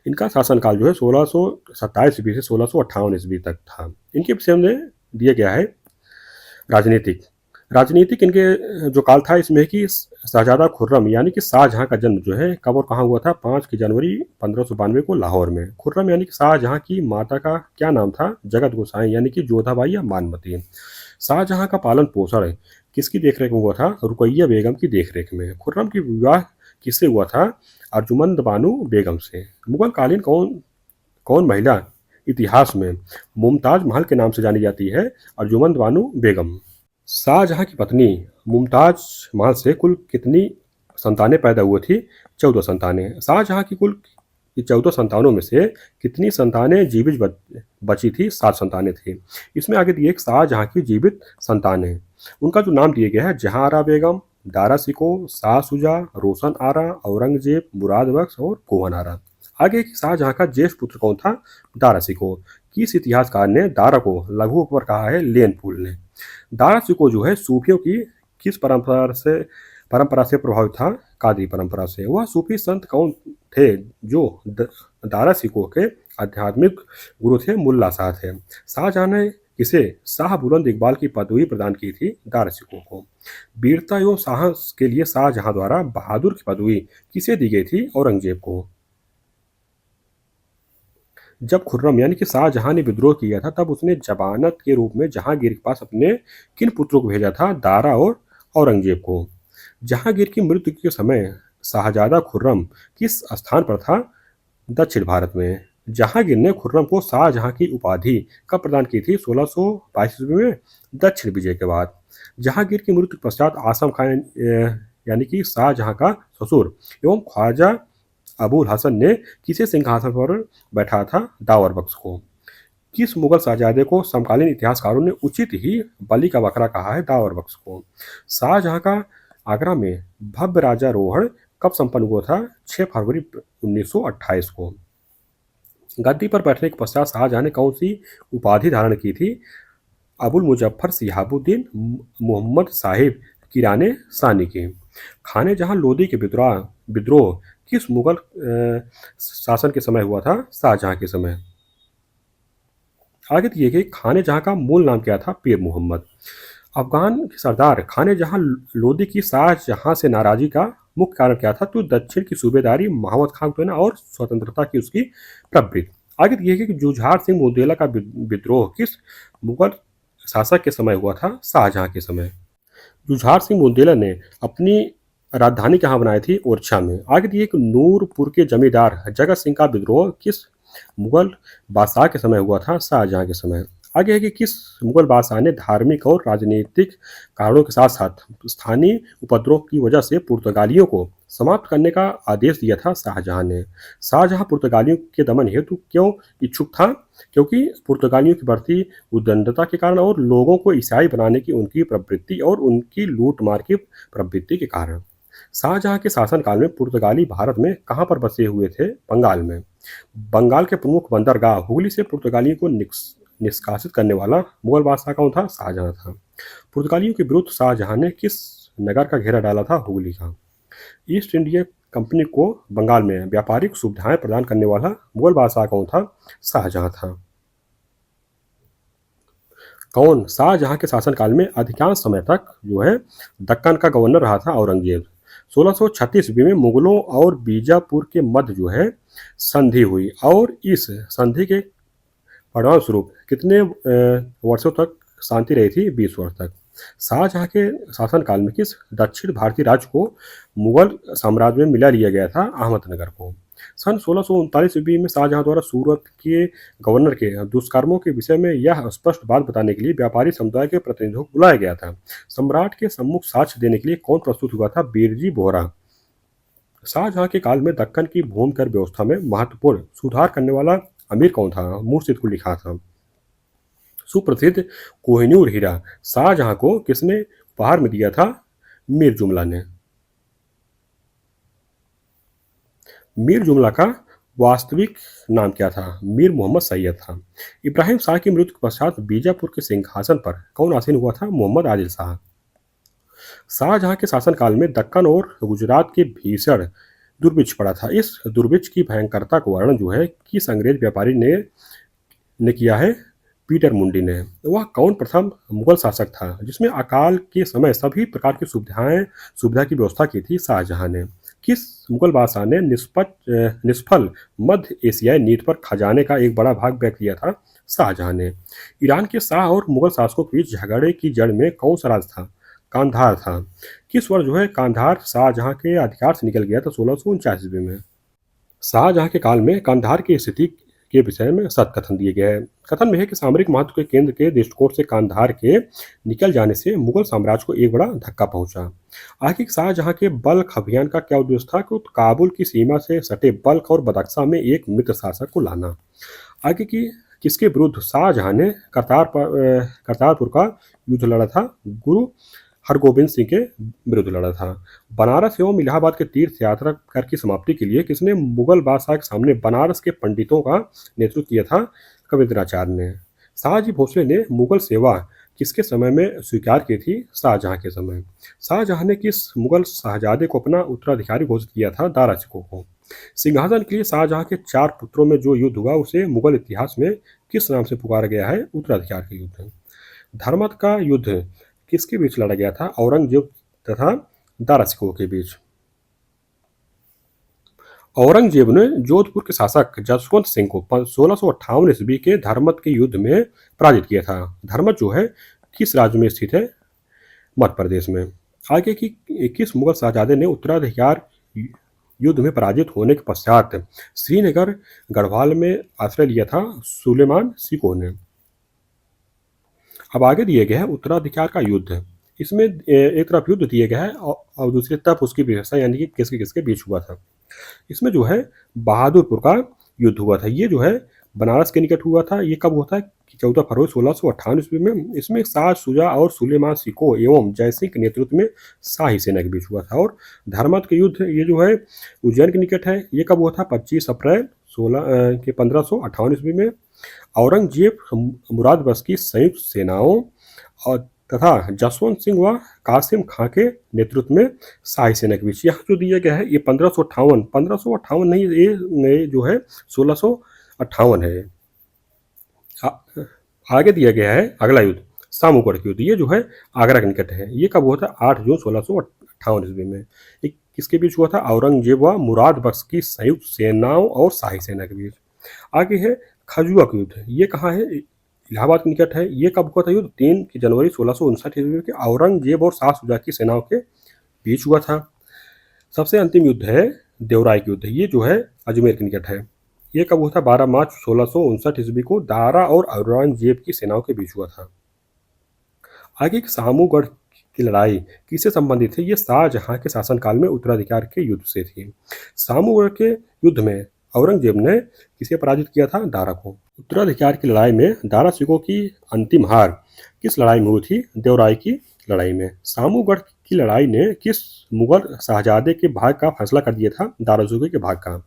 इनका शासनकाल जो है 1627 ईस्वी से 1658 ईस्वी तक था। इनके विषय में दिया गया है राजनीतिक। राजनीतिक इनके जो काल था इसमें कि शहजादा खुर्रम यानी कि शाहजहां का जन्म जो है कब और कहाँ हुआ था? 5 जनवरी 1592 को लाहौर में। खुर्रम यानी कि शाहजहां की माता का क्या नाम था? जगत गोसाई यानी कि जोधाबाई या मानमती। शाहजहां का पालन पोषण किसकी देखरेख में हुआ था? रुकैया बेगम की देखरेख में। खुर्रम की विवाह किससे हुआ था? अर्जुमंद बानो बेगम से। मुगल कालीन कौन कौन महिला इतिहास में मुमताज महल के नाम से जानी जाती है? अर्जुमंद बानो बेगम। शाहजहां की पत्नी मुमताज महल से कुल कितनी संतानें पैदा हुई थी? 14 संतानें। शाहजहां की कुल 14 संतानों में से कितनी संतानें जीवित बची थी? 7 संतानें थी। इसमें आगे दिए शाहजहां की जीवित संतानें, उनका जो नाम दिया गया है जहां आरा बेगम, दारा सिको, शाह शुजा, रोशन आरा, औरंगजेब, मुराद बख्श और कोहन आरा। आगे शाहजहां का ज्येष्ठ पुत्र कौन था? दारा सिको। किस इतिहासकार ने दारा को लघु पर कहा है? लेन फूल ने। दारा सिको जो है सूफियों की किस परंपरा से प्रभावित था? कादरी परंपरा से। वह सूफी संत कौन थे जो दारा सिको के आध्यात्मिक गुरु थे? मुल्ला शाह थे। शाहजहां ने किसे शाह बुलंद इकबाल की पदवी प्रदान की थी? दारा सिको को। वीरता एवं साहस के लिए शाहजहां द्वारा बहादुर की पदवी किसे दी गई थी? औरंगजेब को। जब खुर्रम यानी कि शाहजहां ने विद्रोह किया था तब उसने जमानत के रूप में जहांगीर के पास अपने किन पुत्रों को भेजा था? दारा और औरंगजेब को। जहांगीर की मृत्यु के समय शाहजादा खुर्रम किस स्थान पर था? दक्षिण भारत में। जहांगीर ने खुर्रम को शाहजहां की उपाधि कब प्रदान की थी? 1622 ईस्वी में दक्षिण विजय के बाद। जहांगीर की मृत्यु के पश्चात आसम खान यानी कि शाहजहां का ससुर एवं ख्वाजा अबुल हसन ने किसे सिंहासन पर बैठा था? दावर बख्श को। किस मुगल शहजादे को समकालीन इतिहासकारों ने उचित ही बलि का बकरा कहा है? दावर बख्श को। शाहजहां का आगरा में भव्य राजारोहण कब संपन्न हुआ था? 6 फरवरी 1928 को। गद्दी पर बैठने के पश्चात शाहजहां ने कौन सी उपाधि धारण की थी? अबुल मुजफ्फर सिहाबुद्दीन मोहम्मद साहिब किराने सानी की। खाने जहां लोदी के विद्रोह किस मुगल शासन के समय हुआ था? शाहजहां के समय। आगे दिए गए खाने जहां का मूल नाम क्या था? पीर मोहम्मद। अफगान के सरदार खाने जहां लोदी की शाहजहां से नाराजगी का मुख्य कारण क्या था? तो दक्षिण की सूबेदारी, महावत खान को और स्वतंत्रता की उसकी प्रवृत्ति। आगे दिए गए कि जुझार सिंह बुंदेला का विद्रोह किस मुगल शासक के समय हुआ था? शाहजहां के समय। जुझार सिंह बुंदेला ने अपनी राजधानी कहाँ बनाई थी? ओरछा में। आगे दिए कि नूरपुर के जमींदार जगत सिंह का विद्रोह किस मुगल बादशाह के समय हुआ था? शाहजहां के समय। आगे है कि किस मुगल बादशाह ने धार्मिक और राजनीतिक कारणों के साथ साथ स्थानीय उपद्रव की वजह से पुर्तगालियों को समाप्त करने का आदेश दिया था? शाहजहां ने। शाहजहां पुर्तगालियों के दमन हेतु क्यों इच्छुक था? क्योंकि पुर्तगालियों की बढ़ती उद्दंडता के कारण और लोगों को ईसाई बनाने की उनकी प्रवृत्ति और उनकी लूटमार की प्रवृत्ति के कारण। शाहजहां के शासनकाल में पुर्तगाली भारत में कहाँ पर बसे हुए थे? बंगाल में। बंगाल के प्रमुख बंदरगाह हुगली से पुर्तगालियों को निष्कासित करने वाला मुगल बादशाह कौन था? शाहजहां था। पुर्तगालियों के विरुद्ध शाहजहां ने किस नगर का घेरा डाला था? हुगली का। ईस्ट इंडिया कंपनी को बंगाल में व्यापारिक सुविधाएं प्रदान करने वाला मुगल बादशाह कौन था? शाहजहां था। कौन शाहजहां के शासनकाल में अधिकांश समय तक जो है दक्कन का गवर्नर रहा था? औरंगजेब। 1636 ईस्वी में मुगलों और बीजापुर के मध्य जो है संधि हुई, और इस संधि के परिणाम स्वरूप कितने वर्षों तक शांति रही थी? 20 वर्ष तक। शाहजहां के शासनकाल में किस दक्षिण भारतीय राज्य को मुगल साम्राज्य में मिला लिया गया था? अहमदनगर को। सन 1639 ईस्वी में शाहजहां द्वारा सूरत के गवर्नर के दुष्कर्मों के विषय में यह स्पष्ट बात बताने के लिए व्यापारी समुदाय के प्रतिनिधियों को बुलाया गया था। सम्राट के सम्मुख साक्ष्य देने के लिए कौन प्रस्तुत हुआ था? बिरजी बोहरा। शाहजहां के काल में दक्कन की भूमि कर व्यवस्था में महत्वपूर्ण सुधार करने वाला अमीर कौन था? मुर्शिद कुली खां था। सुप्रसिद्ध कोहिनूर हीरा शाहजहां को किसने उपहार में दिया था? मीर जुमला ने। मीर जुमला का वास्तविक नाम क्या था? मीर मोहम्मद सैयद था। इब्राहिम शाह की मृत्यु के पश्चात बीजापुर के सिंहासन पर कौन आसीन हुआ था? मोहम्मद आदिल शाह। शाहजहां के शासनकाल में दक्कन और गुजरात के भीषण दुर्भिक्ष पड़ा था। इस दुर्भिक्ष की भयंकरता का वर्णन जो है किस अंग्रेज व्यापारी ने किया है? पीटर मुंडी ने। वह कौन प्रथम मुगल शासक था जिसमें अकाल के समय सभी प्रकार की सुविधा की व्यवस्था की थी? शाहजहां ने। किस मुगल बादशाह ने निष्फल मध्य एशियाई नीति पर खजाने का एक बड़ा भाग व्यय किया था? शाहजहां ने। ईरान के शाह और मुगल शासकों के बीच झगड़े की जड़ में कौन सा राज था? कांधार था। किस वर्ष जो है कांधार शाहजहां के अधिकार से निकल गया था? 1649 ईस्वी में। शाहजहां के काल में कांधार की स्थिति के विषय में सत कथन दिए गए हैं। कथन में है कि सामरिक महत्व के केंद्र के दृष्टिकोण से कांधार के निकल जाने से मुगल साम्राज्य को एक बड़ा धक्का पहुंचा। आखिर शाहजहां के बल्ख अभियान का क्या उद्देश्य था? कि काबुल की सीमा से सटे बल्ख और बदख्शा में एक मित्र शासक को लाना। आगे की किसके विरुद्ध शाहजहां ने करतारपुर का युद्ध लड़ा था? गुरु हरगोबिंद सिंह के विरुद्ध लड़ा था। बनारस एवं इलाहाबाद के तीर्थ यात्रा कर की समाप्ति के लिए किसने मुगल बादशाह के सामने बनारस के पंडितों का नेतृत्व किया था? कविंद्राचार्य ने। शाहजी भोसले ने मुगल सेवा किसके समय में स्वीकार की थी? शाहजहां के समय। शाहजहां ने किस मुगल शहजादे को अपना उत्तराधिकारी घोषित किया था? दारा शिकोह को। सिंहासन के लिए शाहजहां के 4 पुत्रों में जो युद्ध हुआ उसे मुगल इतिहास में किस नाम से पुकारा गया है? उत्तराधिकार का युद्ध। धर्मत का युद्ध किसके बीच लड़ा गया था? औरंगजेब तथा दारा शिकोह के बीच। औरंगजेब ने जोधपुर के शासक जसवंत सिंह को 1658 ईस्वी के धर्मत के युद्ध में पराजित किया था। धर्मत जो है किस राज्य में स्थित है? मध्य प्रदेश में। आगे की किस मुगल शहजादे ने उत्तराधिकार युद्ध में पराजित होने के पश्चात श्रीनगर गढ़वाल में आश्रय लिया था? सुलेमान सिकोह ने। अब आगे दिए गए है उत्तराधिकार का युद्ध। इसमें एक तरफ युद्ध दिए गया है और दूसरी तरफ उसकी व्यवस्था, यानी कि किसके किसके बीच हुआ था। इसमें जो है बहादुरपुर का युद्ध हुआ था। ये जो है बनारस के निकट हुआ था। ये कब हुआ था? कि 14 फरवरी 1658 ईस्वी में। इसमें शाह शुजा और सुलेमान सिकोह एवं जयसिंह के नेतृत्व में शाही सेना के बीच हुआ था। और धर्मत के युद्ध ये जो है उज्जैन के निकट है। ये कब हुआ था? 25 अप्रैल 1558 ईस्वी में। औरंगजेब मुराद बख्श की संयुक्त सेनाओं और तथा जसवंत सिंह व कासिम खां के नेतृत्व में शाही सेना के बीच। यहाँ जो दिया गया है ये 1558 नहीं, ये जो है 1658 है। आगे दिया गया है अगला युद्ध सामूगढ़ युद्ध। ये जो है आगरा के निकट है। ये कब हुआ था? 8 जून 1658 ईस्वी में। ये किसके बीच हुआ था? औरंगजेब व मुराद बख्श की संयुक्त सेनाओं और शाही सेना के बीच। आगे है खजुआ का युद्ध। ये कहाँ है? इलाहाबाद के निकट है। ये कब हुआ था युद्ध? 3 जनवरी 1659 ईस्वी के औरंगजेब और शाह शुजा की सेनाओं के बीच हुआ था। सबसे अंतिम युद्ध है देवराय का युद्ध। ये जो है अजमेर के निकट है। ये कब हुआ था? 12 मार्च 1659 ईस्वी को दारा और औरंगजेब की सेनाओं के बीच हुआ था। आगे सामूगढ़ की लड़ाई किससे संबंधित है? ये शाहजहां के शासनकाल में उत्तराधिकार के युद्ध से थी। सामूगढ़ के युद्ध में औरंगजेब ने किसे पराजित किया था? दारा को। उत्तराधिकार की लड़ाई में दारा शिकोह की अंतिम हार किस लड़ाई में हुई थी? देवराय की लड़ाई में। सामूगढ़ की लड़ाई ने किस मुगल शहजादे के भाग का फैसला कर दिया था? दारा शिकोह के भाग का।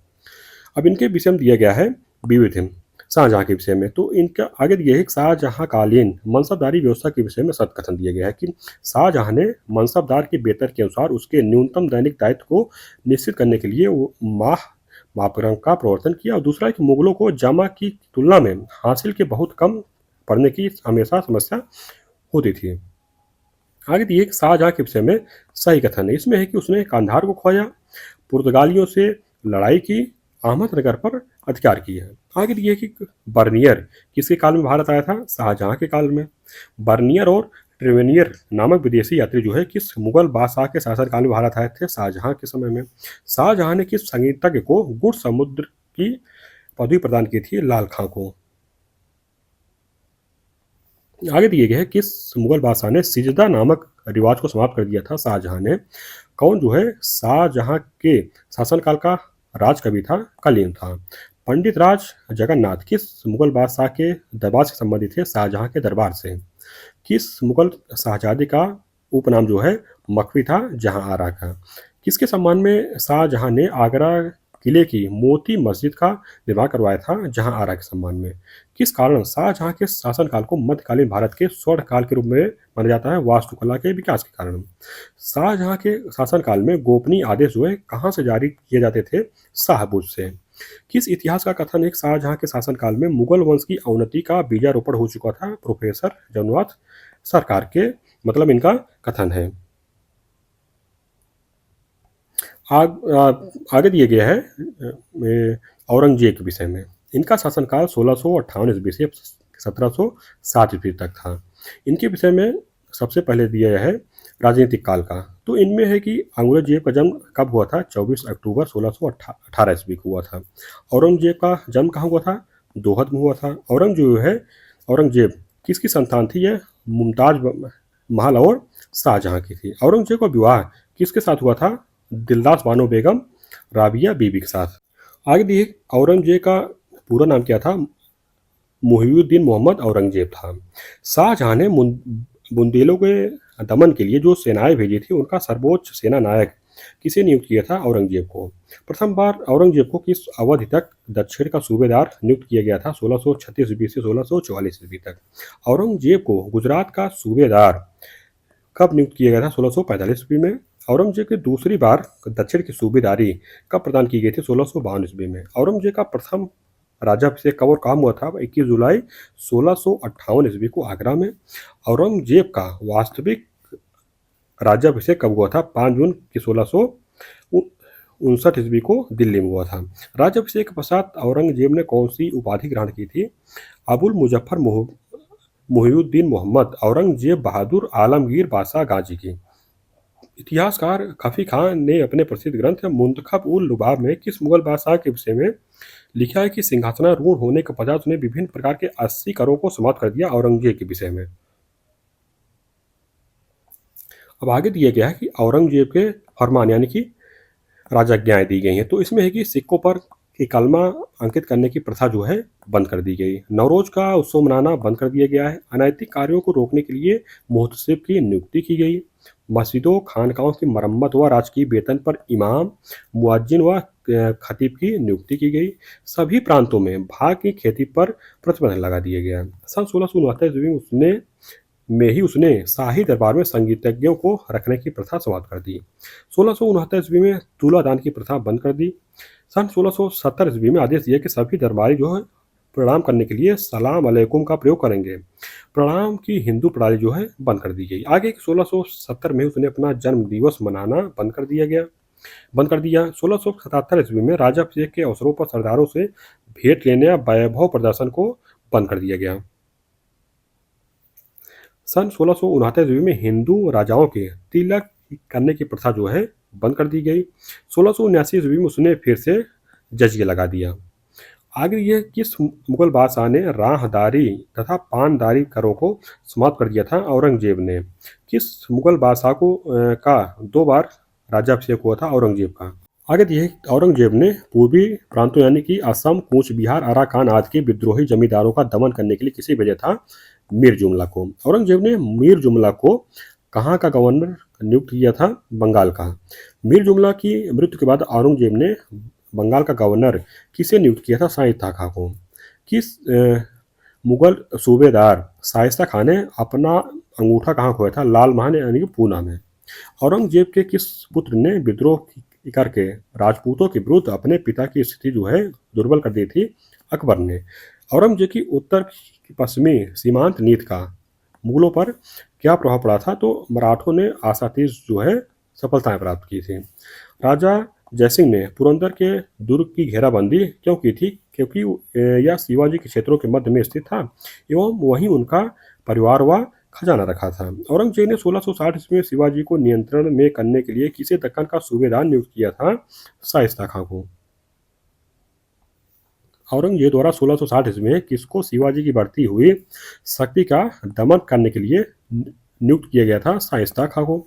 अब इनके विषय में दिया गया है विविध। शाहजहाँ के विषय में। तो इनका आगे दिए है कि शाहजहाँकालीन मनसबदारी व्यवस्था के विषय में सत्कथन दिया गया है कि शाहजहाँ ने मनसबदार के वेतन के अनुसार उसके न्यूनतम दैनिक दायित्व को निश्चित करने के लिए वो मापदंड का प्रवर्तन किया। और दूसरा है कि मुगलों को जमा की तुलना में हासिल के बहुत कम पड़ने की हमेशा समस्या होती थी। आगे दिए कि शाहजहाँ के विषय में सही कथन है, इसमें है कि उसने कांधार को खोया, पुर्तगालियों से लड़ाई की, अहमदनगर पर अधिकार किए हैं। आगे दिए कि बर्नियर किसके काल में भारत आया था? शाहजहाँ के काल में। बर्नियर और ट्रेवेनियर नामक विदेशी यात्री जो है किस मुगल बादशाह के शासनकाल में भारत आए थे? शाहजहाँ के समय में। शाहजहाँ ने किस संगीतज्ञ को गुड़ समुद्र की पदवी प्रदान की थी? लाल खां को। आगे दिए गए हैं किस मुगल बादशाह ने सिजदा नामक रिवाज को समाप्त कर दिया था? शाहजहाँ ने। कौन जो है शाहजहाँ के शासनकाल का राज कवि था? कलीन था। पंडित राज जगन्नाथ किस मुगल बादशाह के दरबार से संबंधित थे? शाहजहाँ के दरबार से। किस मुगल शहजादे का उपनाम जो है मखवी था? जहां आरा का। किसके सम्मान में शाहजहाँ ने आगरा किले की मोती मस्जिद का निर्माण करवाया था? जहां आरा के सम्मान में। किस कारण शाहजहाँ के शासनकाल को मध्यकालीन भारत के स्वर्ण काल के रूप में माना जाता है? वास्तुकला के विकास के कारण। शाहजहाँ के शासनकाल में गोपनीय आदेश जो है कहाँ से जारी किए जाते थे? शाहबुज से। किस इतिहास का कथन है कि शाहजहाँ के शासनकाल में मुगल वंश की अवनति का बीजारोपण हो चुका था? प्रोफेसर जमनाथ सरकार के मतलब इनका कथन है। आगे दिए गया है औरंगजेब के विषय में। इनका शासनकाल 1658 ईस्वी से 1707 ईस्वी तक था। इनके विषय में सबसे पहले दिया है राजनीतिक काल का। तो इनमें है कि औरंगजेब का जन्म कब हुआ था? 24 अक्टूबर 1618 ईस्वी को हुआ था। औरंगजेब का जन्म कहाँ हुआ था? दोहद में हुआ था। औरंगजेब किसकी संतान थी? यह मुमताज महल और शाहजहाँ की थी। औरंगजेब का विवाह किसके साथ हुआ था? दिलदास बानो बेगम राबिया बीबी के साथ। आगे दिए औरंगजेब का पूरा नाम क्या था? मुहिउद्दीन मोहम्मद औरंगजेब था। शाहजहाँ ने बुंदेलों के दमन के लिए जो सेनाएं भेजी थी उनका सर्वोच्च सेना नायक किसे नियुक्त किया था? औरंगजेब को। प्रथम बार औरंगजेब को किस अवधि तक दक्षिण का सूबेदार नियुक्त किया गया था? 1636 ईस्वी से 1644 ईस्वी तक। औरंगजेब को गुजरात का सूबेदार कब नियुक्त किया गया था? 1645 ईस्वी में। औरंगजेब की दूसरी बार दक्षिण की सूबेदारी कब प्रदान की गई थी? 1652 ईस्वी में। औरंगजेब का प्रथम राजाभिषेक कब और कहाँ हुआ था? 21 जुलाई 1658 ईस्वी को आगरा में। औरंगजेब का वास्तविक राज्याभिषेक कब हुआ था? 5 जून की 1659 ईस्वी को दिल्ली में हुआ था। राज्याभिषेक के पश्चात औरंगजेब ने कौन सी उपाधि ग्रहण की थी? अबुल मुजफ्फर मुहिउद्दीन मोहम्मद औरंगजेब बहादुर आलमगीर बादशाह गाजी की। इतिहासकार खफी खान ने अपने प्रसिद्ध ग्रंथ मुंतखब उल लुबाब में किस मुगल बादशाह के विषय में लिखा है कि सिंहासनारूढ़ होने के पश्चात उसने विभिन्न प्रकार के 80 करों को समाप्त कर दिया? औरंगजेब के विषय में। अब आगे दिया गया है कि औरंगजेब के फरमान यानी कि राजाज्ञाएं दी गई हैं। तो इसमें है कि सिक्कों पर कलमा अंकित करने की प्रथा जो है बंद कर दी गई। नवरोज का उत्सव मनाना बंद कर दिया गया है। अनैतिक कार्यों को रोकने के लिए मुहतसिब की नियुक्ति की गई। मस्जिदों खानकाहों की मरम्मत व राजकीय वेतन पर इमाम मुअज्जिन व खतीब की नियुक्ति की गई। सभी प्रांतों में भाग की खेती पर प्रतिबंध लगा दिया गया। सन 1669 में ही उसने शाही दरबार में संगीतज्ञों को रखने की प्रथा समाप्त कर दी। 1669 ईस्वी में तुलादान की प्रथा बंद कर दी। सन 1670 ईस्वी में आदेश दिया कि सभी दरबारी जो है प्रणाम करने के लिए सलाम अलैकुम का प्रयोग करेंगे। प्रणाम की हिंदू प्रणाली जो है बंद कर दी गई। आगे 1670 में उसने अपना जन्म दिवस मनाना बंद कर दिया। 1677 ईस्वी में राजाभिषेक के अवसरों पर सरदारों से भेंट लेने या वैभव प्रदर्शन को बंद कर दिया गया। सन 1669 ईस्वी में हिंदू राजाओं के तिलक करने की प्रथा जो है बंद कर दी गई। 1679 ईस्वी में उसने फिर से जजिया लगा दिया। आगे ये किस मुगल बादशाह ने राहदारी तथा पानदारी करों को समाप्त कर दिया था? औरंगजेब ने। किस मुगल बादशाह का 2 बार राज्याभिषेक हुआ था? औरंगजेब का। आगे दिए औरंगजेब ने पूर्वी प्रांतों यानी कि असम, कूच बिहार, अराकान आदि के विद्रोही जमींदारों का दमन करने के लिए किसे भेजा था? मीर जुमला को। औरंगजेब ने मीर जुमला को कहाँ का गवर्नर नियुक्त किया था? बंगाल का। मीर जुमला की मृत्यु के बाद औरंगजेब ने बंगाल का गवर्नर किसे नियुक्त किया था? साइद ताखा को। किस मुगल सूबेदार शाइस्ता खान ने अपना अंगूठा कहाँ खोया था? लाल महाल यानी कि पूना में। औरंगजेब के किस पुत्र ने विद्रोह करके राजपूतों के विरुद्ध अपने पिता की स्थिति जो है दुर्बल कर दी थी? अकबर ने। औरंगजेब की उत्तर पश्चिमी सीमांत नीति का मुगलों पर क्या प्रभाव पड़ा था? तो मराठों ने आसातीस जो है सफलताएं प्राप्त की थी। राजा जयसिंह ने पुरंदर के दुर्ग की घेराबंदी क्यों की थी? क्योंकि यह शिवाजी के क्षेत्रों के मध्य में स्थित था एवं वहीं उनका परिवार व खजाना रखा था। औरंगजेब ने 1660 ईस्वी में शिवाजी को नियंत्रण में करने के लिए किसे दक्कन का सूबेदार नियुक्त किया था? शाइस्ता खां को। औरंगजेब द्वारा 1660 ईस्वी में किसको शिवाजी की बढ़ती हुई शक्ति का दमन करने के लिए नियुक्त किया गया था? शाइस्ता खां को।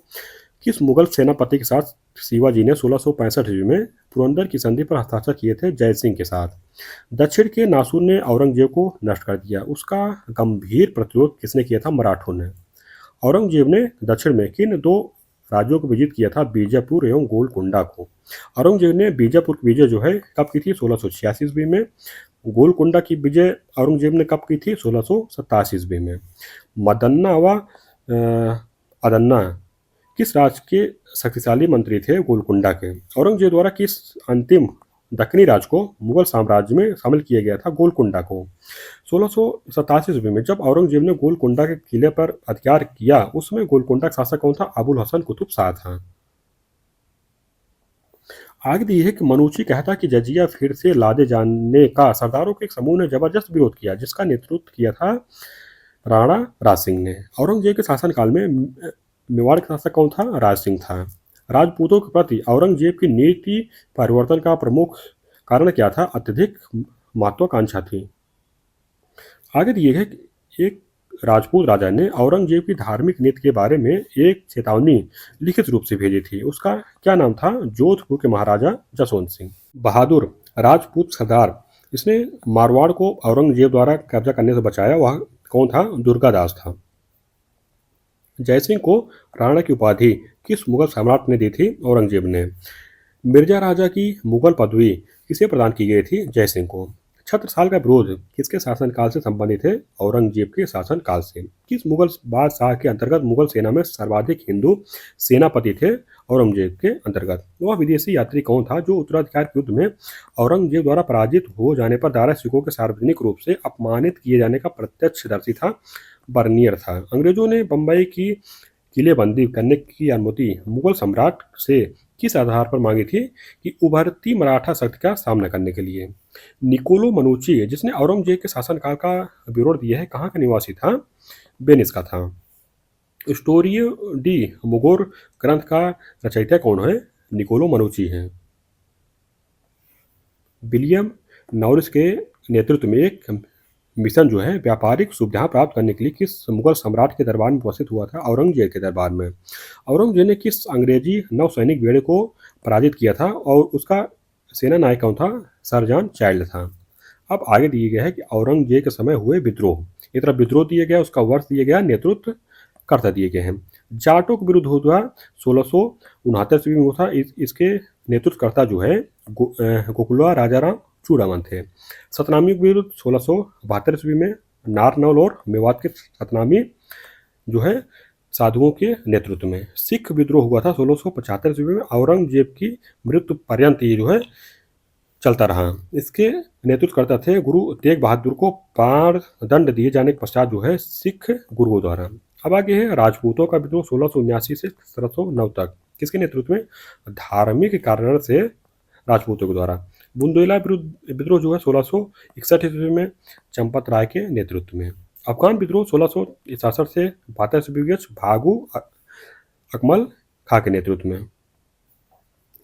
किस मुगल सेनापति के साथ शिवाजी ने 1665 ईस्वी में पुरंदर की संधि पर हस्ताक्षर किए थे? जयसिंह के साथ। दक्षिण के नासूर ने औरंगजेब को नष्ट कर दिया, उसका गंभीर प्रतिरोध किसने किया था? मराठों ने। औरंगजेब ने दक्षिण में किन दो राज्यों को विजित किया था? बीजापुर एवं गोलकुंडा को। औरंगजेब ने बीजापुर की विजय जो है कब की थी? 1686 ईस्वी में। गोलकुंडा की विजय औरंगजेब ने कब की थी? 1687 ईस्वी में। मदन्ना व अदन्ना किस राज्य के शक्तिशाली मंत्री थे? गोलकुंडा के। औरंगजेब द्वारा किस अंतिम दक्कनी राज्य को मुगल साम्राज्य में शामिल किया गया था? गोलकुंडा को। 1687 ईस्वी में जब औरंगजेब ने गोलकुंडा के किले पर अधिकार किया, उसमें गोलकुंडा का शासक कौन था? अबुल हसन कुतुब शाह था। आगे दी है कि मनुची कहता कि जजिया फिर से लादे जाने का सरदारों के एक समूह ने जबरदस्त विरोध किया, जिसका नेतृत्व किया था राणा राज सिंह ने। औरंगजेब के शासनकाल में मेवाड़ का शासक कौन था? राज सिंह था। राजपूतों के प्रति औरंगजेब की नीति परिवर्तन का प्रमुख कारण क्या था? अत्यधिक महत्वाकांक्षा थी। आगे दिए है कि एक राजपूत राजा ने औरंगजेब की धार्मिक नीति के बारे में एक चेतावनी लिखित रूप से भेजी थी, उसका क्या नाम था? जोधपुर के महाराजा जसवंत सिंह। बहादुर राजपूत सरदार इसने मारवाड़ को औरंगजेब द्वारा कब्जा करने से बचाया, वह कौन था? दुर्गादास था। जयसिंह को राणा की उपाधि किस मुगल सम्राट ने दी थी? औरंगजेब ने। मिर्जा राजा की मुगल पदवी किसे प्रदान की गई थी? जयसिंह को। छत्रसाल का विरोध किसके शासनकाल से संबंधित है? औरंगजेब के शासनकाल से। किस मुगल बादशाह के अंतर्गत मुगल सेना में सर्वाधिक हिंदू सेनापति थे? औरंगजेब के अंतर्गत। वह विदेशी यात्री कौन था जो उत्तराधिकार के युद्ध में औरंगजेब द्वारा पराजित हो जाने पर दारा सिखों के सार्वजनिक रूप से अपमानित किए जाने का प्रत्यक्षदर्शी था? बर्नियर था। अंग्रेजों ने बंबई की किलेबंदी करने की अनुमति मुगल सम्राट से किस आधार पर मांगी थी? कि उभरती मराठा शक्ति का सामना करने के लिए। निकोलो मनुची जिसने औरंगजेब के शासनकाल का विवरण दिया है, कहाँ का निवासी था? वेनिस का था। स्टोरियो डी मुगोर ग्रंथ का रचयिता कौन है? निकोलो मनुची है। विलियम नॉरिस के नेतृत्व में एक मिशन जो है व्यापारिक सुविधाएं प्राप्त करने के लिए किस मुगल सम्राट के दरबार में उपस्थित हुआ था? औरंगजेब के दरबार में। औरंगजेब ने किस अंग्रेजी नौसैनिक बेड़े को पराजित किया था और उसका सेना नायक कौन था? सर जॉन चाइल्ड था। अब आगे दिए गया है कि औरंगजेब के समय हुए विद्रोह। एक तरफ विद्रोह दिया गया, उसका वर्ष दिया गया, नेतृत्व कर्ता दिए गए हैं। जाटों के विरुद्ध हुआ 1669 ईस्वी में था। इसके नेतृत्वकर्ता जो है गोकुला राजाराम चूड़ामन थे। सतनामी के विरुद्ध 1672 ईस्वी में नारनौल और मेवात के सतनामी जो है साधुओं के नेतृत्व में। सिख विद्रोह हुआ था 1675 ईस्वी में। औरंगजेब की मृत्यु पर्यंत ये जो है चलता रहा। इसके नेतृत्वकर्ता थे गुरु तेग बहादुर को प्राणदंड दिए जाने के पश्चात जो है सिख गुरुओं द्वारा। अब आगे है राजपूतों का विद्रोह 1679 से 1709 तक। किसके नेतृत्व में? धार्मिक कारण से राजपूतों के द्वारा। बुंदेला विद्रोह जो है 1661 ईस्वी में चंपत राय के नेतृत्व में। अफगान विद्रोह 1666 से 72 ईस्वी में भागू अकमल खां के नेतृत्व में।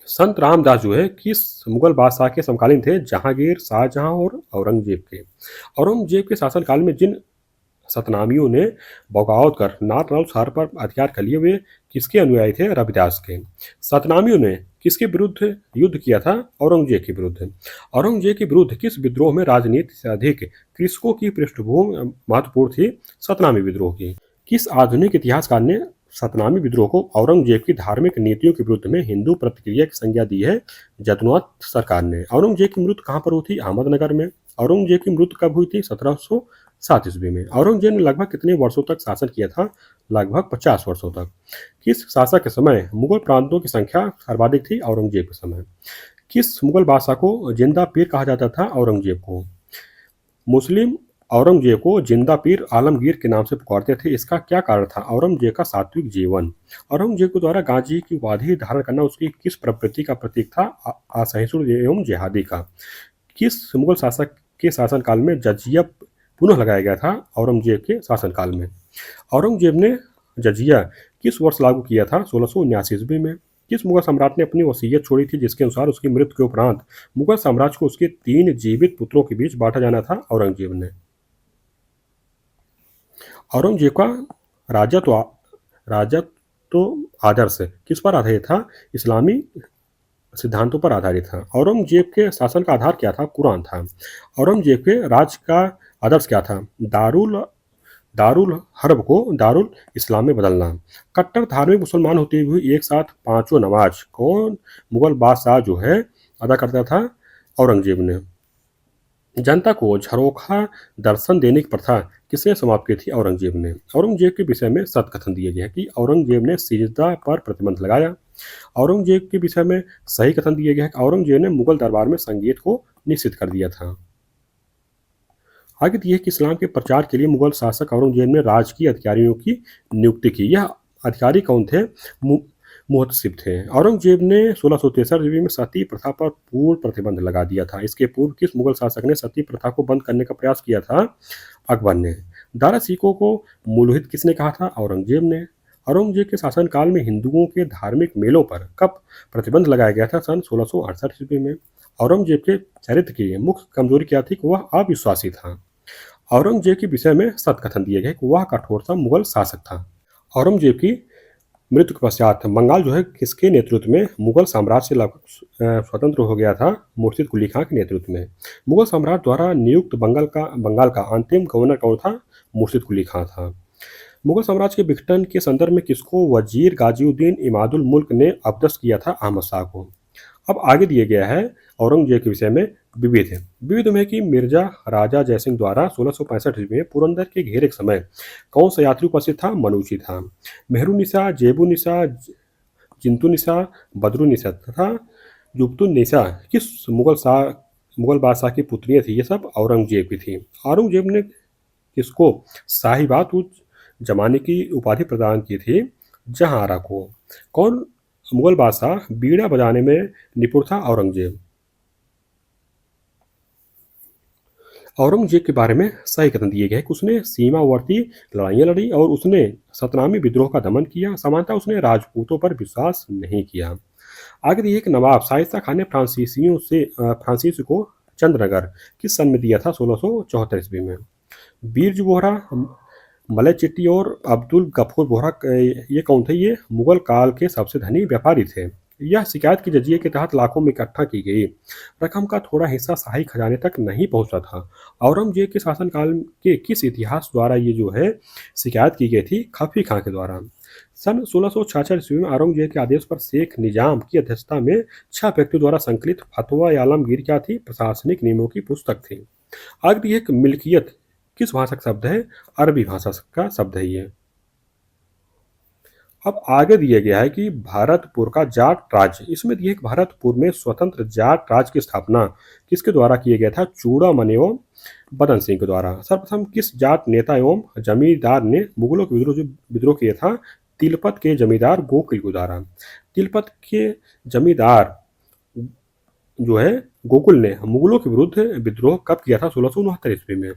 संत रामदास जो है किस मुगल बादशाह के समकालीन थे? जहांगीर, शाहजहां और औरंगजेब के। औरंगजेब के शासनकाल में जिन सतनामियों ने बगावत कर नारनौल शहर पर अधिकार कर लिया, वे किसके अनुयायी थे? रविदास के। सतनामियों ने किसके विरुद्ध युद्ध किया था? औरंगजेब के विरुद्ध। औरंगजेब के विरुद्ध किस विद्रोह में राजनीति से अधिक कृषकों की पृष्ठभूमि महत्वपूर्ण थी? सतनामी विद्रोह की। किस आधुनिक इतिहासकार ने सतनामी विद्रोह को औरंगजेब की धार्मिक नीतियों के विरुद्ध में हिंदू प्रतिक्रिया की संज्ञा दी है? जदुनाथ सरकार ने। औरंगजेब की मृत्यु कहाँ पर हुई थी? अहमदनगर में। औरंगजेब की मृत्यु कब हुई थी? 1707 ईस्वी में। औरंगजेब ने लगभग कितने वर्षों तक शासन किया था? लगभग 50 वर्षों तक। किस शासक के समय मुगल प्रांतों की संख्या सर्वाधिक थी? औरंगजेब के समय। किस मुगल बादशाह को जिंदा पीर कहा जाता था? औरंगजेब को। मुस्लिम औरंगजेब को जिंदा पीर आलमगीर के नाम से पुकारते थे, इसका क्या कारण था? औरंगजेब का सात्विक जीवन। औरंगजेब के द्वारा गाजी की उपाधि धारण करना उसकी किस प्रवृत्ति का प्रतीक था? असहिष्णु एवं जिहादी का। किस मुगल शासक के शासनकाल में जजिया पुनः लगाया गया था? औरंगजेब के शासनकाल में। औरंगजेब ने जजिया किस वर्ष लागू किया था? 1679 ईस्वी में। किस मुगल सम्राट ने अपनी वसीयत छोड़ी थी जिसके अनुसार उसकी मृत्यु के उपरांत मुगल साम्राज्य को उसके 3 जीवित पुत्रों के बीच बांटा जाना था? औरंगजेब ने। औरंगजेब का राजत्व राजत्व आदर्श किस पर आधारित था? इस्लामी सिद्धांतों पर आधारित था। औरंगजेब के शासन का आधार क्या था? कुरान था। औरंगजेब के राज का आदर्श क्या था? दारुल दारुल हर्ब को दारुल इस्लाम में बदलना। कट्टर धार्मिक मुसलमान होते हुए एक साथ पांचों नमाज कौन मुगल बादशाह जो है अदा करता था? औरंगजेब ने। जनता को झरोखा दर्शन देने की प्रथा किसने समाप्त की थी? औरंगजेब ने। औरंगजेब के विषय में सत्कथन दिए गए हैं कि औरंगजेब ने सिजदा पर प्रतिबंध लगाया। औरंगजेब के विषय में सही कथन दिए गए हैं कि औरंगजेब ने मुगल दरबार में संगीत को निषिद्ध कर दिया था। आगे दिए कि इस्लाम के प्रचार के लिए मुगल शासक औरंगजेब ने राजकीय अधिकारियों की नियुक्ति की। यह अधिकारी कौन थे? मुहतसिब थे। औरंगजेब ने 1663 ईस्वी में सती प्रथा पर पूर्ण प्रतिबंध लगा दिया था। इसके पूर्व किस मुगल शासक ने सती प्रथा को बंद करने का प्रयास किया था? अकबर ने। दारा सिकों को मुलहिद किसने कहा था? औरंगजेब ने। औरंगजेब के शासनकाल में हिंदुओं के धार्मिक मेलों पर कब प्रतिबंध लगाया गया था? सन 1668 ईस्वी में। औरंगजेब के चरित्र की मुख्य कमजोरी क्या थी? कि वह अविश्वासी था। औरंगजेब के विषय में सत्कथन दिए गए कि वह कठोरतम मुगल शासक था। औरंगजेब की मृत्यु के पश्चात बंगाल जो है किसके नेतृत्व में मुगल साम्राज्य से लगभग स्वतंत्र हो गया था? मुर्शिद कुली खां के नेतृत्व में। मुगल सम्राट द्वारा नियुक्त बंगाल का अंतिम गवर्नर कौन था? मुर्शिद कुली खां था। मुगल साम्राज्य के विघटन के संदर्भ में किसको वजीर गाजीउद्दीन इमादुल मुल्क ने अपदस्थ किया था? अहमद शाह को। अब आगे दिए गया है औरंगजेब के विषय में विविध है। विविध में कि मिर्जा राजा जयसिंह द्वारा 1665 ईस्वी में पुरंदर के घेरे के समय कौन सा यात्री उपस्थित था? मनुची था। मेहरुनिसा, जेबुनिसा, जिंतुनिसा, बदरुनिसा तथा जुब्तुन्निसा किस मुगल बादशाह की पुत्रियां थी? ये सब औरंगजेब की थी। औरंगजेब ने किसको साहिबात उज जमाने की उपाधि प्रदान की थी? जहांआरा को। कौन मुगल बादशाह बीड़ा बजाने में निपुण था? औरंगजेब। औरंगजेब के बारे में सही कथन दिए गए कि उसने सीमावर्ती लड़ाइयाँ लड़ी और उसने सतनामी विद्रोह का दमन किया। समानतः उसने राजपूतों पर विश्वास नहीं किया। आगे दिए कि नवाब शाइस्ता खान ने फ्रांसीसी को चंद्रनगर किस सन में दिया था? 1674 ईस्वी में। बीरजू बोहरा, मलय चिट्टी और अब्दुल गफूर बोहरा ये कौन थे? ये मुगल काल के सबसे धनी व्यापारी थे। यह शिकायत की जजिए के तहत लाखों में इकट्ठा की गई रकम का थोड़ा हिस्सा शाही खजाने तक नहीं पहुंचा था। औरंगजेब के शासनकाल के किस इतिहास द्वारा ये जो है शिकायत की गई थी? खफी खां के द्वारा। सन 1666 ईस्वी में औरंगजेब के आदेश पर शेख निजाम की अध्यक्षता में 6 व्यक्तियों द्वारा संकलित फतवा आलमगीर क्या थी? प्रशासनिक नियमों की पुस्तक थी। आगे एक मिल्कियत किस भाषा का शब्द है? अरबी भाषा का शब्द है ये। अब आगे दिया गया है कि भरतपुर का जाट राज्य, इसमें दिए कि भरतपुर में स्वतंत्र जाट राज्य की स्थापना किसके द्वारा किया गया था? चूड़ामन एवं बदन सिंह के द्वारा। सर्वप्रथम किस जाट नेता एवं जमींदार ने मुगलों के विद्रोह किया था? तिलपत के जमींदार गोकुल के द्वारा। तिलपत के जमींदार जो है गोकुल ने मुगलों के विरुद्ध विद्रोह कब किया था? 1669 ईस्वी में।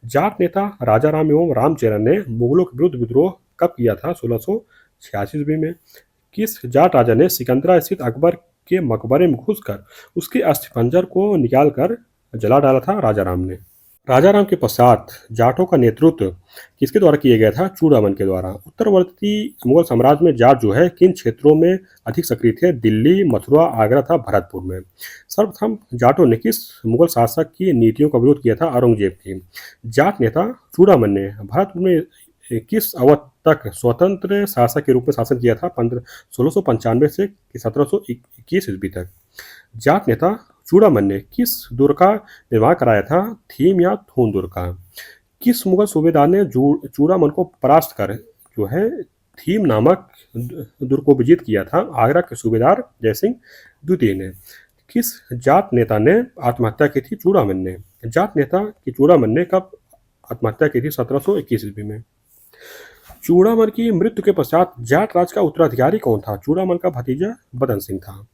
जाट नेता राजा राम एवं रामचरण ने मुगलों के विरुद्ध विद्रोह कब किया था? 1686 ईस्वी में। किस जाट राजा ने सिकंदरा स्थित अकबर के मकबरे में घुसकर उसके अस्थिपंजर को निकालकर जला डाला था? राजा राम ने। राजा राम के पश्चात जाटों का नेतृत्व किसके द्वारा किया गया था? चूड़ामन के द्वारा। उत्तरवर्ती मुगल साम्राज्य में जाट जो है किन क्षेत्रों में अधिक सक्रिय थे? दिल्ली, मथुरा, आगरा था भरतपुर में। सर्वप्रथम जाटों ने किस मुगल शासक की नीतियों का विरोध किया था? औरंगजेब की। जाट नेता चूड़ामन ने भरतपुर में किस अवध तक स्वतंत्र शासक के रूप में शासन किया था? 1695 से 1721 ईस्वी तक। जाट नेता चूड़ामन ने किस दुर्ग का निर्माण कराया था, थीम या थून दुर्ग का? किस मुगल सूबेदार ने चूड़ामन को परास्त कर जो है थीम नामक दुर्ग को विजित किया था? आगरा के सूबेदार जयसिंह द्वितीय ने। किस जाट नेता ने आत्महत्या की थी? चूड़ामन ने। जाट नेता की चूड़ामन ने कब आत्महत्या की थी? 1721 ईस्वी में। चूड़ामन की मृत्यु के पश्चात जाट राज का उत्तराधिकारी कौन था? चूड़ामन का भतीजा बदन सिंह था।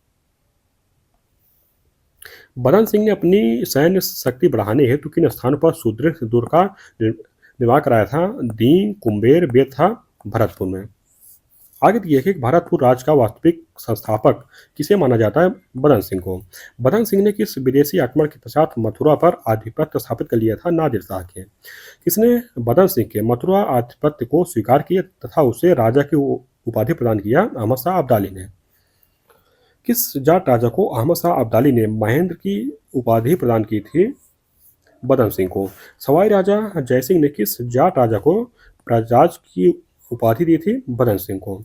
बदन सिंह ने अपनी सैन्य शक्ति बढ़ाने हेतु किन स्थानों पर सुदृढ़ दुर्ग का निर्माण कराया था? दीन, कुंबेर, बेतहा, भरतपुर में। आगे दिए कि भरतपुर राज्य का वास्तविक संस्थापक किसे माना जाता है? बदन सिंह को। बदन सिंह ने किस विदेशी आक्रमण के पश्चात मथुरा पर आधिपत्य स्थापित कर लिया था? नादिर शाह के। किसने बदन सिंह के मथुरा आधिपत्य को स्वीकार किया तथा उसे राजा की उपाधि प्रदान किया? अहमद शाह अब्दाली ने। किस जाट राजा को अहमद शाह अब्दाली ने महेंद्र की उपाधि प्रदान की थी? बदन सिंह को। सवाई राजा जयसिंह ने किस जाट राजा को प्रजाज की उपाधि दी थी? बदन सिंह को।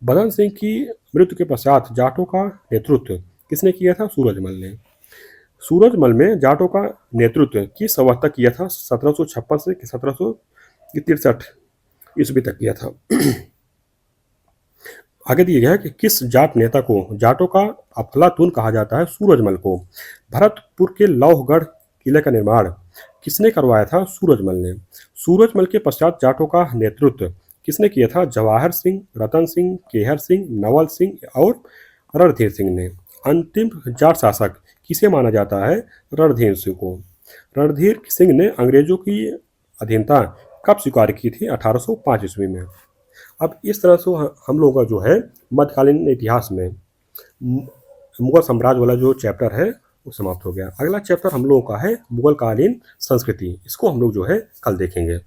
बदन सिंह की मृत्यु के पश्चात जाटों का नेतृत्व किसने किया था? सूरजमल ने। सूरजमल में जाटों का नेतृत्व किस अवस्था तक किया था? 1756 से 1763 ईस्वी तक किया था। आगे दिया गया है कि किस जाट नेता को जाटों का अफलातून कहा जाता है? सूरजमल को। भरतपुर के लौहगढ़ किले का निर्माण किसने करवाया था? सूरजमल ने। सूरजमल के पश्चात जाटों का नेतृत्व किसने किया था? जवाहर सिंह, रतन सिंह, केहर सिंह, नवल सिंह और रणधीर सिंह ने। अंतिम जाट शासक किसे माना जाता है? रणधीर सिंह को। रणधीर सिंह ने अंग्रेजों की अधीनता कब स्वीकार की थी? 1805 ईस्वी में। अब इस तरह से हम लोगों का जो है मध्यकालीन इतिहास में मुगल साम्राज्य वाला जो चैप्टर है वो समाप्त हो गया। अगला चैप्टर हम लोगों का है मुगल कालीन संस्कृति। इसको हम लोग जो है कल देखेंगे।